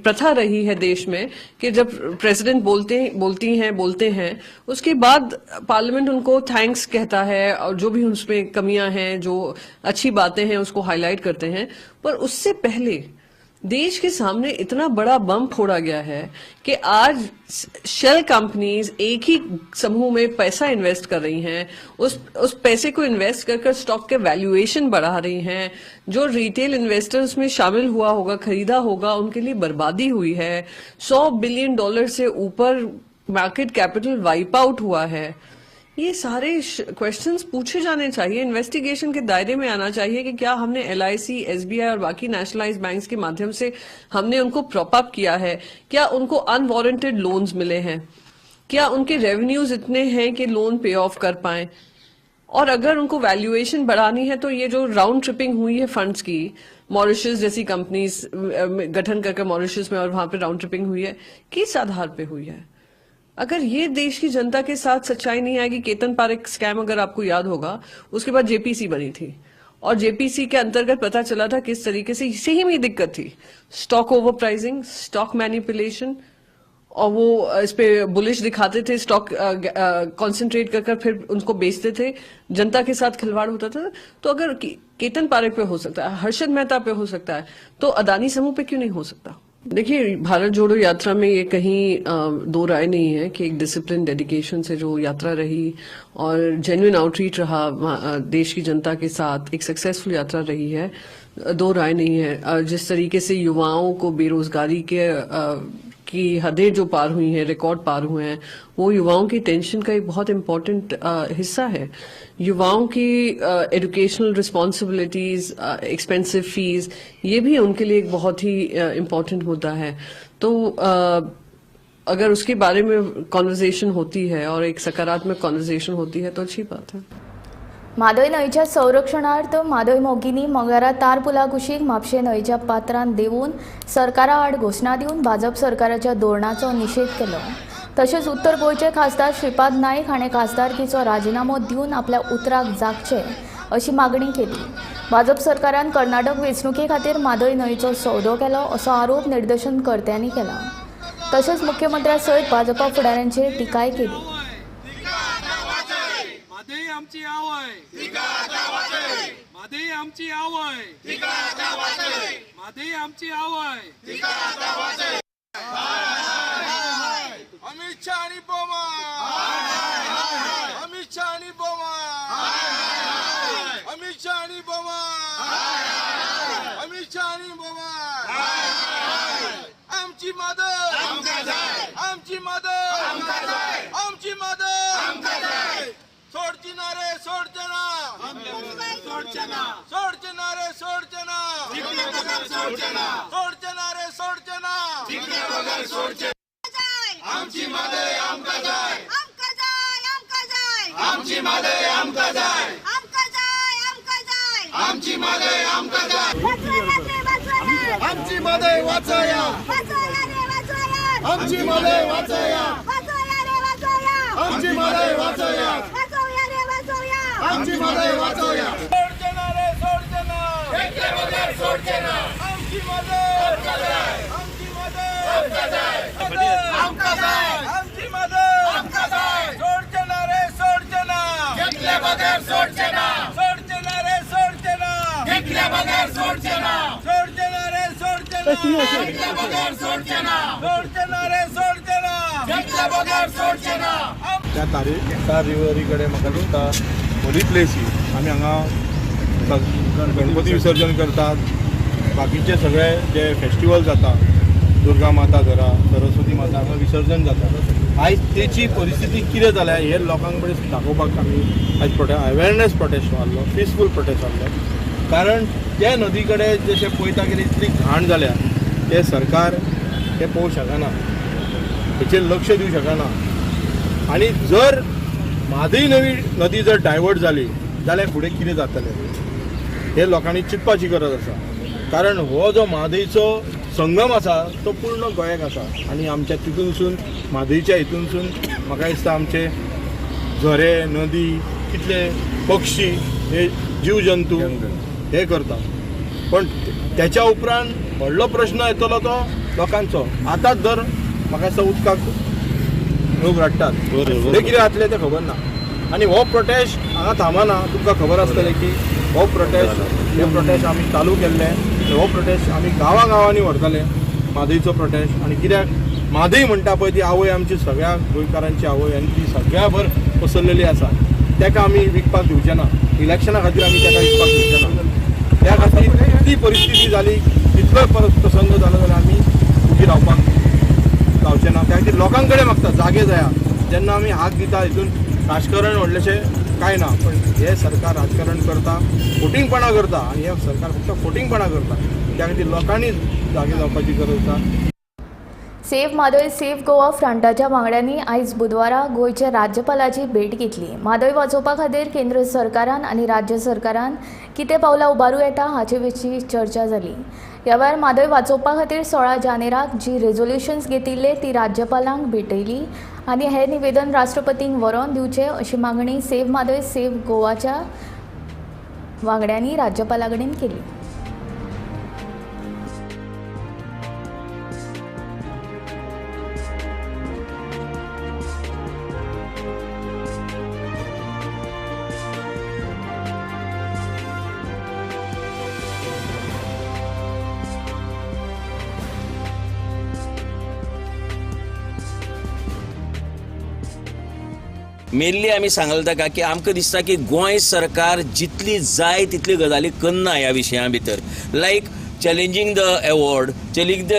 प्रथा रही है देश में कि जब प्रेसिडेंट बोलते हैं उसके बाद पार्लियामेंट उनको थैंक्स कहता है और जो भी उसमें कमियां हैं, जो अच्छी बातें हैं उसको हाईलाइट करते हैं. पर उससे पहले देश के सामने इतना बड़ा बम फोड़ा गया है कि आज शेल कंपनीज एक ही समूह में पैसा इन्वेस्ट कर रही हैं. उस पैसे को इन्वेस्ट कर स्टॉक के वैल्यूएशन बढ़ा रही हैं. जो रिटेल इन्वेस्टर्स में शामिल हुआ होगा, खरीदा होगा, उनके लिए बर्बादी हुई है. $100 बिलियन से ऊपर मार्केट कैपिटल वाइप आउट हुआ है. ये सारे क्वेश्चंस पूछे जाने चाहिए, इन्वेस्टिगेशन के दायरे में आना चाहिए कि क्या हमने LIC, SBI और बाकी नेशनलाइज्ड बैंक्स के माध्यम से हमने उनको प्रॉप अप किया है, क्या उनको अनवारंटेड लोन्स मिले हैं, क्या उनके रेवेन्यूज इतने हैं कि लोन पे ऑफ कर पाए? और अगर उनको वैल्यूएशन बढ़ानी है तो ये जो राउंड ट्रिपिंग हुई है फंड्स की, मॉरिशस जैसी कंपनीज गठन करके मॉरिशस में और वहां पे राउंड ट्रिपिंग हुई है, किस आधार पे हुई है? अगर ये देश की जनता के साथ सच्चाई नहीं आएगी, केतन पारेख स्कैम अगर आपको याद होगा, उसके बाद जेपीसी बनी थी और जेपीसी के अंतर्गत पता चला था किस तरीके से सेम ही दिक्कत थी, stock over pricing, stock manipulation, और वो इस पे बुलिश दिखाते थे, स्टॉक कंसंट्रेट कर फिर उनको बेचते थे, जनता के साथ खिलवाड़ होता था। तो अगर केतन पारेख पे हो सकता है, हर्षद मेहता पे हो सकता है, तो अदानी समूह पे क्यों नहीं हो सकता? देखिए, भारत जोड़ो यात्रा में ये कहीं दो राय नहीं है कि एक डिसिप्लिन डेडिकेशन से जो यात्रा रही और जेन्युइन आउटरीच रहा देश की जनता के साथ, एक सक्सेसफुल यात्रा रही है, दो राय नहीं है। जिस तरीके से युवाओं को बेरोजगारी की हदें जो पार हुई हैं, रिकॉर्ड पार हुए हैं, वो युवाओं की टेंशन का एक बहुत इम्पोर्टेंट हिस्सा है। युवाओं की एजुकेशनल रिस्पॉन्सिबिलिटीज, एक्सपेंसिव फीस, ये भी उनके लिए एक बहुत ही इम्पोर्टेंट मुद्दा है। तो अगर उसके बारे में कॉन्वर्सेशन होती है और एक सकारात्मक कॉन्वर्सेशन होती है तो अच्छी बात है। म्हादय न्हंयच्या संरक्षणार्थ म्हादय मोगिनी मंगळारा तार पुला कुशीक म्हापशे न्हंयच्या पात्रांत देऊन सरकारा आड घोशणा दिवन भाजप सरकाराच्या धोरणाचो निषेध केलो। तशेंच उत्तर गोंयचे खासदार श्रीपाद नाईक हाणें खासदारकीचो राजिनामो दिवन आपल्या उतराक जागचे अशी मागणी केली। भाजप सरकारान कर्नाटक वेंचणुके खातीर म्हादय न्हंयचो सौदो केलो असो आरोप निदर्शनकर्त्यांनी केला। तशेंच मुख्यमंत्र्या सयत भाजपा फुडाऱ्यांचेर टिकाय केली। मादई आमची आवय, मादई आमची आवय, मादई आमची आवय, अमित शाह आणि बोमा, अमित शाह आणि बोमा, अमित शाह आणि बोमा, अमित शाह आणि बोमा, आमची मादई, आमची मादई, आमची मादई, सोडचना रे सोडचना, सोडचना, सोडचना रे सोडचना, सोडचना, सोडचना रे सोडचना, आमची मादई आमका जाय, आमका जाय, आमका जाय, आमची मादई आमका जाय, आमका जाय, आमका जाय, आमची मादई आमका जाय, आमची मादई वाचया, वाचया रे वाचया, आमची मादई वाचया, वाचया रे वाचया, आमची मादई वाचया, वाचया रे वाचया, आमची मादई वाचया, सोडचना रे सोडचना, घेतले बगैर सोडचना, आमची मादई आमका जाय, आमची मादई आमका जाय, आमका जाय, आमची मादई आमका जाय, सोडचना रे सोडचना, घेतले बगैर सोडचना, सोडचना रे सोडचना, घेतले बगैर सोडचना, सोडचना रे सोडचना, घेतले बगैर सोडचना, सोडचना रे सोडचना, घेतले बगैर सोडचना। त्या रिव्हरी कडेन म्हाका दिसता होली प्लेस ही, आमी हांगा गणपती विसर्जन करतात, बाकीचे सगळे जे फेस्टिवल जाता, दुर्गा माता धरा, सरस्वती माता हांगा विसर्जन जाता। आयज तेची परिस्थिती कितें जाल्या हे लोकांक कडेन दाखोवपाक आमी आयज अवेरनेस प्रोटेस्ट मारलो, पिसफूल प्रोटेस्ट मारलो, कारण ते नदी कडेन जशें पळयता की इतली घाण जाल्या ते सरकार हे पळोवंक शकना, हेचेर लक्ष दिवंक शकना। आणि जर म्हादई नदी जर डायवर्ट जाली जाल्यार फुडें कितें जातलें हे लोकांनी चिंतपाची गरज आसा, कारण हो जो म्हादईचो संगम आसा तो पूर्ण गोंयाक आसा आनी आमच्या तितूनसून म्हादईच्या हितूनसून म्हाका दिसता आमचे झरे, नदी, कितले पक्षी, हे जीव जंतू हे करतात। पण त्याच्या उपरांत व्हडलो प्रश्न येतलो तो लोकांचो। आतांच जर म्हाका दिसता उदकाक लोक रडटात, फुडें कितें जातलें तें खबर ना। आनी हो प्रोटेस्ट हांगा थांबना, तुमकां खबर आसतलें की हो प्रोटेस्ट आमी चालू केल्ले, हो प्रोटेस्ट आमी गांवांनी व्हरतले, म्हादईचो प्रोटेस्ट। आनी कित्याक म्हादई म्हणटा पळय ती आवय आमची सगळ्या गोंयकारांची आवय आनी ती सगळ्या भर पसरलेली आसा, ताका आमी विकपाक दिवचे ना, इलेक्शना खातीर आमी ताका विकपाक दिवचे ना। त्या खातीर ती परिस्थिती जाली, इतलो प्रसंग जालो जाल्यार आमी उबी रावपाक जावचें ना। त्या खातीर लोकां कडेन मागता जागे जाया, जेन्ना आमी हात दिता हितून राजकारण व्हडलेशें कांय ना, पण हे सरकार राजकारण करता, फोटिंगपणा करता आनी हे सरकार फक्त फोटिंगपणा करता, त्या खातीर लोकांनी जागे जावपाची गरज आसा। सेव्ह म्हादय सेव्ह गोवा फ्रंटाच्या वांगड्यांनी आयज बुधवारा गोयच्या राज्यपालाची भेट घेतली. म्हादय वाचोवपा खातीर केंद्र सरकारान आनी राज्य सरकारान कितें पावलां उबारूं येता हाचे विशीं चर्चा जाली. ह्या वेळार म्हादय वाचोवपा खातीर 16 जानेराक जी रेझोल्युशन्स घेतिल्ले ती राज्यपालांक भेटयली आनी हें निवेदन राष्ट्रपतींक व्हरोन दिवचें अशी मागणी सेव्ह म्हादय सेव्ह गोवाच्या वांगड्यांनी राज्यपाला कडेन केली. मेनली आमी सांगले ताका की आमकां दिसता की गोंय सरकार जितली जाय तितली गजाली करना ह्या विशया भितर. Like challenging the award, challenging the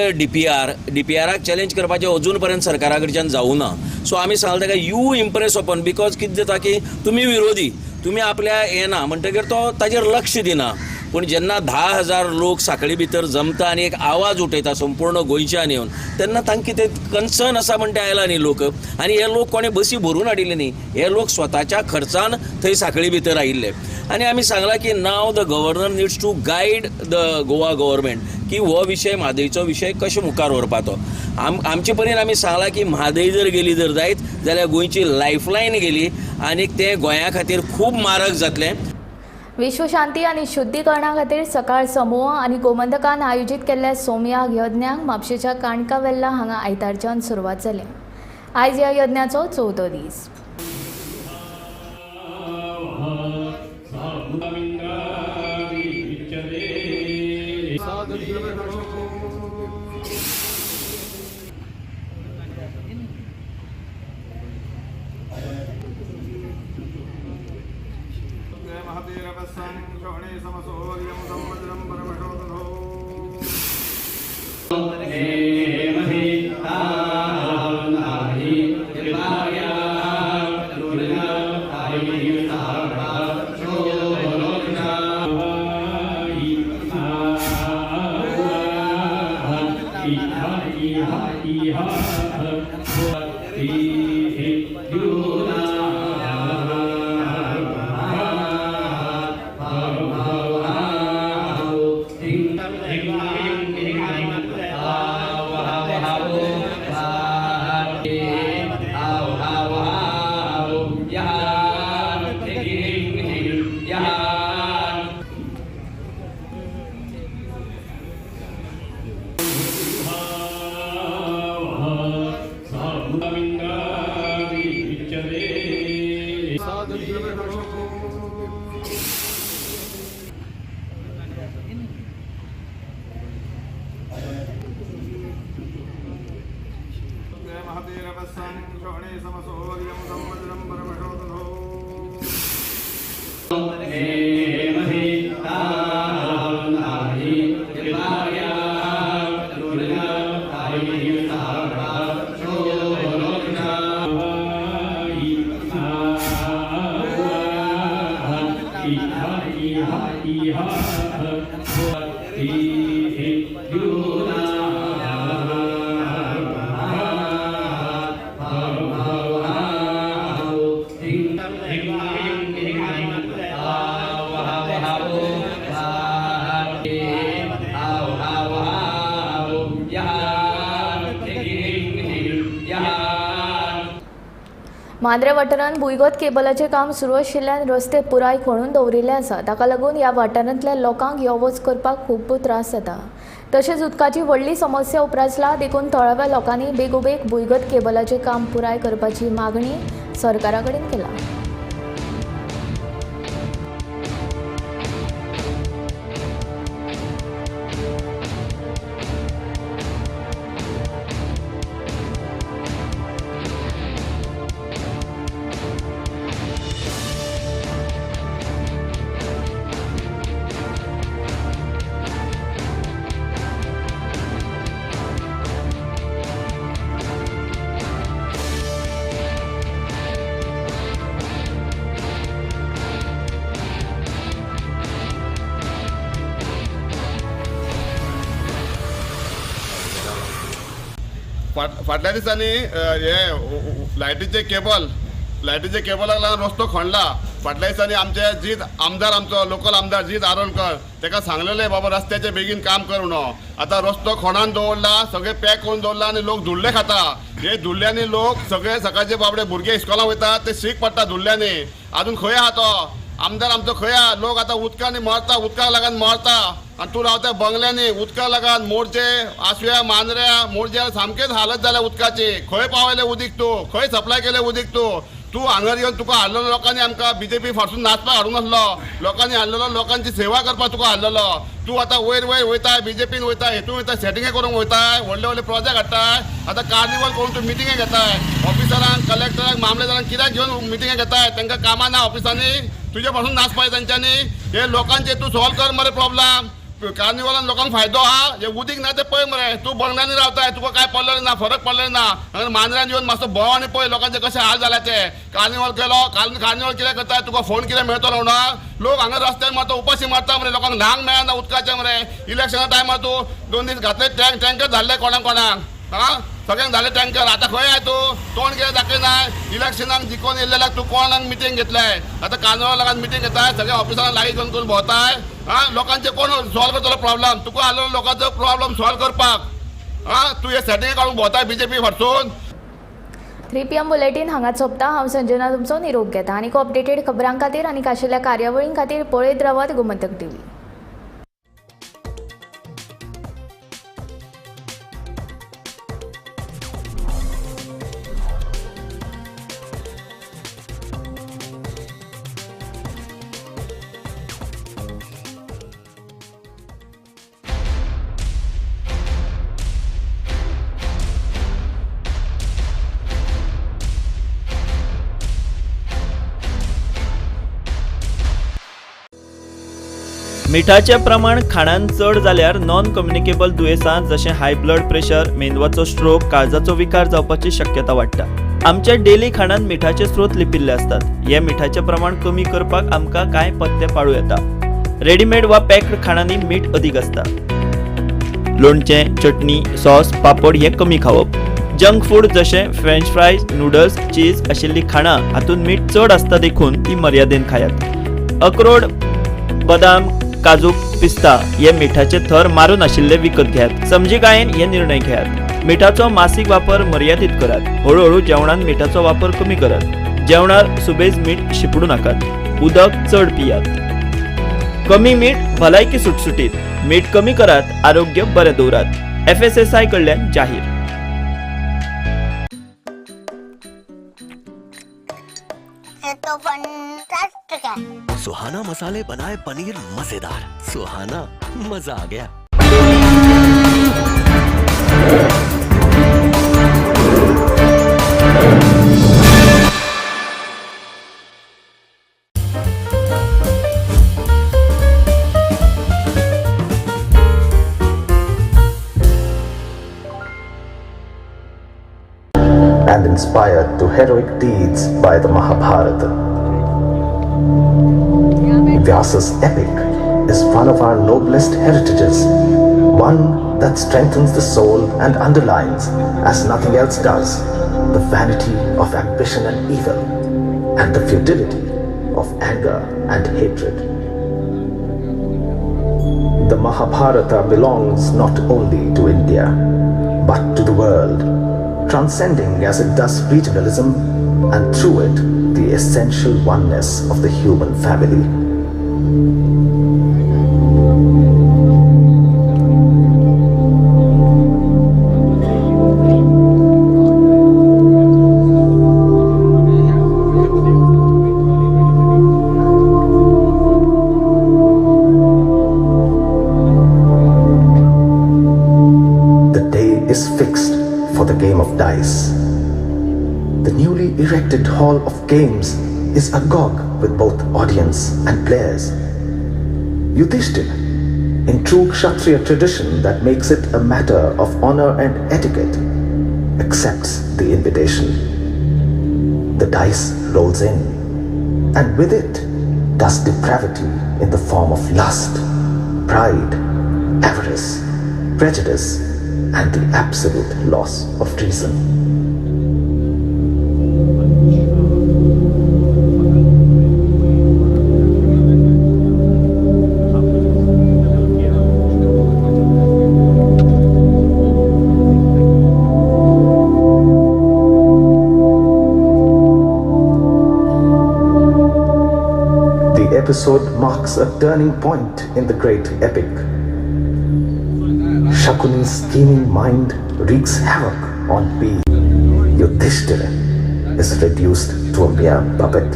डीपीआराक चॅलेंज करपाचें अजून पर्यंत सरकारा कडच्यान जावूं ना. सो आमी सांगले ताका यू इम्प्रेस ओपन बिकॉज कितें जाता की तुमी विरोधी, तुमी आपल्या हें ना म्हणटकीर तो ताजेर लक्ष दिना. पूण जेन्ना 10,000 लोक सांखळी भितर जमता आनी एक आवाज उठयता संपूर्ण गोंयच्यान येवन, तेन्ना तांकां कितें कन्सर्न आसा म्हणटा आयला न्ही लोक. आनी हे लोक कोणें बसी भरून हाडिल्ले न्ही, हे लोक स्वताच्या खर्चान थंय सांखळी भितर आयिल्ले. आनी आमी सांगला की now the governor needs to guide the Goa government की हो विशय म्हादयचो विशय कशें मुखार व्हरपाचो. आमचे परीन आमी सांगला की म्हादय जर गेली जर जायत जाल्यार गोंयची लायफलायन गेली आनी तें गोंया खातीर खूब मारक जातलें. विश्व शांती आनी शुद्धीकरणा खातीर सकाळ समूह आनी गोमंतकान आयोजीत केल्ल्या सोमयाग यज्ञाक म्हापशेच्या काणका वेल्ला हांगा आयतारच्यान सुरवात जाली. आयज ह्या यज्ञाचो 4थो दीस. मांद्रे वाठारांत भुंयगत केबलाचें काम सुरू आशिल्ल्यान रस्ते पुराय खणून दवरिल्ले आसा. ताका लागून ह्या वाठारांतल्या लोकांक यो वच करपाक खूब त्रास जाता. तशेंच उदकाची व्हडली समस्या उपरासला देखून थळाव्या लोकांनी बेगोबेग भुंयगत केबलाचें काम पुराय करपाची मागणी सरकारा कडेन केला. फाटल्या दिसांनी हे लायटीचे केबलाक लागून रस्तो खणला. फाटल्या दिसांनी आमचे जीत आमदार, आमचो लोकल आमदार जीत आरोलकर, ताका सांगलेले बाबा रस्त्याचे बेगीन काम कर म्हणून. आतां रस्तो खणान दवरला, सगळे पॅक करून दवरला आनी लोक धुल्ले खाता. हे धुल्ल्यांनी लोक सगळे सकाळचे बाबडे भुरगे इस्कॉलाक वयता ते सीक पडटा धुल्ल्यांनी. आजून खंय आहा तो आमदार आमचो खंय आहा? लोक आतां उदकांनी मरता, उदकाक लागून मरता. आनी तूं रावता बंगल्यांनी उदकाक लागून. मोरचे, आसव्या, मांद्र्या, मोरजे सामकेच हालत जाल्या उदकाची. खंय पावयले उदीक तूं? खंय सप्लाय केले उदीक तूं हांगर येवन तुका हाडलेलो लोकांनी आमकां बीजेपी फाटसून नाचपाक हाडूंक नासलो. लोकांनी हाडलेलो लोकांची सेवा करपाक तुका हाडलेलो. तूं आतां वयर वयताय, बीजेपीन वयताय, हेतून वयताय, सेटिंगे करूंक वयताय, व्हडले व्हडले प्रोजेक्ट हाडटाय. आतां कार्निवल करून तूं मिटिंगे घेताय. ऑफिसरांक, कलेक्टरांक, मामलेदारांक कित्याक घेवन मिटिंगे घेताय? तांकां कामां ना ऑफिसांनी? तुजे पासून नाचपाय तांच्यांनी? हे लोकांचे तूं सॉल्व कर मरे प्रॉब्लेम. कार्निवलान लोकांक फायदो आहा? हे उदीक ना ते पळय मरे. तूं बंगल्यांनी रावताय, तुका काय पडलेलें ना, फरक पडलें ना. हांगा मांद्र्यान येवन मातसो भोंव आनी पळय लोकांचे कशे हाल जाल्या ते. कार्निवल केलो, कार्निवल कितें करताय? तुका फोन कितें मेळटलो म्हणून? लोक हांगा रस्त्यार मारता, उपाशी मारता मरे. लोकांक न्हांक मेळना उदकाचें मरे. इलेक्शना टायमार तूं 2 दीस घातले टँकर धाडले कोणाक सगळ्यांक धाडले टँकर. आतां खंय आय तूं? तोंड कितें दाखयनाय? इलेक्शनाक जिखोन येयलेल्याक तूं कोणाक मिटींग घेतलाय? आतां कार्निवल लागून मिटींग घेताय, सगळ्या ऑफिसांक लागीं करून भोंवताय. लोकांचे कोण सॉल्व करतलो प्रॉब्लेम? तुका आसलो लोकांचो प्रॉब्लेम सॉल्व करपाक. तूं हे सेटिंग काडून भोंवताय बीजेपी फाटसून. 3 PM बुलेटीन हांगा सोंपता. हांव संजना तुमचो निरोप घेता. आनीक अपडेटेड खबरां खातीर आनीक आशिल्ल्या कार्यावळीं खातीर पळयत रावात गोमंतक TV. मिठाचें प्रमाण खाणान चड जाल्यार नॉन कम्युनिकेबल दुयेंसां जशें हाय ब्लड प्रेशर, मेंदवाचो स्ट्रोक, काळजाचो विकार जावपाची शक्यता वाडटा. आमच्या डेली खाणान मिठाचे स्रोत लिपिल्ले असतात. हे मिठाचें प्रमाण कमी करपाक आमकां कांय पथ्य पाळूं येता. रेडीमेड वा पॅक्ड खाणांनी मीठ अदीक आसता. लोणचें, चटणी, सॉस, पापड हे कमी खावप. जंक फूड जशें फ्रेंच फ्रायज, नूडल्स, चीज आशिल्लीं खाणां हातूंत मीठ चड आसता देखून ती मर्यादेन खायात. अक्रोड, बदाम, काजू, पिस्ता हे मिठाचे थर मारून आशिल्ले विकत घेयात. समजिकायेन हे निर्णय घेयात. मिठाचो मासीक वापर मर्यादीत करात. हळूहळू जेवणान मिठाचो वापर कमी करात. जेवणार सुबेज मीठ शिपडू नाकात. उदक चड पियात. कमी मीठ भलायकी सुटसुटीत. मीठ कमी करात, आरोग्य बरें दवरात. FSSI कडल्यान जाहीर. सुहाना मसाले बनाए पनीर मजेदार. सुहाना, मजा आ गया. And inspired to heroic deeds by the Mahabharata. Vyasa's epic is one of our noblest heritages, one that strengthens the soul and underlines, as nothing else does, the vanity of ambition and evil, and the futility of anger and hatred. The Mahabharata belongs not only to India, but to the world, transcending as it does regionalism, and through it, the essential oneness of the human family. The day is fixed for the game of dice. The newly erected hall of games is agog with both audience and players. Yudhishthir, in true Kshatriya tradition that makes it a matter of honor and etiquette, accepts the invitation. The dice rolls in, and with it does depravity in the form of lust, pride, avarice, prejudice, and the absolute loss of reason. The episode marks a turning point in the great epic. Shakuni's scheming mind wreaks havoc on peace. Yudhishthira is reduced to a mere puppet.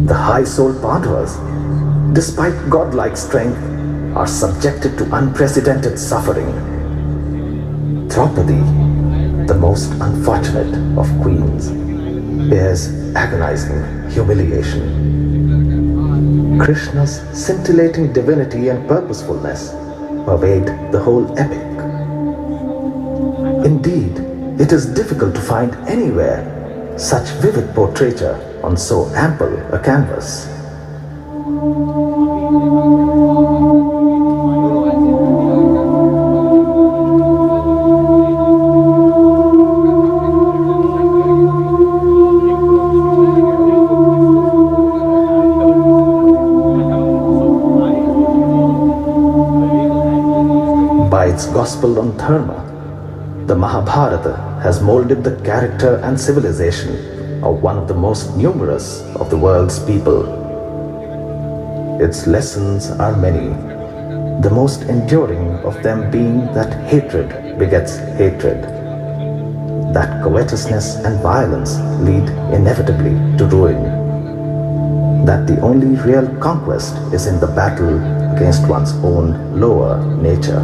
The high-souled Pandavas, despite godlike strength, are subjected to unprecedented suffering. Draupadi, the most unfortunate of queens, bears agonizing humiliation. Krishna's scintillating divinity and purposefulness pervade the whole epic. Indeed, it is difficult to find anywhere such vivid portraiture on so ample a canvas. By its gospel on dharma, the Mahabharata has molded the character and civilization of one of the most numerous of the world's people. Its lessons are many, the most enduring of them being that hatred begets hatred, that covetousness and violence lead inevitably to ruin, that the only real conquest is in the battle against one's own lower nature.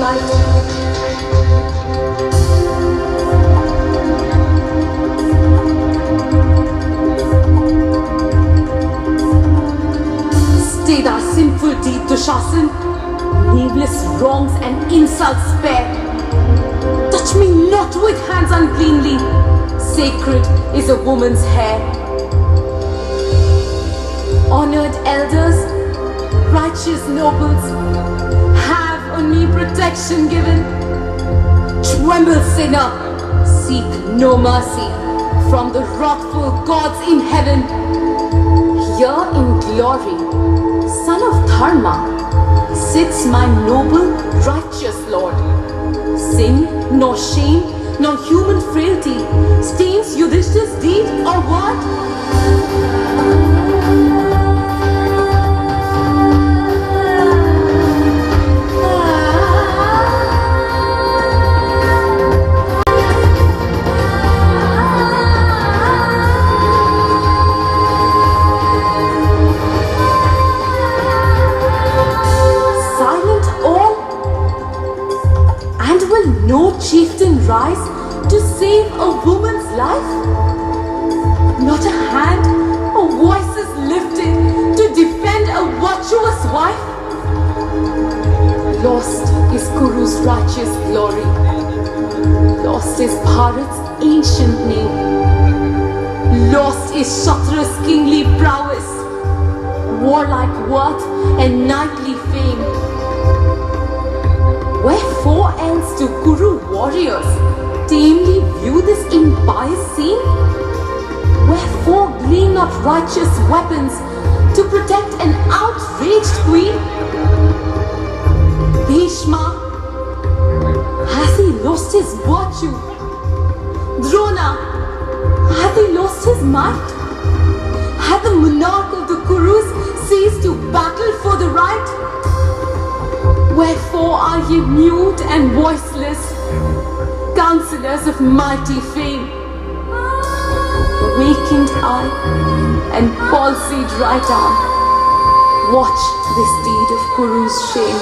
flight. Stay thy sinful deed, Dushasan. Needless wrongs and insults spare. Touch me not with hands uncleanly. Sacred is a woman's hair. Honored elders, righteous nobles, have on me protection given. Tremble, sinner, seek no mercy from the wrathful gods in heaven. Here in glory, son of Dharma, sits my noble, righteous Lord. Sin, nor shame, nor human frailty stains Yudhishthir's deed or word. No chieftain rise to save a woman's life? Not a hand or voice is lifted to defend a virtuous wife? Lost is Kuru's righteous glory. Lost is Bharat's ancient name. Lost is Kshatra's kingly prowess, warlike worth and knightly fame. Wherefore else do Kuru warriors tamely view this impious scene? Wherefore glean not righteous weapons to protect an outraged queen? Bhishma, has he lost his virtue? Drona, hath he lost his might? Hath the monarch of the Kurus ceased to battle for the right? Wherefore are ye mute and voiceless, counselors of mighty fame? Wakened eye and palsied right arm, watch this deed of Kuru's shame.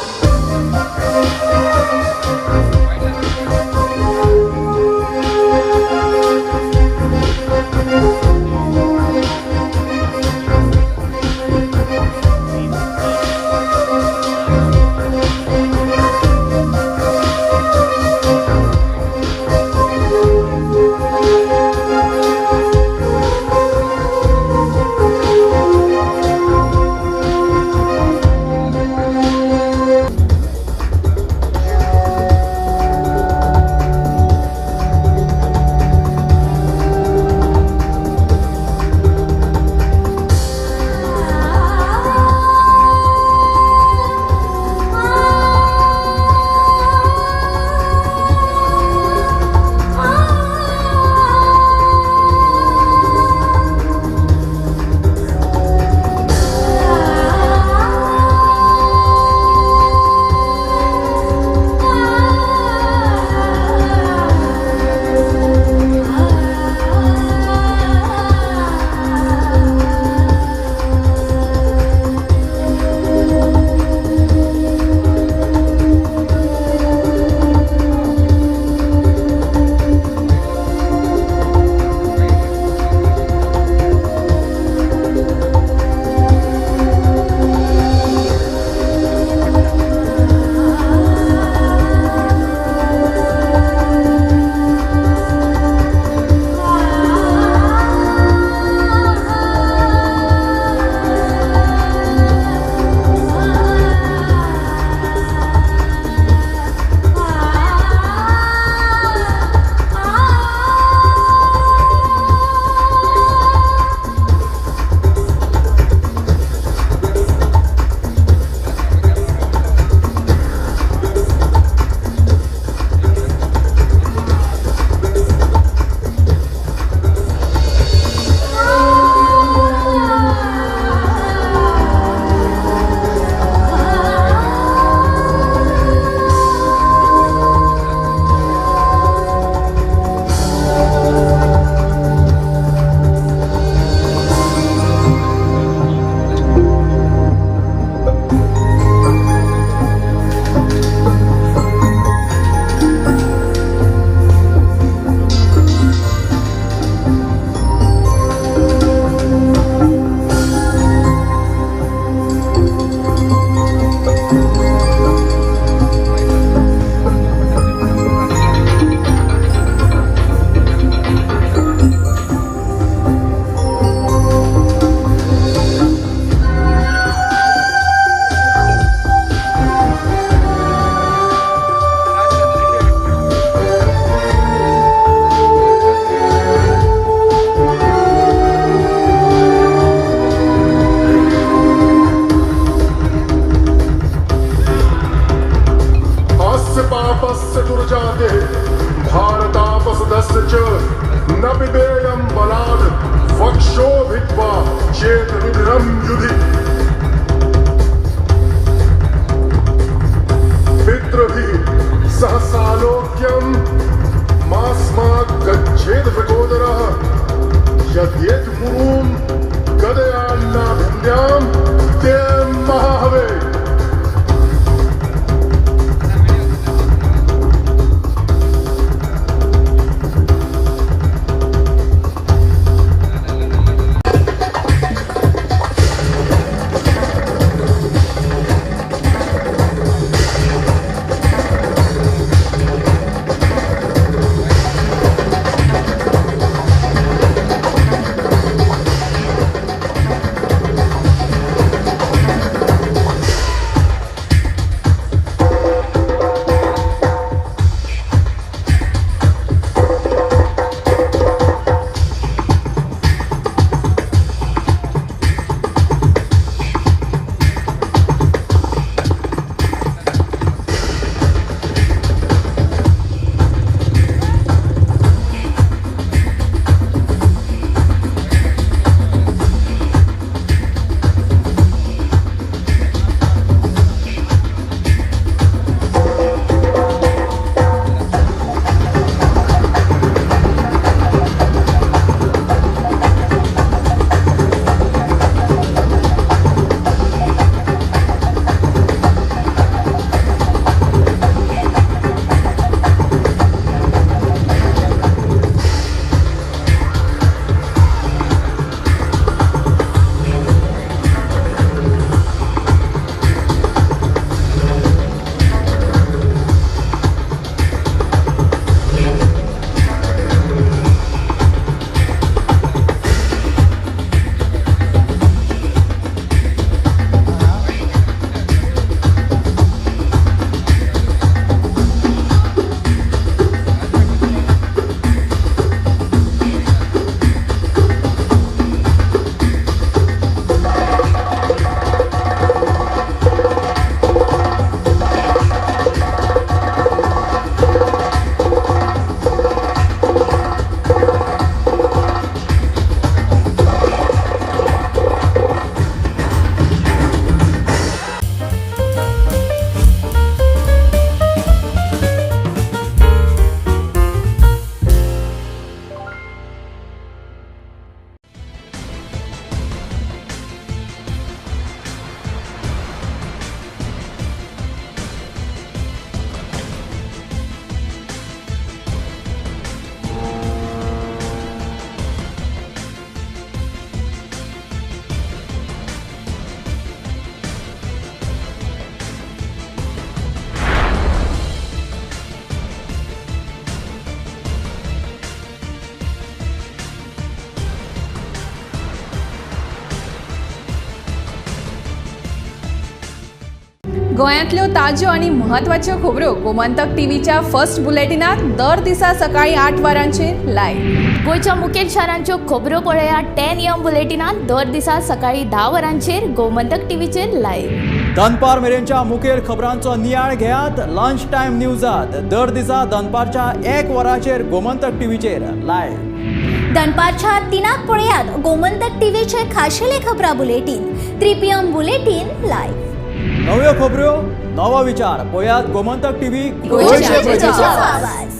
गोंयांतल्यो ताज्यो आनी म्हत्वाच्यो खबरो गोमंतक टीव्हीच्या first बुलेटिनात दर दिसा सकाळी 8 वरांचेर live. गोंयच्या मुखेल शारांच्यो खबरो पळयात 10 AM बुलेटिनात दर दिसा सकाळी 10 वरांचेर गोमंतक टीव्हीचेर लायव्ह. दनपार मेरेनच्या मुखेल खबरांचो नियाळ घेयात लंच टायम न्यूजात दर दिसा दनपारच्या 1 वराचेर गोमंतक टीव्हीचेर लायव्ह. दनपारच्या 3 पळयात गोमंतक टीव्हीचे खाशेले खबरां बुलेटिन 3 PM बुलेटिन लायव्ह. नव्यो खबरो नवो विचार पळयात गोमंतक टीव्ही गोंयच्या आवाज.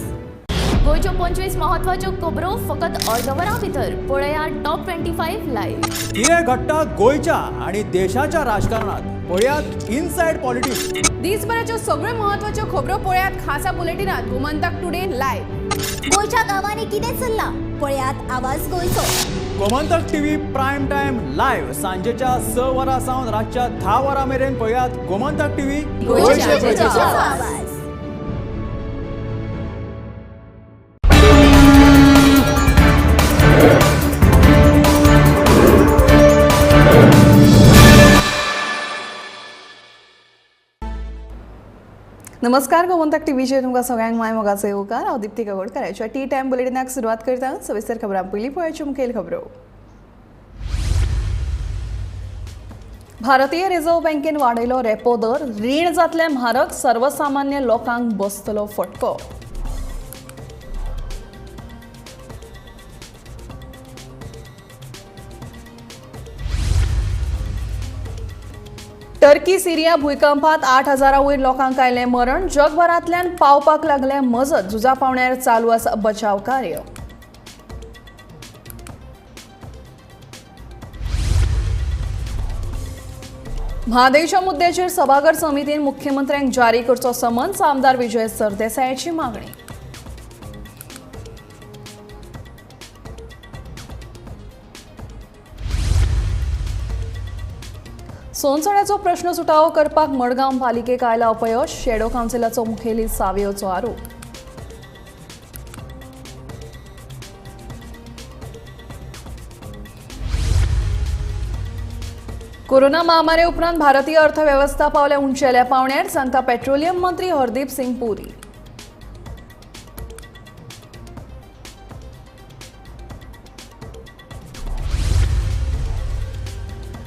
गोंयच्यो 25 म्हत्वाच्यो खबरो फकत अर्दवरां भितर पळयात टॉप 25 लायव्ह. कितें घडटा गोंयच्या आनी देशाच्या राजकारणात पळयात इनसायड पॉलिटिक्स. दिसभराच्यो सगळ्यो म्हत्वाच्यो खबरो पळयात खासा बुलेटिनात गोमंतक टुडे लायव्ह. गोंयच्या गांवांनी कितें चल्लां पळयात आवाज गोंयचो. Gomantak TV prime time live सांजेच्या 6 वरां सावन रातच्या 10 वरां मेरेन पळयात गोमंतक टीव्ही गोंयच्या आवाज. नमस्कार, गोमंतक टीव्हीचेर तुमकां सगळ्यांक माय मोगाचो येवकार. हांव दिप्ती गवडकराच्या टी टायम बुलेटिनाक सुरवात करता. सविस्तर खबरां पयलीं पळोवच्यो मुखेल खबरो. भारतीय रिझर्व्ह बँकेन वाडयलो रेपो दर, रीण जातले म्हारग, सर्वसामान्य लोकांक बसतलो फटको. टर्की सिरिया भूकंपात 8,000 वयर लोकांक आयलें मरण. जगभरांतल्यान पावपाक लागले मजत. झुजा पावंड्यार चालू आसा बचाव कार्य. म्हादयच्या मुद्द्याचेर सभागर समितीन मुख्यमंत्र्यांक जारी करचो समन्स. आमदार विजय सरदेसायाची मागणी. सोनसड्याचो प्रश्न सुटावो करपाक मडगांव पालिकेक आयला अपयश. शेडो कावन्सिलाचो मुखेली सावयोचो आरोप. कोरोना महामारी उपरांत भारतीय अर्थवेवस्था पावल्या उंचेल्या पावंड्यार, सांगता पेट्रोलियम मंत्री हरदीप सिंग पुरी.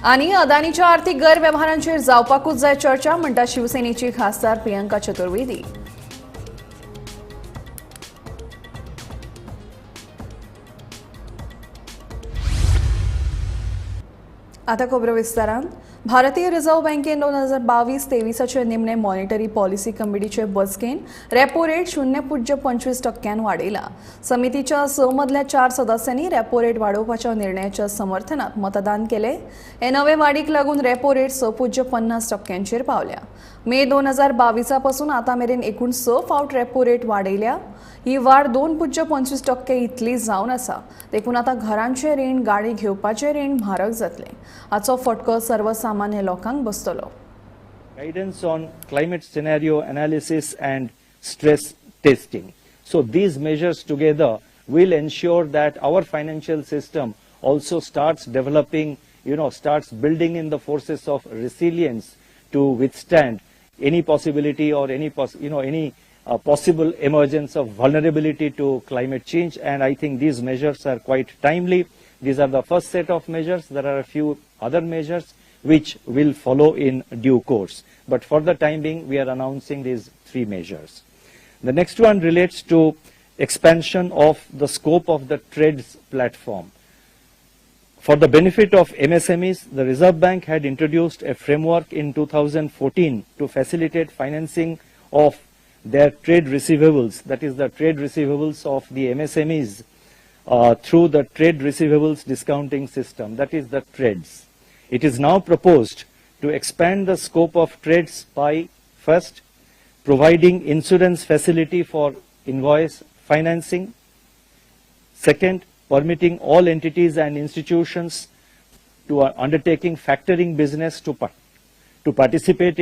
आनी अदानीच्या आर्थीक गैरव्यवहारांचेर जावपाकूच जाय चर्चा, म्हणटा शिवसेनेची खासदार प्रियंका चतुर्वेदी. आता खबरो विस्तारान. भारतीय रिझर्व्ह बँकेन 2022-23 निमणे मॉनिटरी पॉलिसी कमिटीचे बसकेन रेपो रेट 0.25% वाडयला. समितीच्या 6 मदल्या 4 सदस्यांनी रेपो रेट वाडोवपाच्या निर्णयाच्या समर्थनात मतदान केले. हे नवे वाडीक लागून रेपो रेट 6.50%चेर पावल्या. मे 2022 पासून आता मेरेन एकूण 6 फावट रेपो रेट वाडयल्या. ही वाड 2.25% इतली जावन आसा. देखून आता घरांचे रीण, गाडी घेवपाचे रीण म्हारग जातले. हाचो फटको सर्वसामान्य लोकांक बसतलो. Guidance on climate scenario analysis and stress testing. So these measures together will ensure that our financial system also starts developing, starts building in the forces of resilience to withstand any possibility or any possible emergence of vulnerability to climate change. And I think these measures are quite timely. These are the first set of measures. There are a few other measures which will follow in due course. But for the time being, we are announcing these 3 measures. The next one relates to expansion of the scope of the TREDS platform. For the benefit of MSMEs, the Reserve Bank had introduced a framework in 2014 to facilitate financing of their trade receivables, that is the trade receivables of the MSMEs, through the trade receivables discounting system, that is the TREDS. It is now proposed to expand the scope of TREDS by first providing insurance facility for invoice financing, second permitting all entities and institutions to undertaking factoring business to participate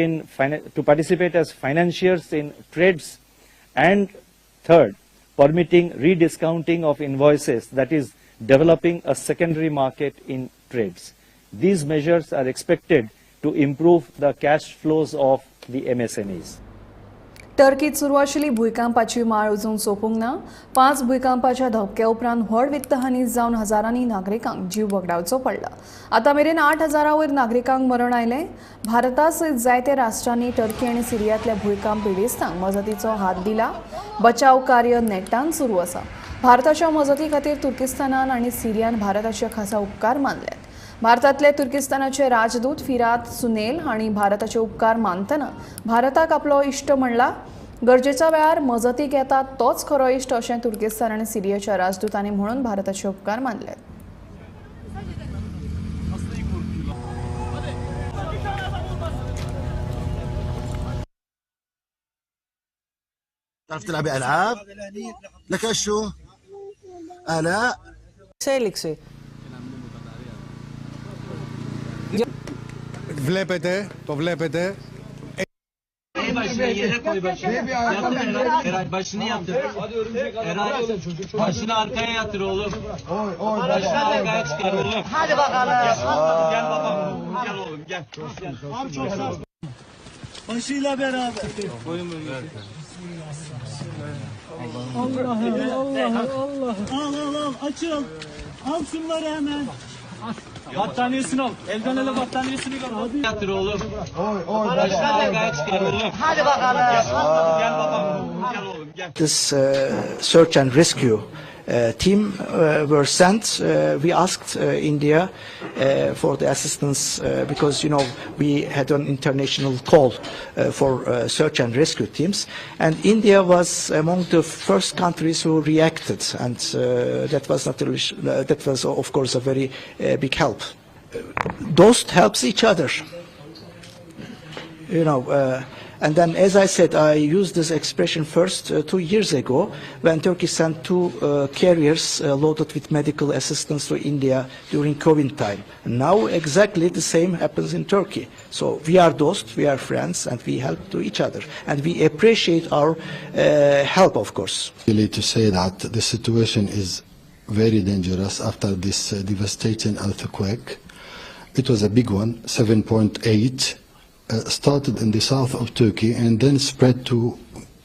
as financiers in TREDS, and third permitting rediscounting of invoices, that is developing a secondary market in TREDS. These measures are expected to improve the cash flows of the MSMEs. टर्कीत सुरू आशिल्ली भूकंपाची माळ अजून सोंपूंक ना. 5 भूकंपाच्या धपक्या उपरांत व्हड वित्तहानी जावन हजारांनी नागरिकांक जीव वगडावचो पडला. आतां मेरेन 8,000 वयर नागरिकांक मरण आयलें. भारता सयत जायते राष्ट्रांनी टर्की आनी सिरियांतल्या भूकंप पिडेस्तांक मजतीचो हात दिला. बचाव कार्य नेटान सुरू आसा. भारताच्या मजती खातीर तुर्किस्तानान आनी सिरियान भारताचे खासा उपकार मानल्यात. भारतातले तुर्किस्तानाचे राजदूत फिरात सुनेल हांणी भारताचे उपकार मानतना भारताक आपलो इश्ट म्हणला. गरजेच्या वेळार मजतीक येता तोच खरो इश्ट अशें तुर्किस्तान आनी सिरियाच्या राजदूतांनी म्हणून भारताचे उपकार मानले. تعرف تلعبي ألعاب؟ لك شو؟ آلاء؟ Σέλιξη. Βλέπετε, το βλέπετε. Başını yere koy başını. Eray başını yatır. Eray başını arkaya yatır oğlum. Başını arkaya çıkar oğlum. Hadi bakalım. Gel babam. Gel oğlum gel. Başıyla beraber. Allah Allah. Al açıl. Al şunları hemen. Battaniyesini al. Elden ele battaniyesini al. Yatır oğlum. Başını arkaya çıkar oğlum. Hadi bakalım. Gel babam. Gel oğlum gel. This search and rescue team were sent. We asked India for the assistance because we had an international call for search and rescue teams, and India was among the first countries who reacted, and that was of course a very big help. Those helps each other, And then, as I said, I used this expression first 2 years ago when Turkey sent 2 carriers loaded with medical assistance to India during COVID time. And now exactly the same happens in Turkey. So we are dost, we are friends, and we help to each other. And we appreciate our help, of course. Really to say that the situation is very dangerous after this devastating earthquake. It was a big one, 7.8. Started in the south of Turkey and then spread to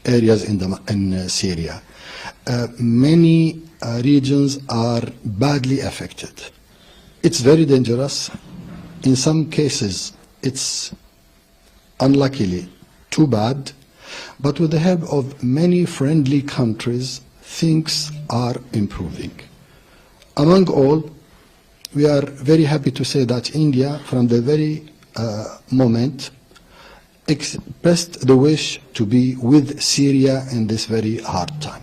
areas in Syria. Many regions are badly affected. It's very dangerous. In some cases, it's unluckily too bad. But with the help of many friendly countries, things are improving. Among all, we are very happy to say that India, from the very moment, expressed the wish to be with Syria in this very hard time.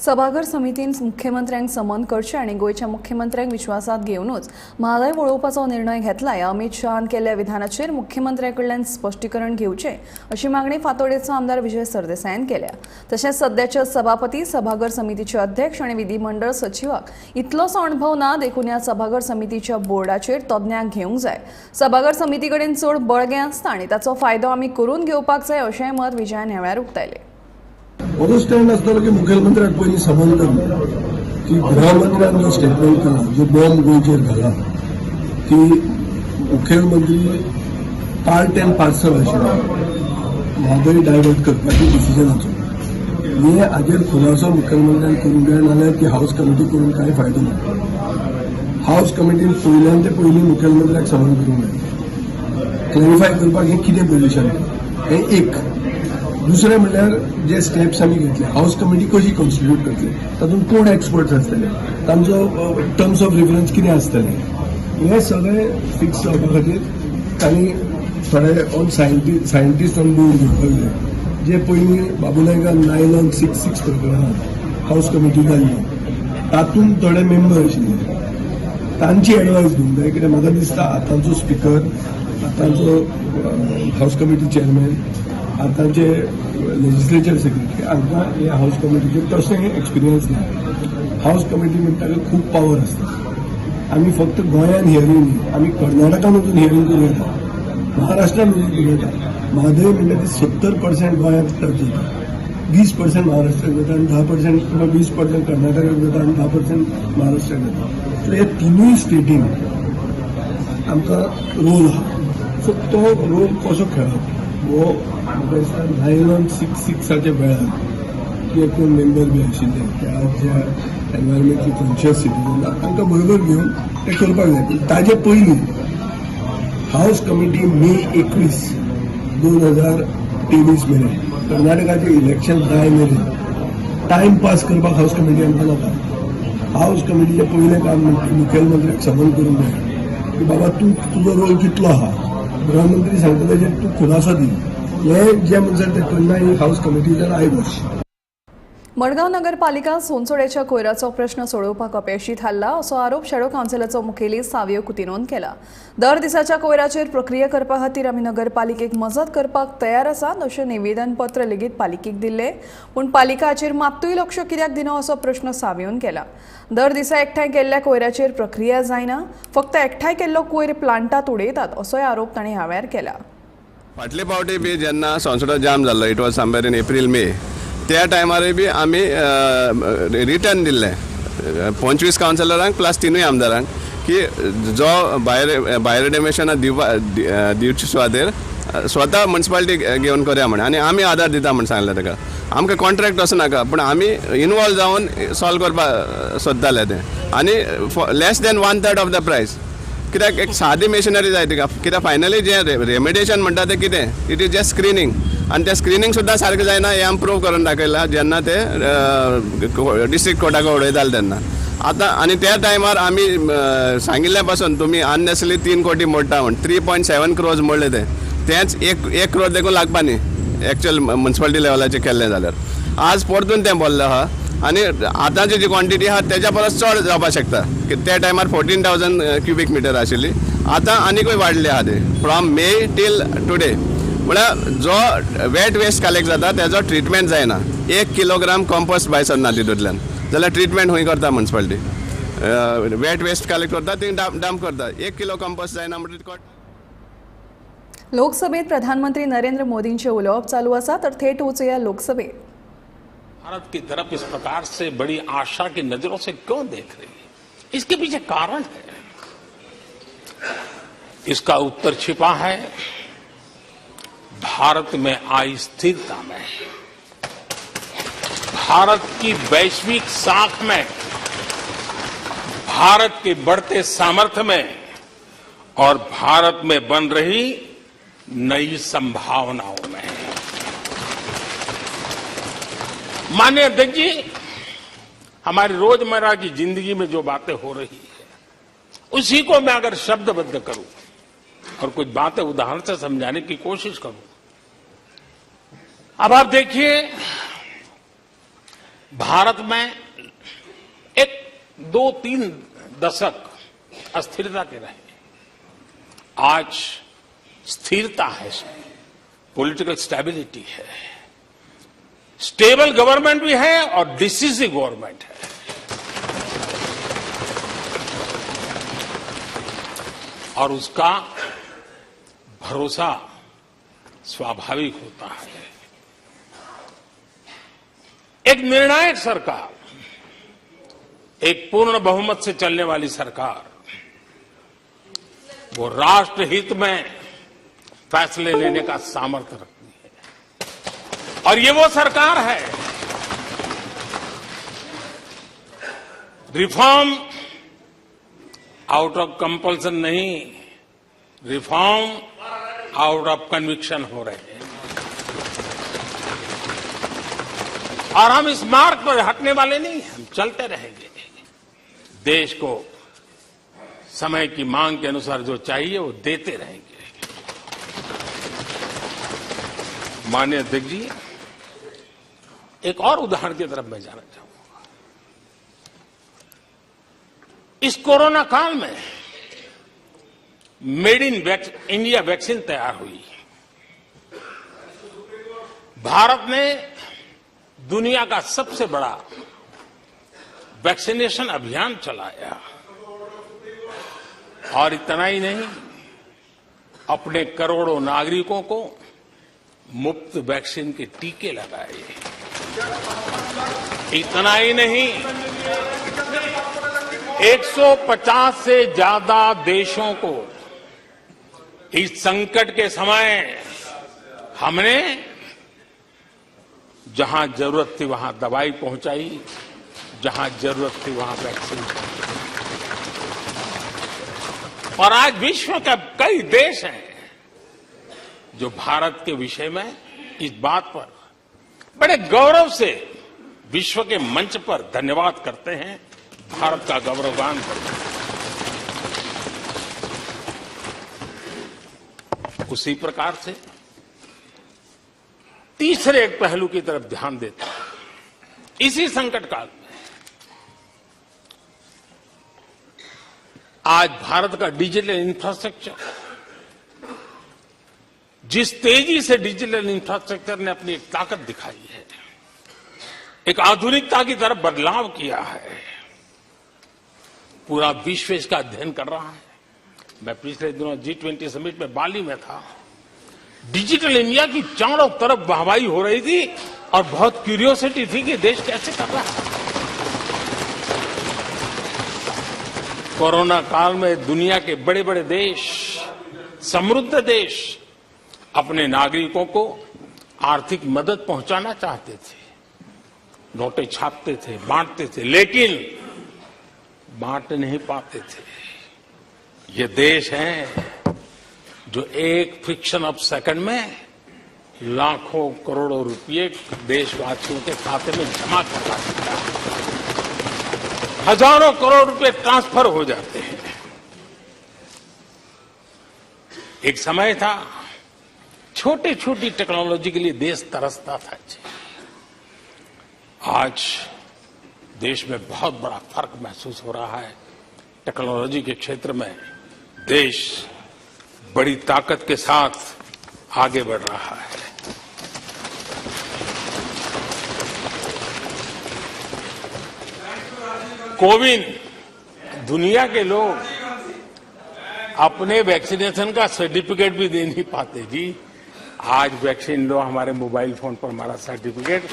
सभागर समितीन मुख्यमंत्र्यांक समन करचे आनी गोयच्या मुख्यमंत्र्यांक विश्वासात घेवनूच म्हादय वळोवपाचो निर्णय घेतलाय. अमित शहान केल्ल्या विधानाचेर मुख्यमंत्र्यांकडल्यान स्पश्टीकरण घेवचे अशी मागणी फातोडेचो आमदार विजय सरदेसायान केल्या. तशेंच सध्याचे सभापती, सभागर समितीचे अध्यक्ष आनी विधिमंडळ सचिवाक इतलोसो अणभव ना, देखून ह्या सभागर समितीच्या बोर्डाचेर तज्ञांक घेवंक जाय. सभागर समिती कडेन चड बळगें आसता आनी ताचो फायदो आमी करून घेवपाक जाय अशेंय मत विजयान ह्या वेळार उक्तायलें. असो स्टँड आसतालो की मुखेलमंत्र्याक पयलीं समन करना की गृहमंत्र्यान जो स्टेटमेंट केला, जो बॉम्ब गोंयचेर घाला, की मुखेलमंत्री पार्ट एंड पार्सल आशिल्लो म्हादय डायवर्ट करपाची डिसिजनाचो. हे हाजेर खुलासो मुखेलमंत्र्यान करूंक जाय, नाल्यार ती हाऊस कमिटी करून कांय फायदो ना. हाऊस कमिटीन पयल्यान ते पयलीं मुखेलमंत्र्याक समन करूंक जाय, क्लॅरिफाय करपाक हें कितें पोजिशन हें एक. दुसरें म्हणल्यार जे स्टेप्स आमी घेतले, हाऊस कमिटी कशी कॉन्स्टिट्यूट करतले, तातूंत कोण एक्सपर्ट्स आसतले, तांचो टर्म्स ऑफ रेफरन्स कितें आसतले, हे सगळें फिक्स जावपा खातीर तांणी थोडे ऑन सायंटिस्ट ऑन बोर्ड घेवपाक जाय. जे पयलीं बाबुनायकान 9/6/6 प्रकरणांत हाऊस कमिटी जाल्ली, तातूंत थोडे मेंबर आशिल्ले, तांची एडवायस घेवंक जाय. कित्याक म्हाका दिसता आतांचो स्पिकर, आतांचो हाऊस कमिटी चेअरमॅन, आतांचे लेजिस्लेचर सेक्रेटरी, हांकां हे हाऊस कमिटीचेर तशें एक्सपिरियन्स ना. हाऊस कमिटी म्हणटा खूब पावर आसता. आमी फक्त गोंयान हियरींग न्ही, आमी कर्नाटकान वचून हियरींग करूं येता, महाराष्ट्रान वचून करूं येता. म्हादय म्हणटा ती 70% गोंयांत टच जाता, 20% महाराष्ट्राक जाता आनी 10% किंवा 20% कर्नाटकाक जाता आनी 10% महाराष्ट्राक जाता. सो हे तिनूय स्टेटीन आमकां रोल आहा. सो तो रोल कसो खेळप वो 9166 वेळार जे कोण मेंबर बी आशिल्ले त्या ज्या एनवायरमेंटली कॉन्शियस सिटीजन तांकां बरोबर घेवन ते करपाक जाय. ताजे पयलीं हाऊस कमिटी मे 21, 2023 मेरेन कर्नाटकाचे इलेक्शन जाय मेरेन टायम पास करपाक हाऊस कमिटी आमकां नाका. हाऊस कमिटीचे पयलें काम म्हणजे मुखेलमंत्र्याक समन करूंक जाय की बाबा तूं तुजो रोल कितलो आहा. गृहमंत्री सांगता ताचेर तूं खुलासो दी. हे जे म्हणसर ते करना ही हाऊस कमिटी जर आयवश. मडगाव नगरपालिका सोनसोडेच्या कोयराचो प्रश्न सोडवपाक अपेशी थारला असो आरोप शॅडो कावन्सिलाचो मुखेली सावियो कुतिनोन केला. दर दिसाच्या कोयराचेर प्रक्रिया करपा खातीर आमी नगरपालिकेक मजत करपाक तयार आसात अशें निवेदन पत्र लेगीत पालिकेक दिल्ले. पूण पालिका हाचेर मात्तूय लक्ष कित्याक दिना असो प्रश्न सावियोन केला. दर दिसा एकठांय केल्ल्या कोयराचेर प्रक्रिया जायना, फक्त एकठांय केल्लो कोयर प्लांटात उडयतात असोय आरोप तांणी ह्यावेळार केला. फाटले फावटी बी जेन्ना संसदो जाम जाल्लो, it was somewhere in April May, त्या टायमार बी आमी रिटर्न दिल्ले 25 कावन्सिलरांक प्लस 3 आमदारांक की जो भायर डेमेशनां दिवचे सुवातेर स्वता म्युनिसिपालिटी घेवन करया म्हण. आनी आमी आदार दिता म्हण सांगलें ताका. आमकां कॉन्ट्रॅक्ट असो नाका, पूण आमी इनवॉल्व जावन सॉल्व करपाक सोदताले ते. आनी लेस दॅन 1/3 ऑफ द प्रायस. कित्याक एक सादी मेशिनरी जाय तिका. कित्याक फायनली जे रेमेडिएशन म्हणटा तें कितें, इट इज जस्ट स्क्रिनींग. आनी तें स्क्रिनींग सुद्दां सारकें जायना हें आमी प्रूव करून दाखयलां जेन्ना ते डिस्ट्रिक्ट कोर्टाक उडयताले तेन्ना. आतां आनी त्या टायमार आमी सांगिल्ल्या पासून तुमी अननेसेसरी 3 कोटी मोडटा म्हण 3.7 crores मोडले तेंच 1 crore देखून लागपा न्ही एक्चुअल म्युनिसिपालिटी लेवलाचेर केल्लें जाल्यार. आज परतून तें बोल्लें आहा आनी आतांची जी क्वॉन्टिटी आहा तेच्या परस चड जावपाक शकता. त्या टायमार 14,000 cubic meter आशिल्ली, आतां आनीकूय वाडली आहा ती फ्रॉम मे टील टुडे. म्हळ्यार जो वेट वेस्ट कलेक्ट जाता तेजो ट्रिटमेंट जायना. 1 किलोग्राम कॉम्पोस्ट भायर सरना तितूंतल्यान, जाल्यार ट्रिटमेंट खंय करता म्युनिसिपालिटी. वेट वेस्ट कलेक्ट करता ती डंप करता. 1 किलो कॉम्पोस्ट जायना म्हणटा. लोकसभेत प्रधानमंत्री नरेंद्र मोदींचे उलोवप चालू आसा तर थेट वचूया लोकसभेत. भारत की तरफ इस प्रकार से बड़ी आशा की नजरों से क्यों देख रही है? इसके पीछे कारण है. इसका उत्तर छिपा है भारत में आई स्थिरता में, भारत की वैश्विक साख में, भारत के बढ़ते सामर्थ्य में और भारत में बन रही नई संभावनाओं में. माननीय अध्यक्ष जी, हमारी रोजमर्रा की जिंदगी में जो बातें हो रही है उसी को मैं अगर शब्दबद्ध करूं और कुछ बातें उदाहरण से समझाने की कोशिश करूं. अब आप देखिए, भारत में एक 2-3 दशक अस्थिरता के रहे. आज स्थिरता है, पॉलिटिकल स्टेबिलिटी है, स्टेबल गवर्नमेंट भी है और डिसिसिव गवर्नमेंट है. और उसका भरोसा स्वाभाविक होता है. एक निर्णायक सरकार, एक पूर्ण बहुमत से चलने वाली सरकार, वो राष्ट्रहित में फैसले लेने का सामर्थ्य रखती है. और ये वो सरकार है, रिफॉर्म आउट ऑफ कंपल्सन नहीं, रिफॉर्म आउट ऑफ कन्विक्शन हो रहे हैं. और हम इस मार्ग पर हटने वाले नहीं, हम चलते रहेंगे. देश को समय की मांग के अनुसार जो चाहिए वो देते रहेंगे. माननीय अध्यक्ष जी, एक और उदाहरण की तरफ मैं जाना चाहूंगा. इस कोरोना काल में मेड इन इंडिया वैक्सीन तैयार हुई. भारत ने दुनिया का सबसे बड़ा वैक्सीनेशन अभियान चलाया. और इतना ही नहीं, अपने करोड़ों नागरिकों को मुफ्त वैक्सीन के टीके लगाए. इतना ही नहीं, 150 से ज्यादा देशों को इस संकट के समय हमने जहां जरूरत थी वहां दवाई पहुंचाई, जहां जरूरत थी वहां वैक्सीन पहुंचाई। और आज विश्व के कई देश हैं जो भारत के विषय में इस बात पर बड़े गौरव से विश्व के मंच पर धन्यवाद करते हैं, भारत का गौरवगान करते हैं। उसी प्रकार से तीसरे एक पहलू की तरफ ध्यान देते हैं। इसी संकट काल में आज भारत का डिजिटल इंफ्रास्ट्रक्चर, जिस तेजी से डिजिटल इंफ्रास्ट्रक्चर ने अपनी एक ताकत दिखाई है, एक आधुनिकता की तरफ बदलाव किया है, पूरा विश्व इसका अध्ययन कर रहा है। मैं पिछले दिनों G20 समिट में बाली में था। डिजिटल इंडिया की चारों तरफ वाहवाही हो रही थी और बहुत क्यूरियोसिटी थी कि देश कैसे कर रहा है। कोरोना काल में दुनिया के बड़े बड़े देश, समृद्ध देश अपने नागरिकों को आर्थिक मदद पहुंचाना चाहते थे, नोटें छापते थे, बांटते थे, लेकिन बांट नहीं पाते थे। ये देश हैं जो एक फ्रिक्शन ऑफ सेकंड में लाखों करोड़ों रुपए देशवासियों के खाते में जमा करवा सकता है। हजारों करोड़ रुपए ट्रांसफर हो जाते हैं। एक समय था छोटी छोटी टेक्नोलॉजी के लिए देश तरसता था। आज देश में बहुत बड़ा फर्क महसूस हो रहा है। टेक्नोलॉजी के क्षेत्र में देश बड़ी ताकत के साथ आगे बढ़ रहा है। कोविन, दुनिया के लोग अपने वैक्सीनेशन का सर्टिफिकेट भी दे नहीं पाते जी। आज वैक्सीन लो, हमारे मोबाइल फोन पर हमारा सर्टिफिकेट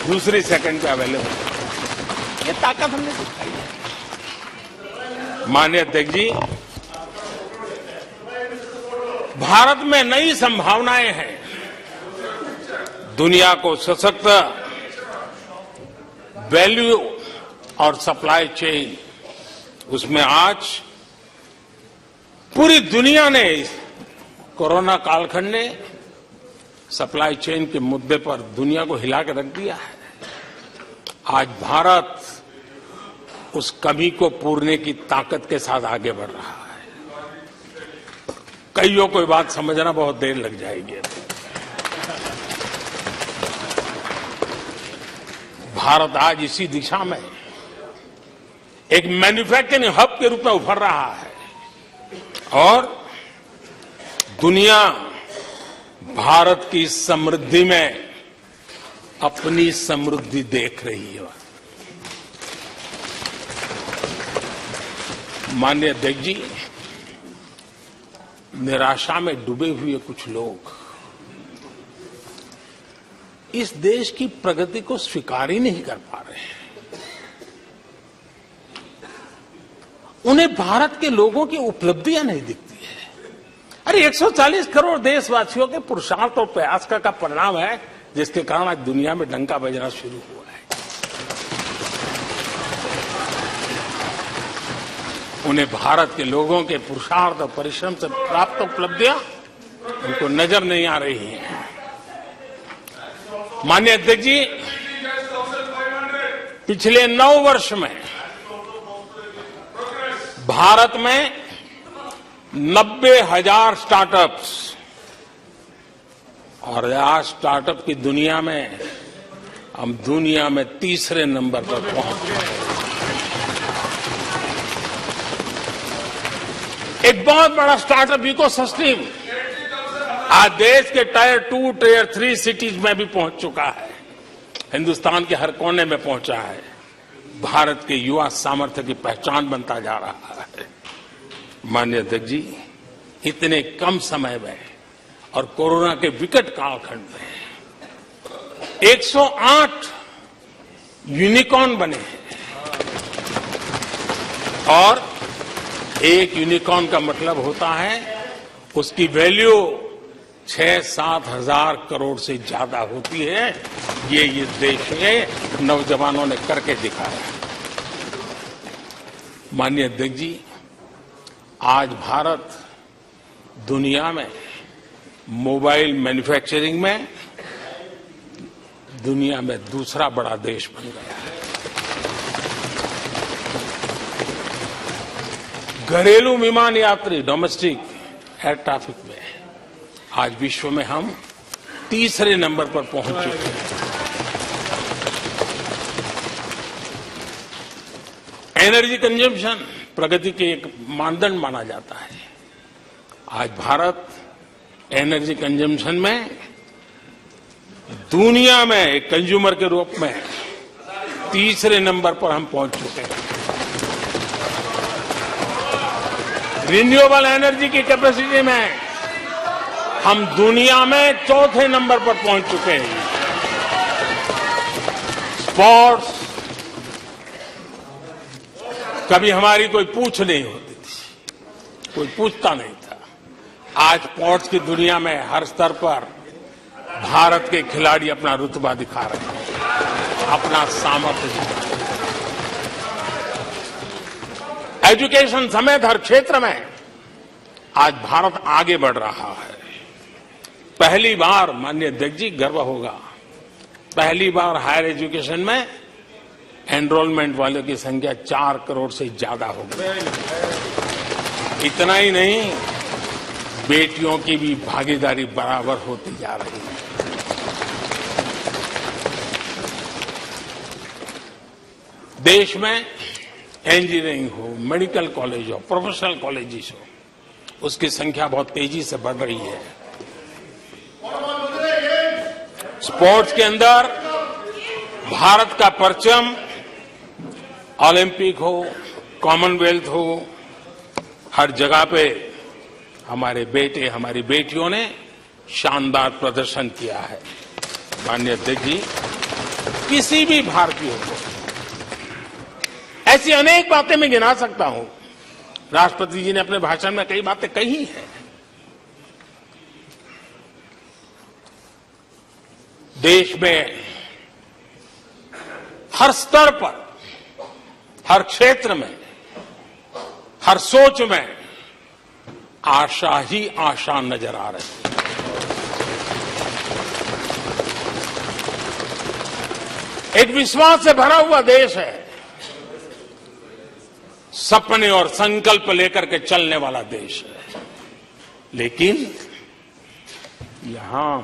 दूसरी सेकंड पे अवेलेबल है। ये ताकत हमने दिखाई है। माननीय अध्यक्ष जी, भारत में नई संभावनाएं हैं। दुनिया को सशक्त वैल्यू और सप्लाई चेन, उसमें आज पूरी दुनिया ने, कोरोना कालखंड ने सप्लाई चेन के मुद्दे पर दुनिया को हिला के रख दिया है। आज भारत उस कमी को पूरने की ताकत के साथ आगे बढ़ रहा है। कईयों को बात समझना बहुत देर लग जाएगी। भारत आज इसी दिशा में एक मैन्युफैक्चरिंग हब के रूप में उभर रहा है और दुनिया भारत की समृद्धि में अपनी समृद्धि देख रही है। माननीय अध्यक्ष जी, निराशा में डूबे हुए कुछ लोग इस देश की प्रगति को स्वीकार ही नहीं कर पा रहे हैं। उन्हें भारत के लोगों की उपलब्धियां नहीं दिखती है। अरे 140 करोड़ देशवासियों के पुरुषार्थ और प्रयास का परिणाम है, जिसके कारण आज दुनिया में डंका बजना शुरू हुआ है। उन्हें भारत के लोगों के पुरुषार्थ और परिश्रम से प्राप्त उपलब्धियां उनको नजर नहीं आ रही हैं। माननीय अध्यक्ष जी, पिछले 9 वर्ष में भारत में 90,000 स्टार्टअप्स, और आज स्टार्टअप की दुनिया में हम दुनिया में तीसरे नंबर पर पहुंच गए। एक बहुत बड़ा स्टार्टअप इकोसिस्टम आज देश के टायर 2, टायर 3 सिटीज में भी पहुंच चुका है। हिंदुस्तान के हर कोने में पहुंचा है। भारत के युवा सामर्थ्य की पहचान बनता जा रहा है। माननीय अध्यक्ष जी, इतने कम समय में और कोरोना के विकट कालखंड में 108 यूनिकॉर्न बने हैं। और एक यूनिकॉर्न का मतलब होता है उसकी वैल्यू 6-7 हजार करोड़ से ज्यादा होती है। ये इस देश के नौजवानों ने करके दिखाया। माननीय अध्यक्ष जी, आज भारत दुनिया में मोबाइल मैन्युफैक्चरिंग में दुनिया में दूसरा बड़ा देश बन गया है। घरेलू विमान यात्री डोमेस्टिक एयर ट्रैफिक में आज विश्व में हम तीसरे नंबर पर पहुंच चुके हैं। एनर्जी कंजम्पशन प्रगति के एक मानदंड माना जाता है। आज भारत एनर्जी कंजम्पशन में दुनिया में एक कंज्यूमर के रूप में तीसरे नंबर पर हम पहुंच चुके हैं। रिन्यूएबल एनर्जी की कैपेसिटी में हम दुनिया में चौथे नंबर पर पहुंच चुके हैं। स्पोर्ट्स कभी हमारी कोई पूछ नहीं होती थी, कोई पूछता नहीं था। आज स्पोर्ट्स की दुनिया में हर स्तर पर भारत के खिलाड़ी अपना रुतबा दिखा रहे हैं, अपना सामर्थ्य दिखा रहे हैं। एजुकेशन समेत हर क्षेत्र में आज भारत आगे बढ़ रहा है। पहली बार, माननीय अध्यक्ष जी, गर्व होगा, पहली बार हायर एजुकेशन में एनरोलमेंट वालों की संख्या 4 करोड़ से ज्यादा हो गई। इतना ही नहीं, बेटियों की भी भागीदारी बराबर होती जा रही है। देश में इंजीनियरिंग हो, मेडिकल कॉलेज हो, प्रोफेशनल कॉलेजेस हो, उसकी संख्या बहुत तेजी से बढ़ रही है। स्पोर्ट्स के अंदर भारत का परचम ओलंपिक हो, कॉमनवेल्थ हो, हर जगह पे हमारे बेटे, हमारी बेटियों ने शानदार प्रदर्शन किया है। माननीय अध्यक्ष जी, किसी भी भारतीय को ऐसी अनेक बातें मैं गिना सकता हूं। राष्ट्रपति जी ने अपने भाषण में कई बातें कही हैं। देश में हर स्तर पर, हर क्षेत्र में, हर सोच में आशा ही आशा नजर आ रही है। एक विश्वास से भरा हुआ देश है, सपने और संकल्प लेकर के चलने वाला देश है। लेकिन यहां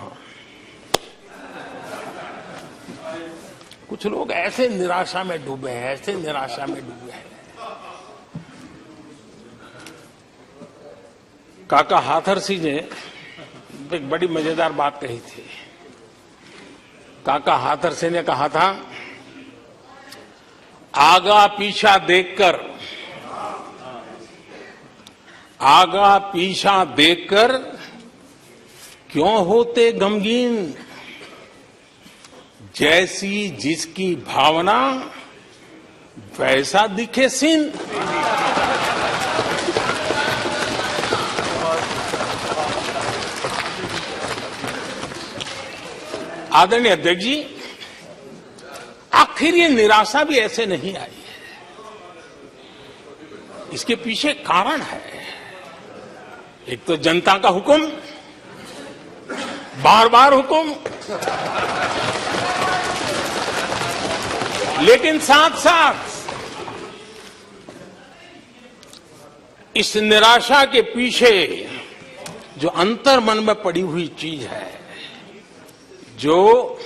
कुछ लोग ऐसे निराशा में डूबे हैं, ऐसे निराशा में डूबे हैं। काका हाथरसी ने एक बड़ी मजेदार बात कही थी। काका हाथरसी ने कहा था, आगा पीछा देखकर क्यों होते गमगीन, जैसी जिसकी भावना वैसा दिखे सीन। आदरणीय अध्यक्ष जी, आखिर ये निराशा भी ऐसे नहीं आई है। इसके पीछे कारण है। एक तो जनता का हुक्म, बार बार हुक्म, लेकिन साथ साथ इस निराशा के पीछे जो अंतर मन में पड़ी हुई चीज है, जो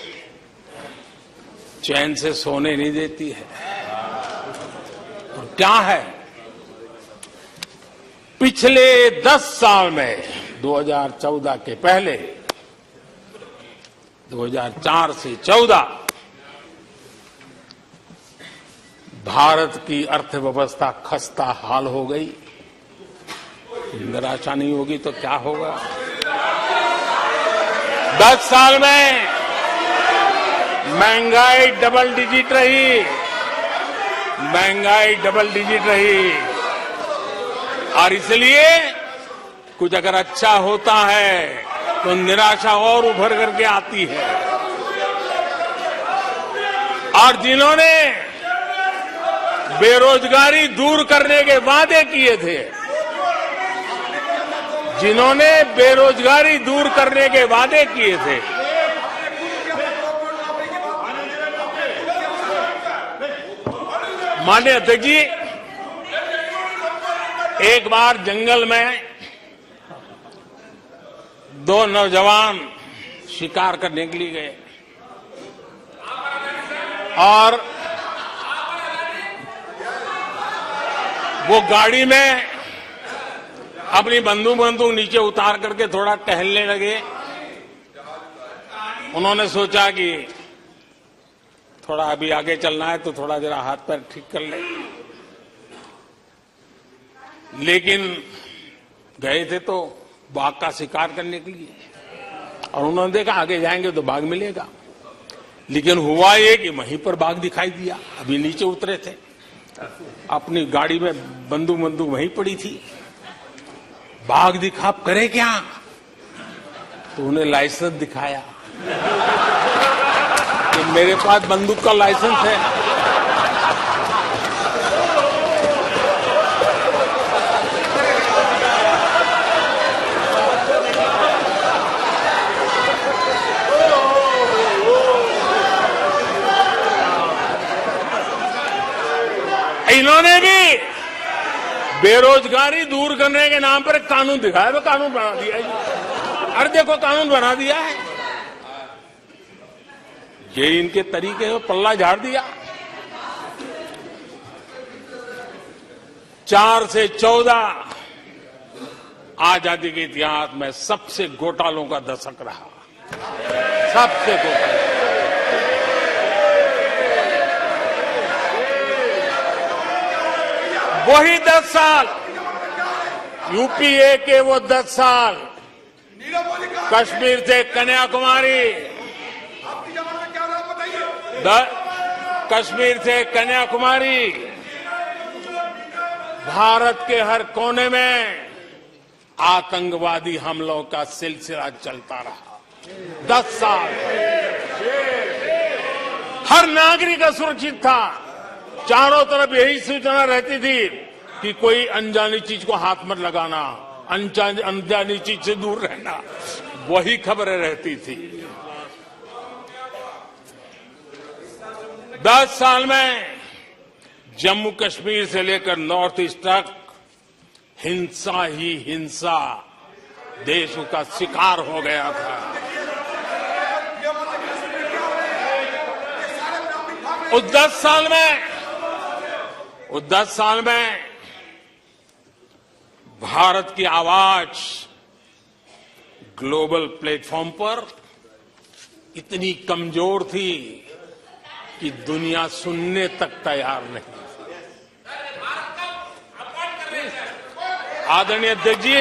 चैन से सोने नहीं देती है, तो क्या है? पिछले 10 साल में 2014 के पहले 2004 से 14 भारत की अर्थव्यवस्था खस्ता हाल हो गई। निराशा नहीं होगी तो क्या होगा? 10 साल में महंगाई डबल डिजिट रही, और इसलिए कुछ अगर अच्छा होता है तो निराशा और उभर करके आती है। और जिन्होंने बेरोजगारी दूर करने के वादे किए थे, जिन्होंने बेरोजगारी दूर करने के वादे किए थे, माननीय अध्यक्ष जी, एक बार जंगल में दो नौजवान शिकार करने के लिए गए और वो गाड़ी में अपनी बंदूक नीचे उतार करके थोड़ा टहलने लगे। उन्होंने सोचा कि थोड़ा अभी आगे चलना है तो थोड़ा जरा हाथ पैर ठीक कर ले, लेकिन गए थे तो बाघ का शिकार करने के लिए और उन्होंने देखा आगे जाएंगे तो बाघ मिलेगा, लेकिन हुआ ये कि वहीं पर बाघ दिखाई दिया। अभी नीचे उतरे थे, अपनी गाड़ी में बंदूक वहीं पड़ी थी, बाघ दिखा, आप करे क्या? तो उन्हें लाइसेंस दिखाया कि मेरे पास बंदूक का लाइसेंस है। इन्होंने भी बेरोजगारी दूर करने के नाम पर एक कानून दिखाया, तो कानून बना दिया है। अरे देखो कानून बना दिया है, ये इनके तरीके हैं, पल्ला झाड़ दिया। 4 से 14 आजादी के इतिहास में सबसे घोटालों का दशक रहा, सबसे घोटाला। वही 10 साल, यूपीए के वो 10 साल, कश्मीर से कन्याकुमारी, कश्मीर से कन्याकुमारी, भारत के हर कोने में आतंकवादी हमलों का सिलसिला चलता रहा। 10 साल हर नागरिक असुरक्षित था, चारों तरफ यही सूचना रहती थी कि कोई अनजानी चीज को हाथ मत लगाना, अनजानी चीज से दूर रहना, वही खबरें रहती थी। 10 साल में जम्मू कश्मीर से लेकर नॉर्थ ईस्ट तक हिंसा ही हिंसा देश का शिकार हो गया था। उस 10 साल में भारत की आवाज ग्लोबल प्लेटफॉर्म पर इतनी कमजोर थी कि दुनिया सुनने तक तैयार नहीं। आदरणीय अध्यक्ष जी,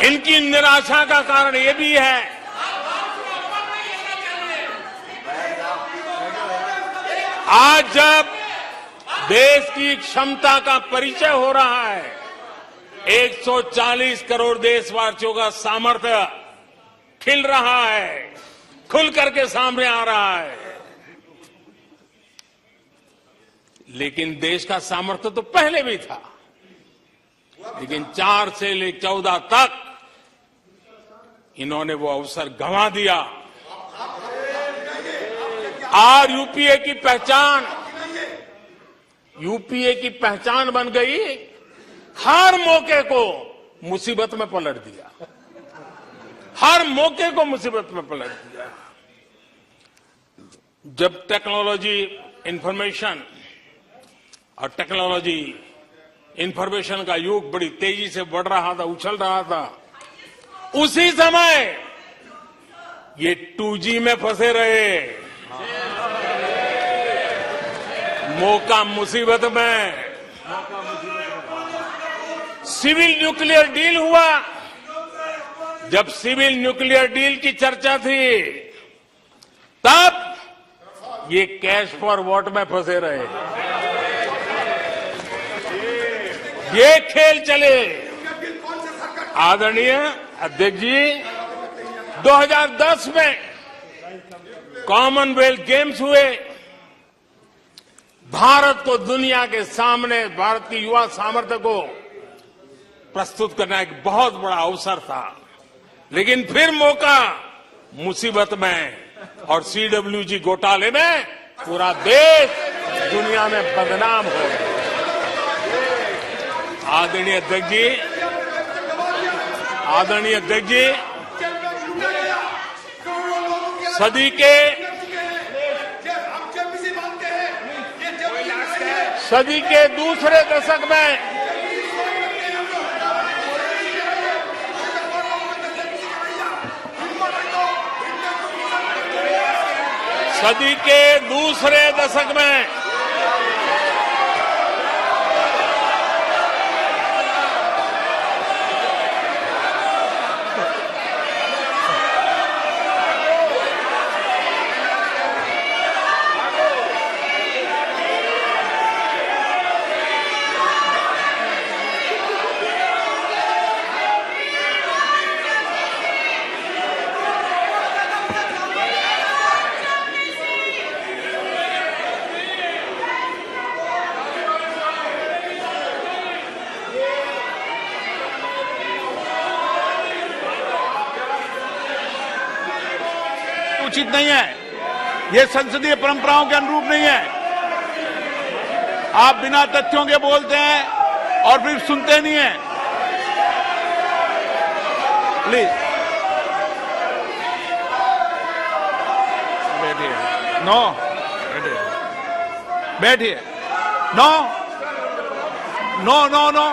इनकी निराशा का कारण ये भी है आज जब देश की क्षमता का परिचय हो रहा है, 140 करोड़ देशवासियों का सामर्थ्य खिल रहा है, खुल करके सामने आ रहा है, लेकिन देश का सामर्थ्य तो पहले भी था, लेकिन 4 से ले 14 तक इन्होंने वो अवसर गंवा दिया। और यूपीए की पहचान बन गई, हर मौके को मुसीबत में पलट दिया, हर मौके को मुसीबत में पलट दिया। जब टेक्नोलॉजी इंफॉर्मेशन का युग बड़ी तेजी से बढ़ रहा था, उछल रहा था, उसी समय ये 2G में फंसे रहे, मौका मुसीबत में। सिविल न्यूक्लियर डील हुआ, जब सिविल न्यूक्लियर डील की चर्चा थी, तब ये कैश फॉर वॉट में फंसे रहे। ये खेल चले, आदरणीय अध्यक्ष जी, 2010 में कॉमनवेल्थ गेम्स हुए। भारत को दुनिया के सामने भारत की युवा सामर्थ्य को प्रस्तुत करना एक बहुत बड़ा अवसर था, लेकिन फिर मौका मुसीबत में और सीडब्ल्यूजी घोटाले में पूरा देश दुनिया में बदनाम हो गया। आदरणीय अध्यक्ष जी, सदी के दूसरे दशक में उचित नहीं है, ये संसदीय परंपराओं के अनुरूप नहीं है। आप बिना तथ्यों के बोलते हैं और फिर सुनते नहीं हैं। प्लीज बैठिए। नो, बैठिए। No no no no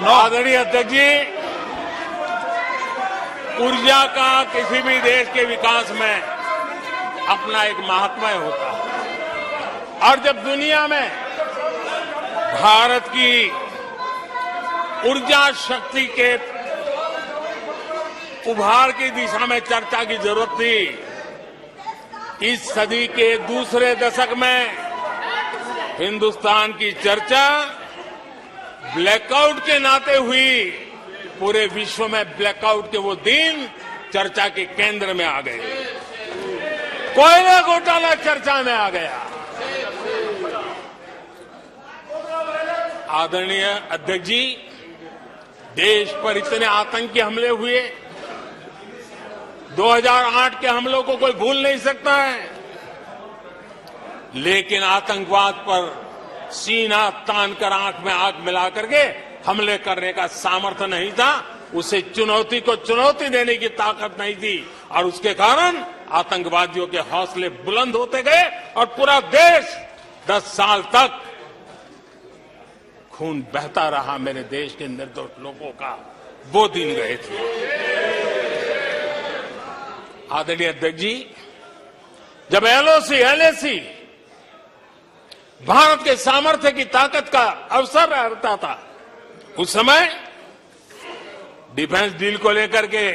no. आदरणीय अध्यक्ष जी, ऊर्जा का किसी भी देश के विकास में अपना एक महात्म्य होता है, और जब दुनिया में भारत की ऊर्जा शक्ति के उभार की दिशा में चर्चा की जरूरत थी, इस सदी के दूसरे दशक में हिंदुस्तान की चर्चा ब्लैकआउट के नाते हुई। पूरे विश्व में ब्लैकआउट के वो दिन चर्चा के केंद्र में आ गए। कोयला घोटाला चर्चा में आ गया। आदरणीय अध्यक्ष जी, देश पर इतने आतंकी हमले हुए, 2008 के हमलों को कोई भूल नहीं सकता है, लेकिन आतंकवाद पर सीना तान कर आंख में आंख मिला करके हमले करने का सामर्थ्य नहीं था। उसे चुनौती को चुनौती देने की ताकत नहीं थी, और उसके कारण आतंकवादियों के हौसले बुलंद होते गए और पूरा देश 10 साल तक खून बहता रहा। मेरे देश के निर्दोष लोगों का वो दिन गए थे। आदरणीय अध्यक्ष जी, जब एलओसी एलएसी भारत के सामर्थ्य की ताकत का अवसर रहता था, उस समय डिफेंस डील को लेकर के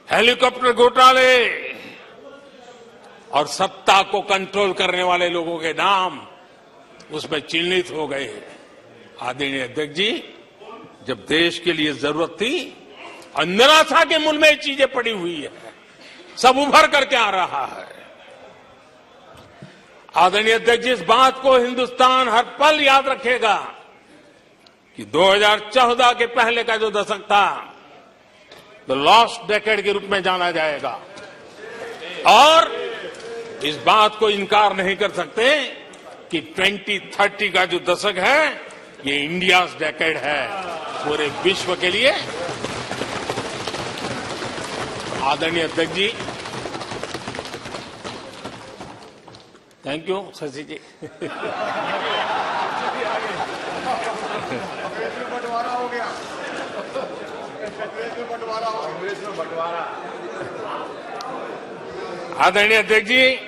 हेलीकॉप्टर घोटाले और सत्ता को कंट्रोल करने वाले लोगों के नाम उसमें चिन्हित हो गए। आदरणीय अध्यक्ष जी, जब देश के लिए जरूरत थी और निराशा के मूल में ये चीजें पड़ी हुई है, सब उभर करके आ रहा है। आदरणीय अध्यक्ष जी, इस बात को हिंदुस्तान हर पल याद रखेगा कि 2014 के पहले का जो दशक था, द लॉस्ट डेकेड के रूप में जाना जाएगा, और इस बात को इनकार नहीं कर सकते कि 2030 का जो दशक है, ये इंडियाज डेकेड है पूरे विश्व के लिए। आदरणीय अध्यक्ष जी, थैंक यू शशि जी। आदरणीय अध्यक्ष जी,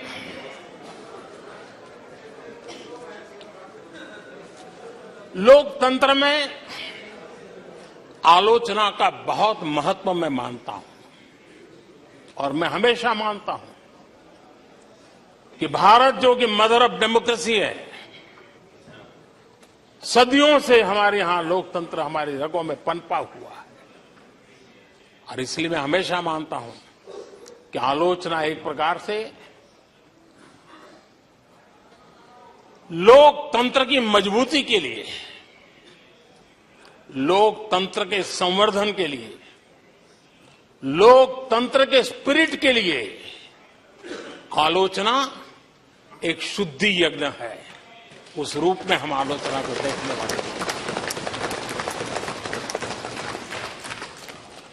लोकतंत्र में आलोचना का बहुत महत्व मैं मानता हूं, और मैं हमेशा मानता हूं कि भारत जो कि मदर ऑफ डेमोक्रेसी है, सदियों से हमारे यहां लोकतंत्र हमारी रगों में पनपा हुआ है और इसलिए मैं हमेशा मानता हूं कि आलोचना एक प्रकार से लोकतंत्र की मजबूती के लिए, लोकतंत्र के संवर्धन के लिए, लोकतंत्र के स्पिरिट के लिए आलोचना एक शुद्धि यज्ञ है। उस रूप में हम आलोचना को देखने वाले हैं।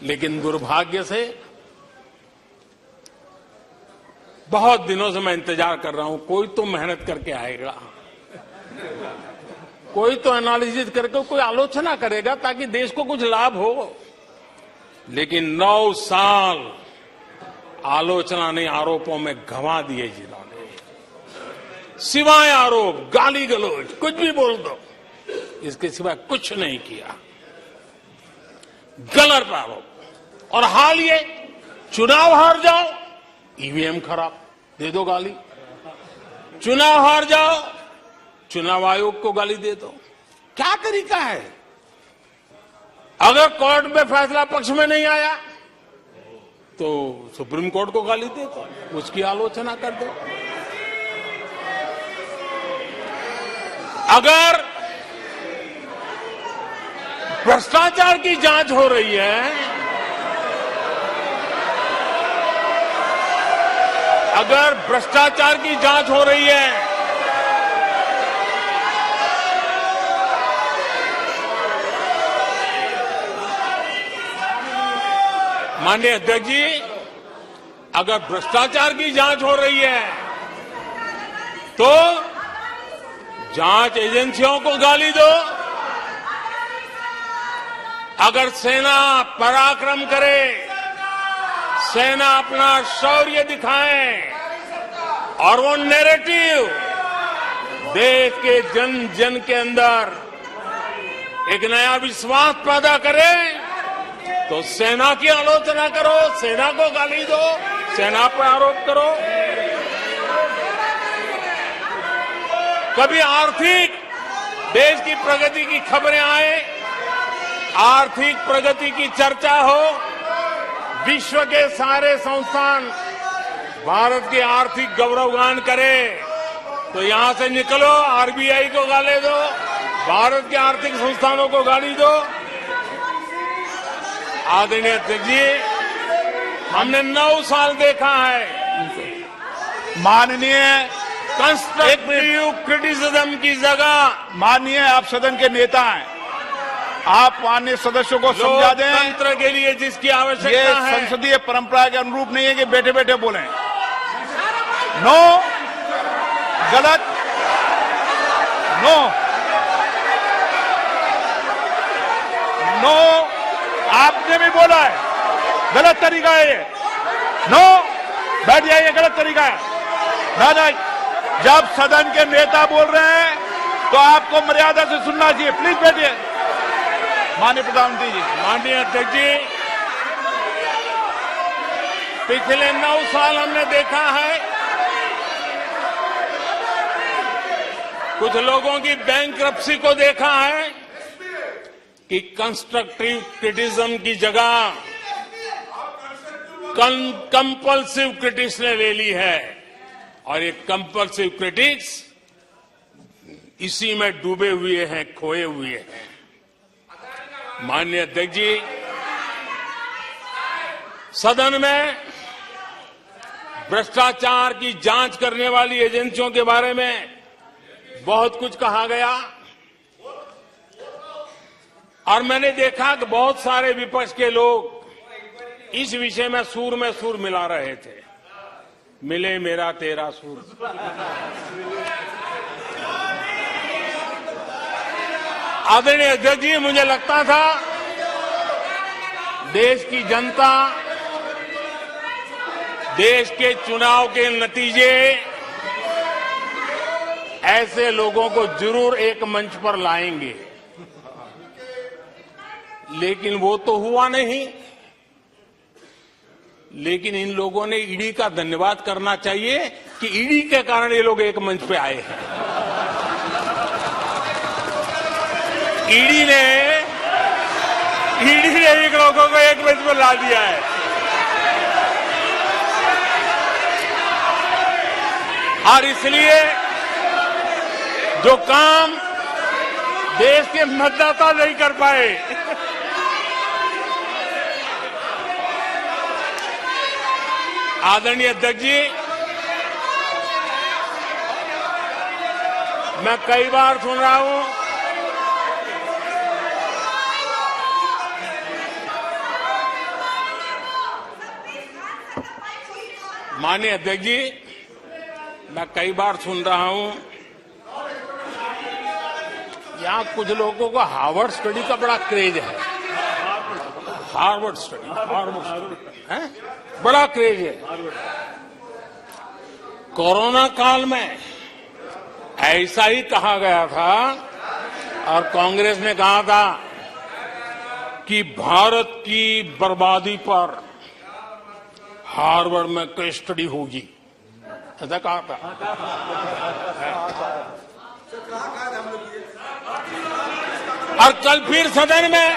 लेकिन दुर्भाग्य से बहुत दिनों से मैं इंतजार कर रहा हूं, कोई तो मेहनत करके आएगा, कोई तो एनालिसिस करके कोई आलोचना करेगा ताकि देश को कुछ लाभ हो। लेकिन 9 साल आलोचना ने आरोपों में गंवा दिए जिन्होंने, सिवाय आरोप, गाली गलौज, कुछ भी बोल दो, इसके सिवाय कुछ नहीं किया। गलत आरोप। और हाल ये चुनाव हार जाओ, ईवीएम खराब, दे दो गाली। चुनाव हार जाओ, चुनाव आयोग को गाली दे दो। क्या तरीका है? अगर कोर्ट में फैसला पक्ष में नहीं आया तो सुप्रीम कोर्ट को गाली दे दो, उसकी आलोचना कर दो। अगर भ्रष्टाचार की जांच हो रही है, अगर भ्रष्टाचार की जांच हो रही है, माननीय अध्यक्ष जी, अगर भ्रष्टाचार की जांच हो रही है तो जांच एजेंसियों को गाली दो। अगर सेना पराक्रम करे, सेना अपना शौर्य दिखाए और वो नैरेटिव देश के जन जन के अंदर एक नया विश्वास पैदा करे, तो सेना की आलोचना करो, सेना को गाली दो, सेना पर आरोप करो। कभी आर्थिक देश की प्रगति की खबरें आए, आर्थिक प्रगति की चर्चा हो, विश्व के सारे संस्थान भारत के आर्थिक गौरवगान करे, तो यहां से निकलो, आरबीआई को गाली दो, भारत के आर्थिक संस्थानों को गाली दो। आदरणीय अध्यक्ष जी, हमने 9 साल देखा है माननीय कंस्ट्रक्टिव क्रिटिसिज्म की जगह, माननीय आप सदन के नेता हैं, आप माननीय सदस्यों को समझा दें। लोकतंत्र के लिए जिसकी ये आवश्यकता है, संसदीय परंपरा के अनुरूप नहीं है कि बैठे बैठे बोलें। नो, गलत, नो, नो, आपने भी बोला है, गलत तरीका है ये। नो, बैठ जाइए, गलत तरीका है। ना, जब सदन के नेता बोल रहे हैं तो आपको मर्यादा से सुनना चाहिए। प्लीज बैठिए। माननीय प्रधानमंत्री जी। माननीय अध्यक्ष जी, पिछले 9 साल हमने देखा है कुछ लोगों की बैंकरप्सी को देखा है कि कंस्ट्रक्टिव क्रिटिसिज्म की जगह कंपल्सिव क्रिटिक्स ने ले ली है, और ये कंपल्सिव क्रिटिक्स इसी में डूबे हुए हैं, खोए हुए हैं। माननीय अध्यक्ष जी, सदन में भ्रष्टाचार की जांच करने वाली एजेंसियों के बारे में बहुत कुछ कहा गया, और मैंने देखा कि बहुत सारे विपक्ष के लोग इस विषय में सूर मिला रहे थे। मिले मेरा तेरा सूर। आदरणीय अध्यक्ष जी, मुझे लगता था देश की जनता, देश के चुनाव के नतीजे ऐसे लोगों को जरूर एक मंच पर लाएंगे, लेकिन वो तो हुआ नहीं। लेकिन इन लोगों ने ईडी का धन्यवाद करना चाहिए कि ईडी के कारण ये लोग एक मंच पे आए हैं। ईडी ने एक लोगों को एक बेंच पर ला दिया है। और इसलिए जो काम देश के मतदाता नहीं कर पाए, आदरणीय अध्यक्ष जी, मैं कई बार सुन रहा हूं माननीय अध्यक्ष जी, मैं कई बार सुन रहा हूं यहां कुछ लोगों को हार्वर्ड स्टडी का बड़ा क्रेज है। हार्वर्ड स्टडी है, बड़ा क्रेज है। कोरोना काल में ऐसा ही कहा गया था और कांग्रेस ने कहा था कि भारत की बर्बादी पर हार्वर्ड में केस स्टडी होगी, ऐसा कहा था। और कल फिर सदन में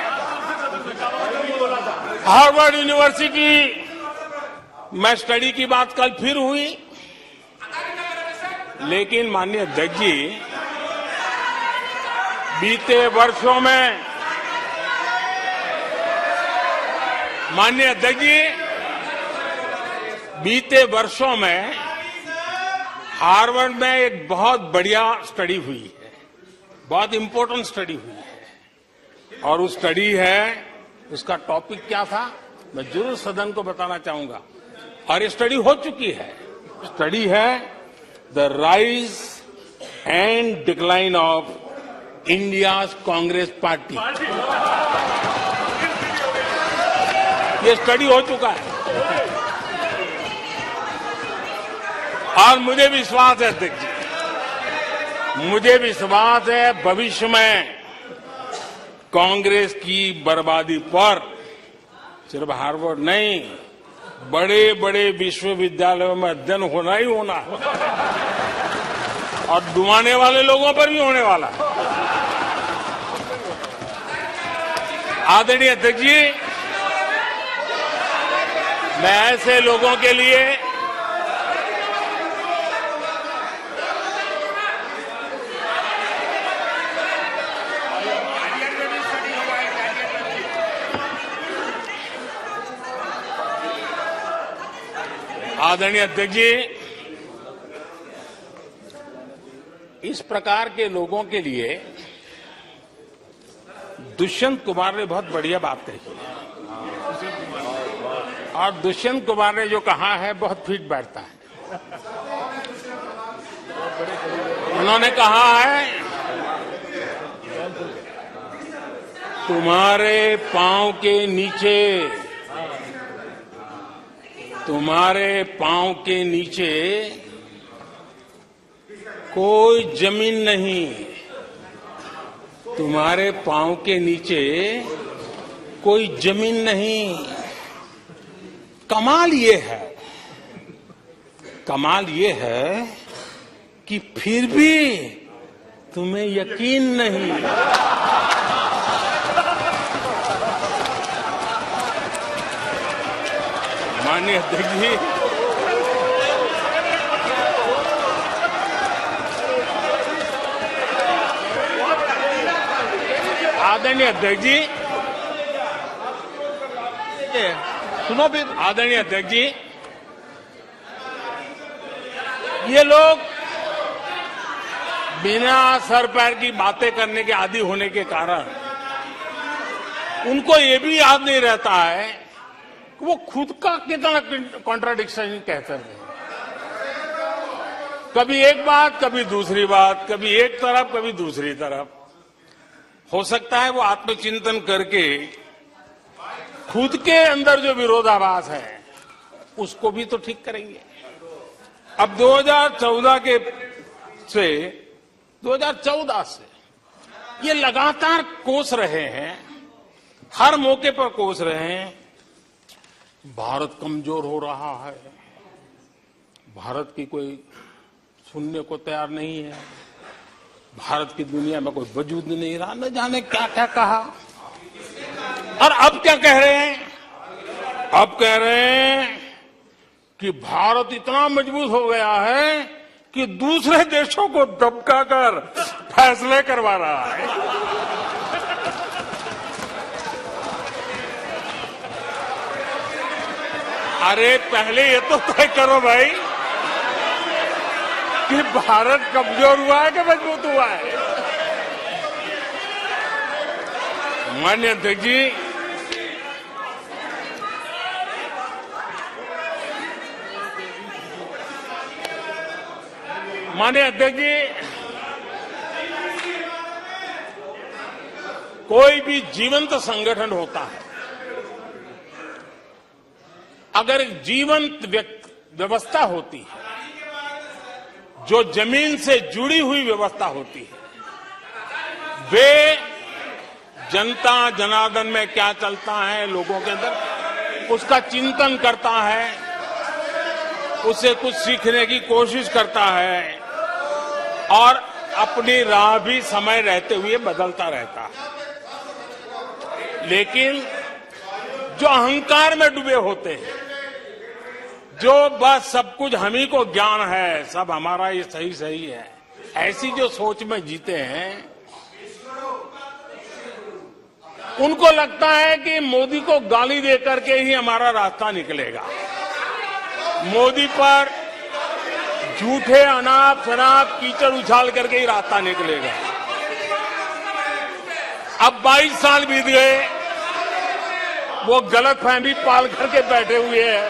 हार्वर्ड यूनिवर्सिटी में स्टडी की बात कल फिर हुई। लेकिन माननीय अध्यक्ष जी, बीते वर्षों में माननीय अध्यक्ष जी, बीते वर्षों में हार्वर्ड में एक बहुत बढ़िया स्टडी हुई है, बहुत इंपॉर्टेंट स्टडी हुई है। और उस स्टडी है, उसका टॉपिक क्या था मैं जरूर सदन को बताना चाहूंगा। और ये स्टडी हो चुकी है। स्टडी है the rise and decline of India's Congress party. ये स्टडी हो चुका है और मुझे विश्वास है अध्यक्ष जी, मुझे विश्वास है भविष्य में कांग्रेस की बर्बादी पर सिर्फ हार्वर्ड नहीं, बड़े बड़े विश्वविद्यालयों में अध्ययन होना ही होना है और डुबाने वाले लोगों पर भी होने वाला है। आदरणीय अध्यक्ष जी, मैं ऐसे लोगों के लिए आदरणीय अध्यक्ष जी, इस प्रकार के लोगों के लिए दुष्यंत कुमार ने बहुत बढ़िया बात कही और दुष्यंत कुमार ने जो कहा है बहुत फिट बैठता है। उन्होंने कहा है, तुम्हारे पांव के नीचे, तुम्हारे पांव के नीचे कोई जमीन नहीं, तुम्हारे पांव के नीचे कोई जमीन नहीं। कमाल ये है, कमाल ये है कि फिर भी तुम्हें यकीन नहीं। माननीय अध्यक्ष जी, आदरणीय अध्यक्ष जी, सुनो फिर। आदरणीय अध्यक्ष जी, ये लोग बिना सर पैर की बातें करने के आदी होने के कारण उनको ये भी याद नहीं रहता है कि वो खुद का कितना कॉन्ट्राडिक्शन कहते हैं। कभी एक बात, कभी दूसरी बात, कभी एक तरफ, कभी दूसरी तरफ। हो सकता है वो आत्मचिंतन करके खुद के अंदर जो विरोधाभास है उसको भी तो ठीक करेंगे। अब 2014 से ये लगातार कोस रहे हैं, हर मौके पर कोस रहे हैं, भारत कमजोर हो रहा है, भारत की कोई सुनने को तैयार नहीं है, भारत की दुनिया में कोई वजूद नहीं रहा, न जाने क्या क्या कहा। और अब क्या कह रहे हैं? अब कह रहे हैं कि भारत इतना मजबूत हो गया है कि दूसरे देशों को दबकाकर फैसले करवा रहा है। अरे पहले ये तो तय करो भाई कि भारत कमजोर हुआ है कि मजबूत हुआ है। माननीय अध्यक्ष जी, माननीय अध्यक्ष जी, कोई भी जीवंत संगठन होता है, अगर एक जीवंत व्यवस्था होती है, जो जमीन से जुड़ी हुई व्यवस्था होती है, वे जनता जनार्दन में क्या चलता है लोगों के अंदर उसका चिंतन करता है, उससे कुछ सीखने की कोशिश करता है और अपनी राह भी समय रहते हुए बदलता रहता है। लेकिन जो अहंकार में डूबे होते हैं, जो बस सब कुछ हम ही को ज्ञान है, सब हमारा ये सही सही है, ऐसी जो सोच में जीते हैं, उनको लगता है कि मोदी को गाली दे करके ही हमारा रास्ता निकलेगा। मोदी पर झूठे अनाप शनाप कीचड़ उछाल करके ही रास्ता निकलेगा। अब 22 साल बीत गए, वो गलतफहमी पाल करके बैठे हुए हैं।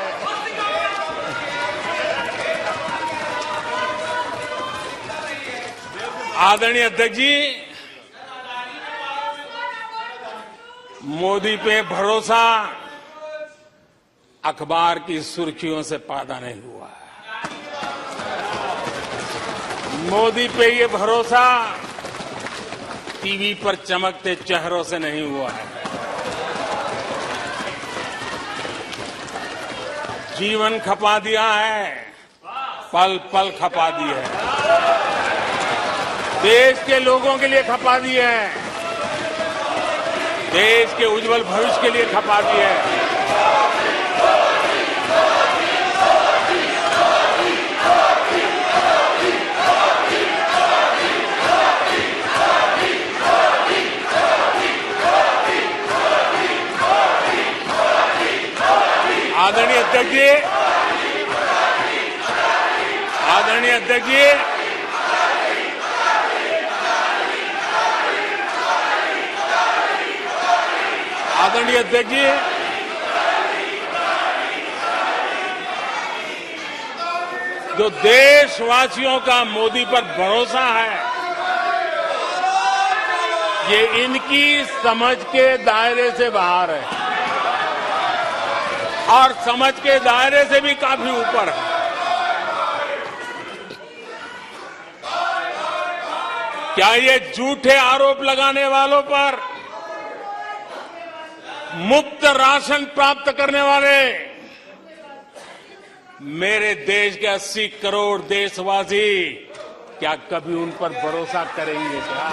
आदरणीय अध्यक्ष जी, मोदी पे भरोसा अखबार की सुर्खियों से पैदा नहीं हुआ है। मोदी पे ये भरोसा टीवी पर चमकते चेहरों से नहीं हुआ है। जीवन खपा दिया है, पल पल खपा दी है, देश के लोगों के लिए खपा दी है, देश के उज्जवल भविष्य के लिए खपा दी है। आदरणीय अध्यक्ष जी, आदरणीय अध्यक्ष जी, आदरणीय अध्यक्ष जी, जो देशवासियों का मोदी पर भरोसा है, ये इनकी समझ के दायरे से बाहर है और समझ के दायरे से भी काफी ऊपर है। क्या ये झूठे आरोप लगाने वालों पर मुफ्त राशन प्राप्त करने वाले मेरे देश के 80 करोड़ देशवासी क्या कभी उन पर भरोसा करेंगे क्या?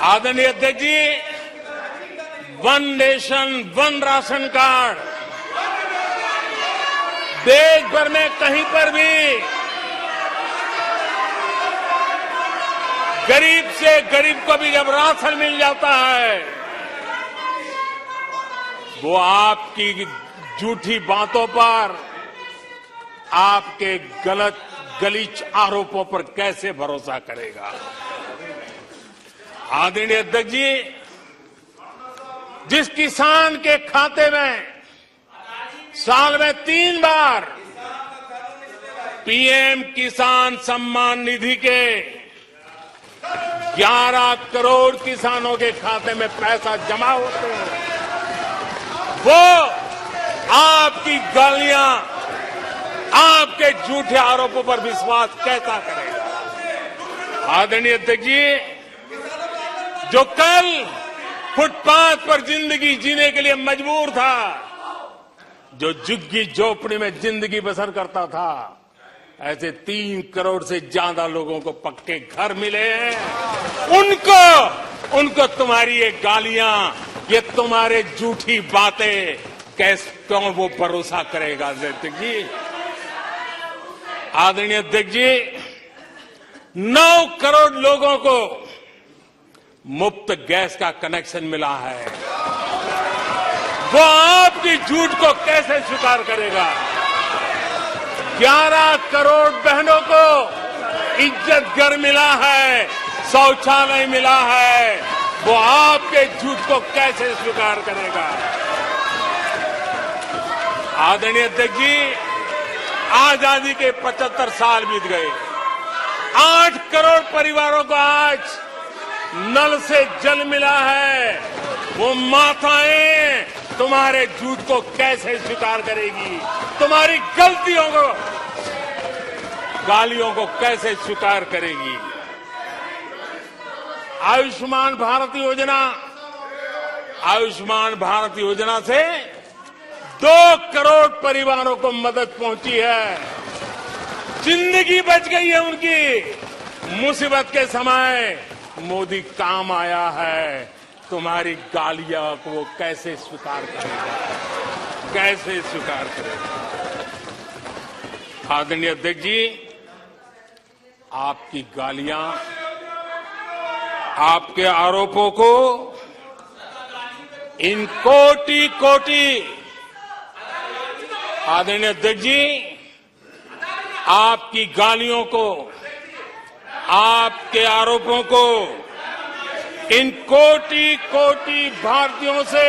आदरणीय अध्यक्ष ji, one nation one ration card देश भर में कहीं पर भी गरीब से गरीब को भी जब राशन मिल जाता है, वो आपकी झूठी बातों पर, आपके गलत गलीच आरोपों पर कैसे भरोसा करेगा? आदरणीय अध्यक्ष जी, जिस किसान के खाते में साल में 3 बार पीएम किसान सम्मान निधि के 11 करोड़ किसानों के खाते में पैसा जमा होते हैं, वो आपकी गालियां, आपके झूठे आरोपों पर विश्वास कैसा करेगा? आदरणीय अध्यक्ष जी, जो कल फुटपाथ पर जिंदगी जीने के लिए मजबूर था, जो झुग्गी झोपड़ी में जिंदगी बसर करता था, ऐसे 3 करोड़ से ज्यादा लोगों को पक्के घर मिले हैं। उनको तुम्हारी ये गालियां, ये तुम्हारे झूठी बातें क्यों वो भरोसा करेगा? अध्यक्ष जी, आदरणीय अध्यक्ष जी, 9 करोड़ लोगों को मुफ्त गैस का कनेक्शन मिला है। वो आपकी झूठ को कैसे स्वीकार करेगा? 11 करोड़ बहनों को इज्जत घर मिला है, शौचालय मिला है। वो आपके झूठ को कैसे स्वीकार करेगा? आदरणीय अध्यक्ष जी, आजादी के 75 साल बीत गए। 8 करोड़ परिवारों को आज नल से जल मिला है। वो माताएं तुम्हारे झूठ को कैसे स्वीकार करेगी? तुम्हारी गलतियों को, गालियों को कैसे स्वीकार करेगी? आयुष्मान भारत योजना से 2 करोड़ परिवारों को मदद पहुंची है। जिंदगी बच गई है उनकी। मुसीबत के समय मोदी काम आया है। तुम्हारी गालियां को वो कैसे स्वीकार करेगा? कैसे स्वीकार करेगा? आदरणीय अध्यक्ष जी, आपकी गालियां, आपके आरोपों को इन कोटि आदरणीय अध्यक्ष जी, आपकी गालियों को, आपके आरोपों को इन कोटि भारतीयों से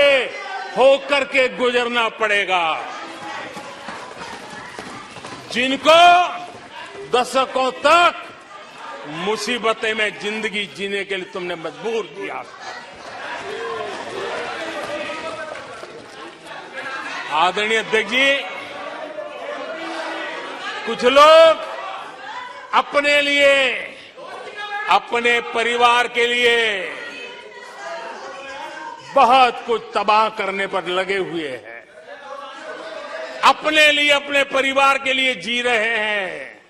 होकर के गुजरना पड़ेगा, जिनको दशकों तक मुसीबतें में जिंदगी जीने के लिए तुमने मजबूर किया। आदरणीय अध्यक्ष जी, कुछ लोग अपने लिए, अपने परिवार के लिए बहुत कुछ तबाह करने पर लगे हुए हैं। अपने लिए, अपने परिवार के लिए जी रहे हैं।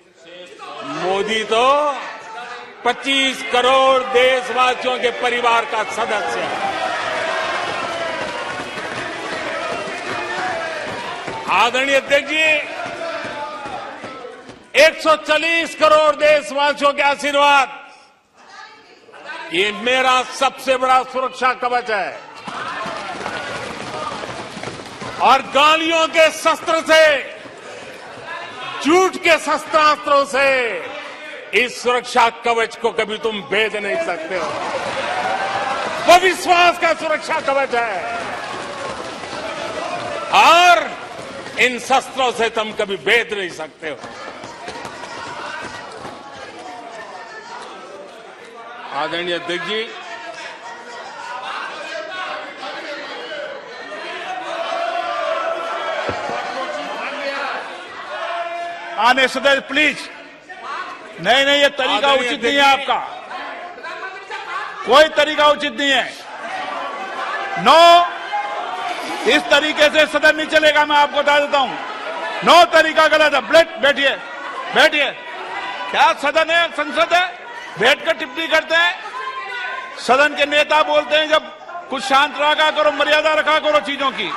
मोदी तो 25 करोड़ देशवासियों के परिवार का सदस्य है। आदरणीय अध्यक्ष जी, 140 करोड़ देशवासियों के आशीर्वाद, ये मेरा सबसे बड़ा सुरक्षा कवच है। और गालियों के शस्त्र से, झूठ के शस्त्रास्त्रों से इस सुरक्षा कवच को कभी तुम भेद नहीं सकते हो। वो विश्वास का सुरक्षा कवच है और इन शस्त्रों से तुम कभी भेद नहीं सकते हो। आदरणीय अध्यक्ष जी, आने सदस्य प्लीज। नहीं, ये तरीका उचित नहीं है आपका। कोई तरीका उचित नहीं है। इस तरीके से सदन नहीं चलेगा। मैं आपको बता देता हूं, तरीका गलत है। बैठिए। क्या सदन है? संसद है? बैठकर टिप्पणी करते हैं। सदन के नेता बोलते हैं जब कुछ शांत रखा करो, मर्यादा रखा करो चीजों की।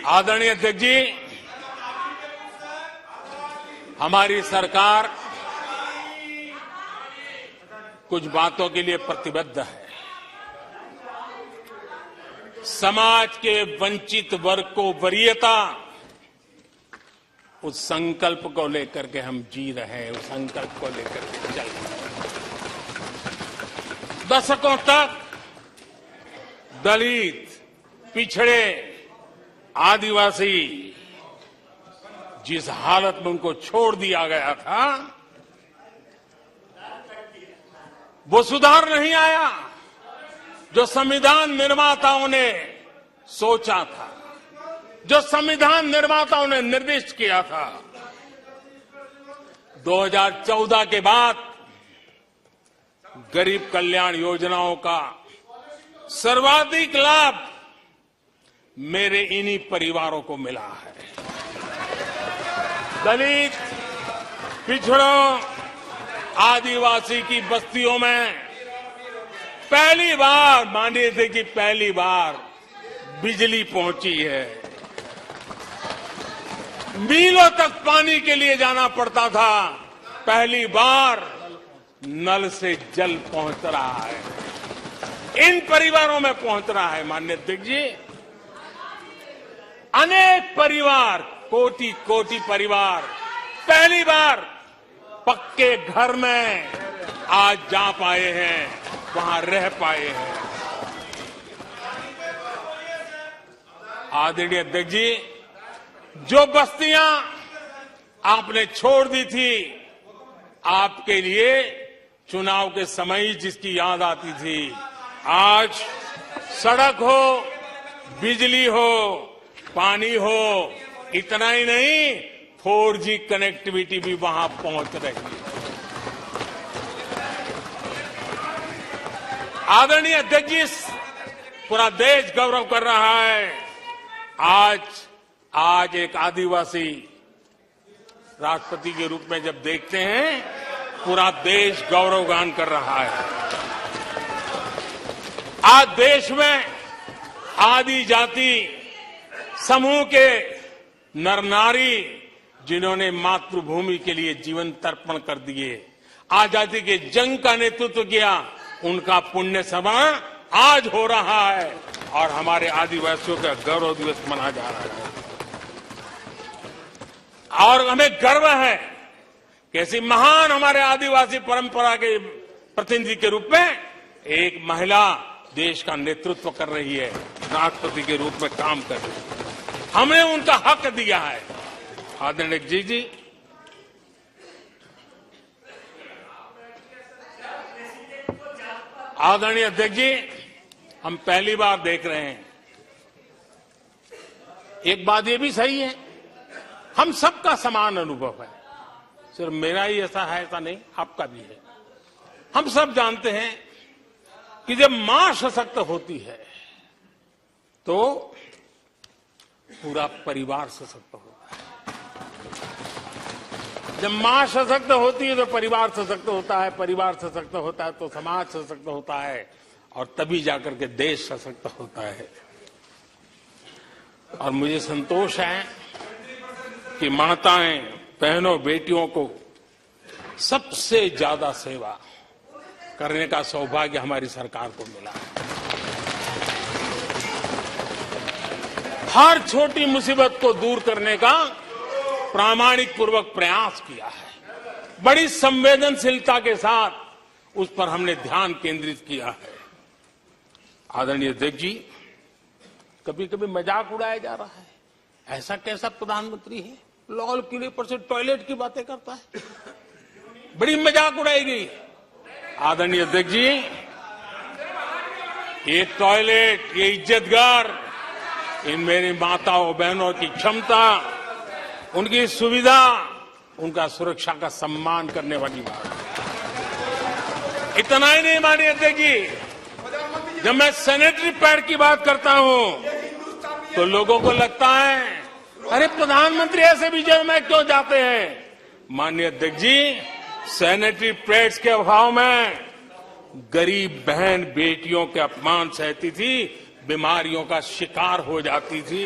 आदरणीय अध्यक्ष जी, हमारी सरकार कुछ बातों के लिए प्रतिबद्ध है। समाज के वंचित वर्ग को वरीयता, उस संकल्प को लेकर के हम जी रहे हैं। उस संकल्प को लेकर के चल रहे हैं। दशकों तक दलित, पिछड़े, आदिवासी जिस हालत में उनको छोड़ दिया गया था, वो सुधार नहीं आया जो संविधान निर्माताओं ने सोचा था, जो संविधान निर्माताओं ने निर्दिष्ट किया था। 2014 के बाद गरीब कल्याण योजनाओं का सर्वाधिक लाभ मेरे इन्हीं परिवारों को मिला है। दलित, पिछड़ों, आदिवासी की बस्तियों में पहली बार, मानिए थे कि पहली बार बिजली पहुंची है। मीलों तक पानी के लिए जाना पड़ता था, पहली बार नल से जल पहुंच रहा है, इन परिवारों में पहुंच रहा है। माननीय अध्यक्ष जी, अनेक परिवार, कोटि कोटि परिवार पहली बार पक्के घर में आज जा पाए हैं, वहां रह पाए हैं। आदरणीय अध्यक्ष जी, जो बस्तियां आपने छोड़ दी थी, आपके लिए चुनाव के समय ही जिसकी याद आती थी, आज सड़क हो, बिजली हो, पानी हो, इतना ही नहीं 4G कनेक्टिविटी भी वहां पहुंच रही है। आदरणीय अध्यक्ष जी, पूरा देश गौरव कर रहा है। आज एक आदिवासी राष्ट्रपति के रूप में जब देखते हैं, पूरा देश गौरवगान कर रहा है। आज देश में आदि जाति समूह के नर नारी, जिन्होंने मातृभूमि के लिए जीवन तर्पण कर दिए, आजादी के जंग का नेतृत्व किया, उनका पुण्य स्मरण आज हो रहा है और हमारे आदिवासियों का गौरव दिवस मनाया जा रहा है। और हमें गर्व है कि ऐसी महान हमारे आदिवासी परंपरा के प्रतिनिधि के रूप में एक महिला देश का नेतृत्व कर रही है, राष्ट्रपति के रूप में काम कर रही है। हमने उनका हक दिया है। आदरणीय जी, आदरणीय अध्यक्ष जी, हम पहली बार देख रहे हैं। एक बात ये भी सही है, हम सबका समान अनुभव है, सिर्फ मेरा ही ऐसा है ऐसा नहीं, आपका भी है। हम सब जानते हैं कि जब मां सशक्त होती है तो पूरा परिवार सशक्त होता है। जब मां सशक्त होती है तो परिवार सशक्त होता है, परिवार सशक्त होता है तो समाज सशक्त होता है, और तभी जाकर के देश सशक्त होता है। और मुझे संतोष है कि माताएं, बहनों, बेटियों को सबसे ज्यादा सेवा करने का सौभाग्य हमारी सरकार को मिला है। हर छोटी मुसीबत को दूर करने का प्रामाणिक पूर्वक प्रयास किया है। बड़ी संवेदनशीलता के साथ उस पर हमने ध्यान केंद्रित किया है। आदरणीय अध्यक्ष जी, कभी कभी मजाक उड़ाया जा रहा है, ऐसा कैसा प्रधानमंत्री है, लाल किले पर से टॉयलेट की बातें करता है, बड़ी मजाक उड़ाई गई। आदरणीय अध्यक्ष जी, ये टॉयलेट, ये इज्जतगार, इन मेरी माताओं बहनों की क्षमता, उनकी सुविधा, उनका सुरक्षा का सम्मान करने वाली बात है। इतना ही नहीं मानिए अध्यक्ष जी, जब मैं सैनिटरी पैड की बात करता हूं तो लोगों को लगता है अरे प्रधानमंत्री ऐसे भी जेल में क्यों जाते हैं। माननीय अध्यक्ष जी, सैनिटरी पैड्स के अभाव में गरीब बहन बेटियों के अपमान सहती थी, बीमारियों का शिकार हो जाती थी।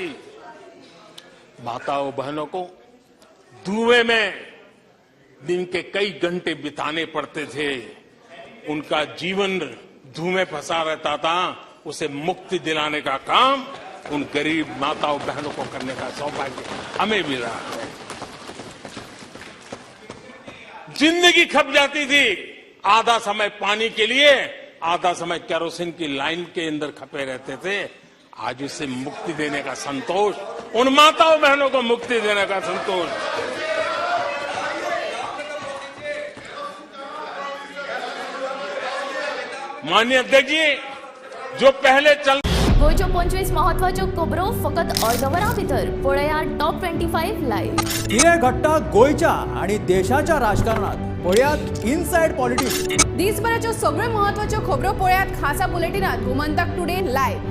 माताओं बहनों को धुएं में दिन के कई घंटे बिताने पड़ते थे, उनका जीवन धुएं फंसा रहता था, उसे मुक्ति दिलाने का काम उन गरीब माताओं बहनों को करने का सौभाग्य हमें मिला है। जिंदगी खप जाती थी, आधा समय पानी के लिए, आधा समय केरोसिन की लाइन के अंदर खपे रहते थे। आज उससे मुक्ति देने का संतोष, उन माताओं बहनों को मुक्ति देने का संतोष। माननीय अध्यक्ष जी, जो पहले चल गोयच्यो 25 महत्वाच्यो खबरो फकत अर्दवरा भितर पळया टॉप 25 लाईव्ह। कितें घडटा गोंयच्या आनी देशाच्या राजकारणात पळयात इनसायड पॉलिटिक्स। दिसभराच्यो सगळ्यो महत्वाच्यो खबरो पळयात खासा बुलेटिनात गोमंतक टुडे लाईव्ह.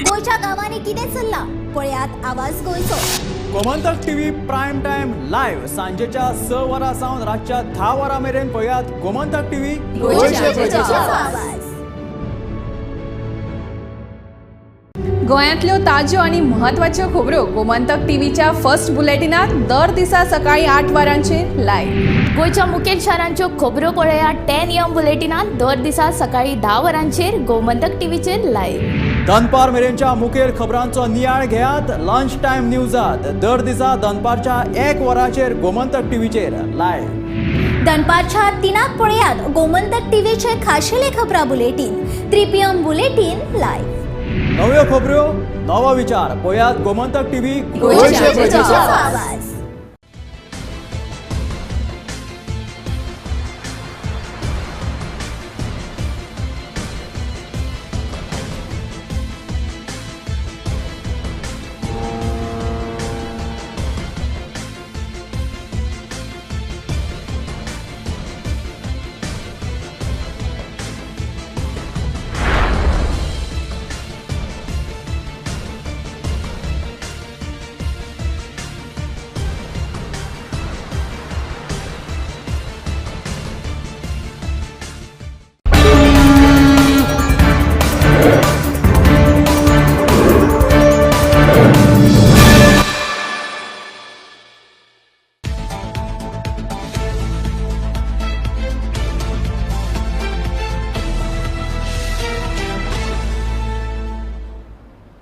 गोंयच्या गावांनी कितें चल्लां पळयात आवाज गोंयचो. Gomantak TV prime time live सांजेच्या 6 वरां सावन रातच्या 10 वरां मेरेन पळयात गोमंतक टीव्ही गोंयचो आवाज. गोंयांतल्यो ताज्यो आनी महत्वाच्यो खबरो गोमंतक टीव्हीच्या फर्स्ट बुलेटिनात दर दिसा सकाळी 8 वरांचेर लाईव्ह. गोंयच्या मुखेल शारांच्यो खबरो पळयात 10 AM बुलेटिनात दर दिसा सकाळी 10 वरांचेर गोमंतक टीव्हीचेर लाईव्ह. दनपार मेरेनच्या मुखेल खबरांचो नियाळ घेयात लंच टाइम न्यूजात दर दिसा दनपारच्या 1 वराचेर गोमंतक टीव्हीचेर लाईव्ह. दनपारच्या 3 पळयात गोमंतक टीव्हीचे खाशेले खबरां बुलेटिन 3 PM बुलेटिन लाईव्ह. नव्यो खबरो नवो विचार पळयात गोमंतक टीव्ही गोंयचो आवाज.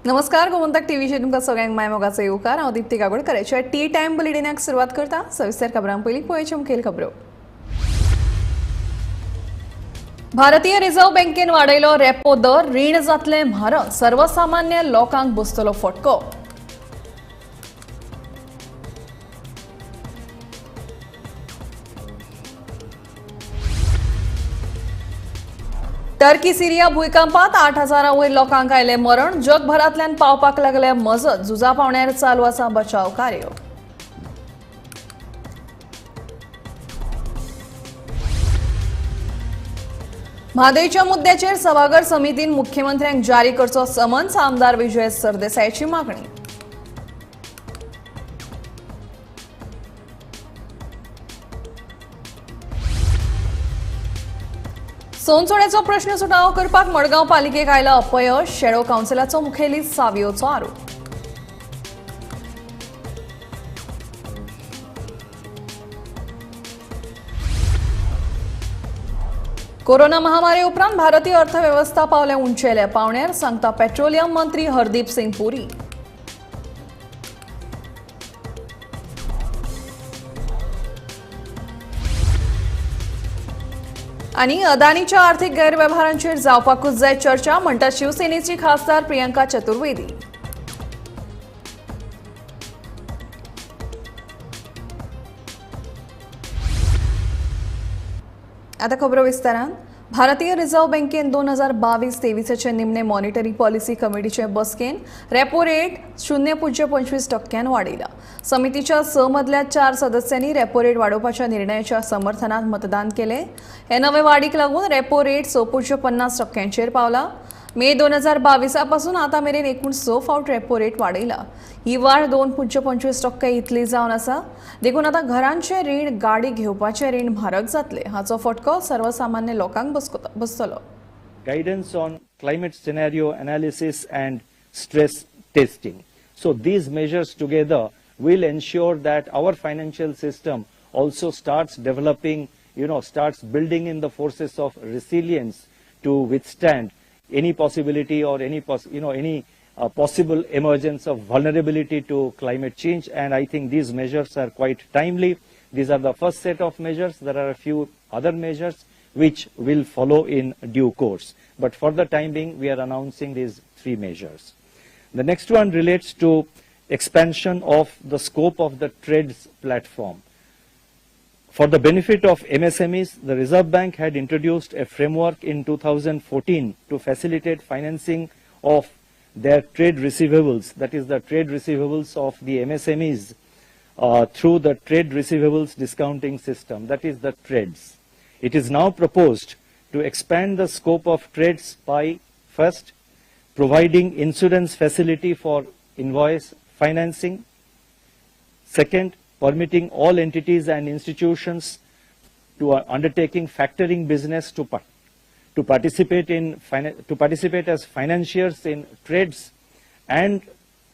नमस्कार. गोमंतक टीव्हीचे तुमकां सगळ्यांक मायमोगाचो येवकार. हांव दिप्ती कागोडकराच्या टी टायम बुलेटिनाक सुरवात करता. सविस्तर खबरां पयलीं पळोवच्यो मुखेल खबरो. भारतीय रिझर्व्ह बँकेन वाडयलो रेपो दर, रीण जातले म्हारग, सर्वसामान्य लोकांक बसतलो फटको. टर्की सिरिया भूकंपात 8,000 वयर लोकांक आयले मरण. जगभरांतल्यान पावपाक लागले मजत. झुजा पावंड्यार चालू आसा बचाव कार्य. म्हादयच्या मुद्द्याचेर सभाघर समितीन मुख्यमंत्र्यांक जारी करचो समन्स. आमदार विजय सरदेसायची मागणी. सोनसोड्याचो प्रश्न सुटावो करपाक मडगांव पालिकेक आयला अपयश. शेळो कावन्सिलाचो मुखेली सावयोचो आरोप. कोरोना महामारी उपरांत भारतीय अर्थव्यवस्था पावल्या उंचेल्या पावंड्यार, सांगता पेट्रोलियम मंत्री हरदीप सिंग पुरी. आणि अदानीच्या आर्थिक गैरव्यवहारांचेर जावपाकूच जाय चर्चा, म्हणटा शिवसेनेची खासदार प्रियंका चतुर्वेदी. आता खबरो विस्तारान. भारतीय रिझर्व्ह बँकेन 2022-23 निमणे मॉनिटरी पॉलिसी कमिटीचे बसकेन रेपो रेट 0.25% वाडयला. समितीच्या 6 मदल्या 4 सदस्यांनी रेपो रेट वाडोवपाच्या निर्णयाच्या समर्थनात मतदान केले. हे नवे वाडीक लागून रेपो रेट 6.50%चेर पावला. मे 2022 पासून आता मेरेन एकूण 6 फावट रेपो रेट वाडयला. ही वाड 2.25% इतली जावन आसा. देखून आता घरांचे रीण, गाडी घेवपाचे रीण म्हारग जातले. हाचो फटको सर्वसामान्य लोकांक बसतलो. Guidance on climate scenario analysis and stress testing. So these measures together will ensure that our financial system also starts developing, starts building in the forces of resilience to withstand any possibility or any possible emergence of vulnerability to climate change. And I think these measures are quite timely. These are the first set of measures. There are a few other measures which will follow in due course. But for the time being, we are announcing these 3 measures. The next one relates to expansion of the scope of the trades platform. For the benefit of MSMEs, the Reserve Bank had introduced a framework in 2014 to facilitate financing of their trade receivables, that is the trade receivables of the MSMEs, through the trade receivables discounting system, that is the TREDS. It is now proposed to expand the scope of trades by first, providing insurance facility for invoice financing. Second, permitting all entities and institutions to undertaking factoring business to participate as financiers in trades. And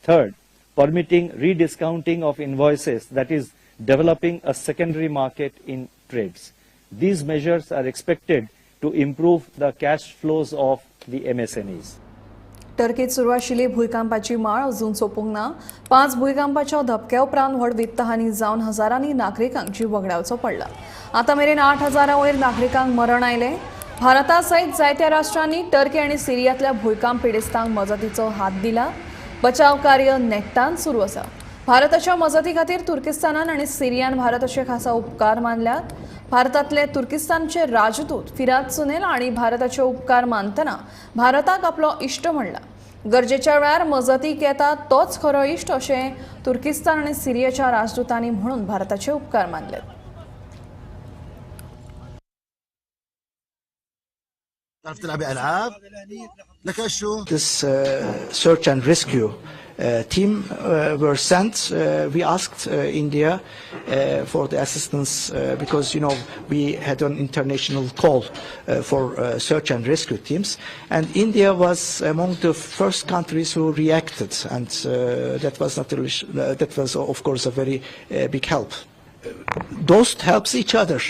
third, permitting rediscounting of invoices, that is, developing a secondary market in trades. These measures are expected to improve the cash flows of the MSMEs. टर्कीत सुरू आशिल्ली भूकंपाची माळ अजून सोंपूंक ना. 5 भूकंपाच्या धपक्या उपरांत व्हड वित्तहानी जावन हजारांनी नागरिकांक जीव वगडावचो पडला. आतां मेरेन 8,000 वयर नागरिकांक मरण आयले. भारता सयत जायत्या राष्ट्रांनी टर्की आनी सिरियातल्या भूकंप पिडिस्तांक मजतीचो हात दिला. बचाव कार्य नेटान सुरू आसा. भारताच्या मजती खातीर तुर्किस्तानान आनी सिरियान भारताचे खासा उपकार मानल्यात. भारतातले तुर्किस्तानचे राजदूत फिराद सुनेल आणि भारताचे उपकार मानतना भारताक आपलो इश्ट म्हणला. गरजेच्या वेळार मजतीक येता तोच खरो इश्ट अशें तुर्किस्तान आणि सिरियाच्या राजदूतांनी म्हणून भारताचे उपकार मानले. This search and rescue team were sent. We asked India for the assistance because, you know, we had an international call for search and rescue teams, and India was among the first countries who reacted, and that was of course a very big help. Those helps each other,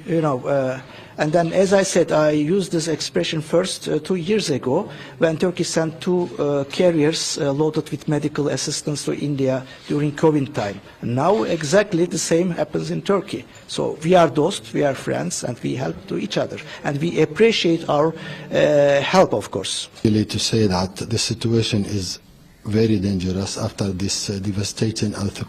you know. And then, as I said, I used this expression first 2 years ago when Turkey sent 2 carriers loaded with medical assistance to India during COVID time. Now exactly the same happens in Turkey. So we are dost, we are friends, and we help to each other. And we appreciate our help, of course. Really to say that the situation is very dangerous after this devastating earthquake.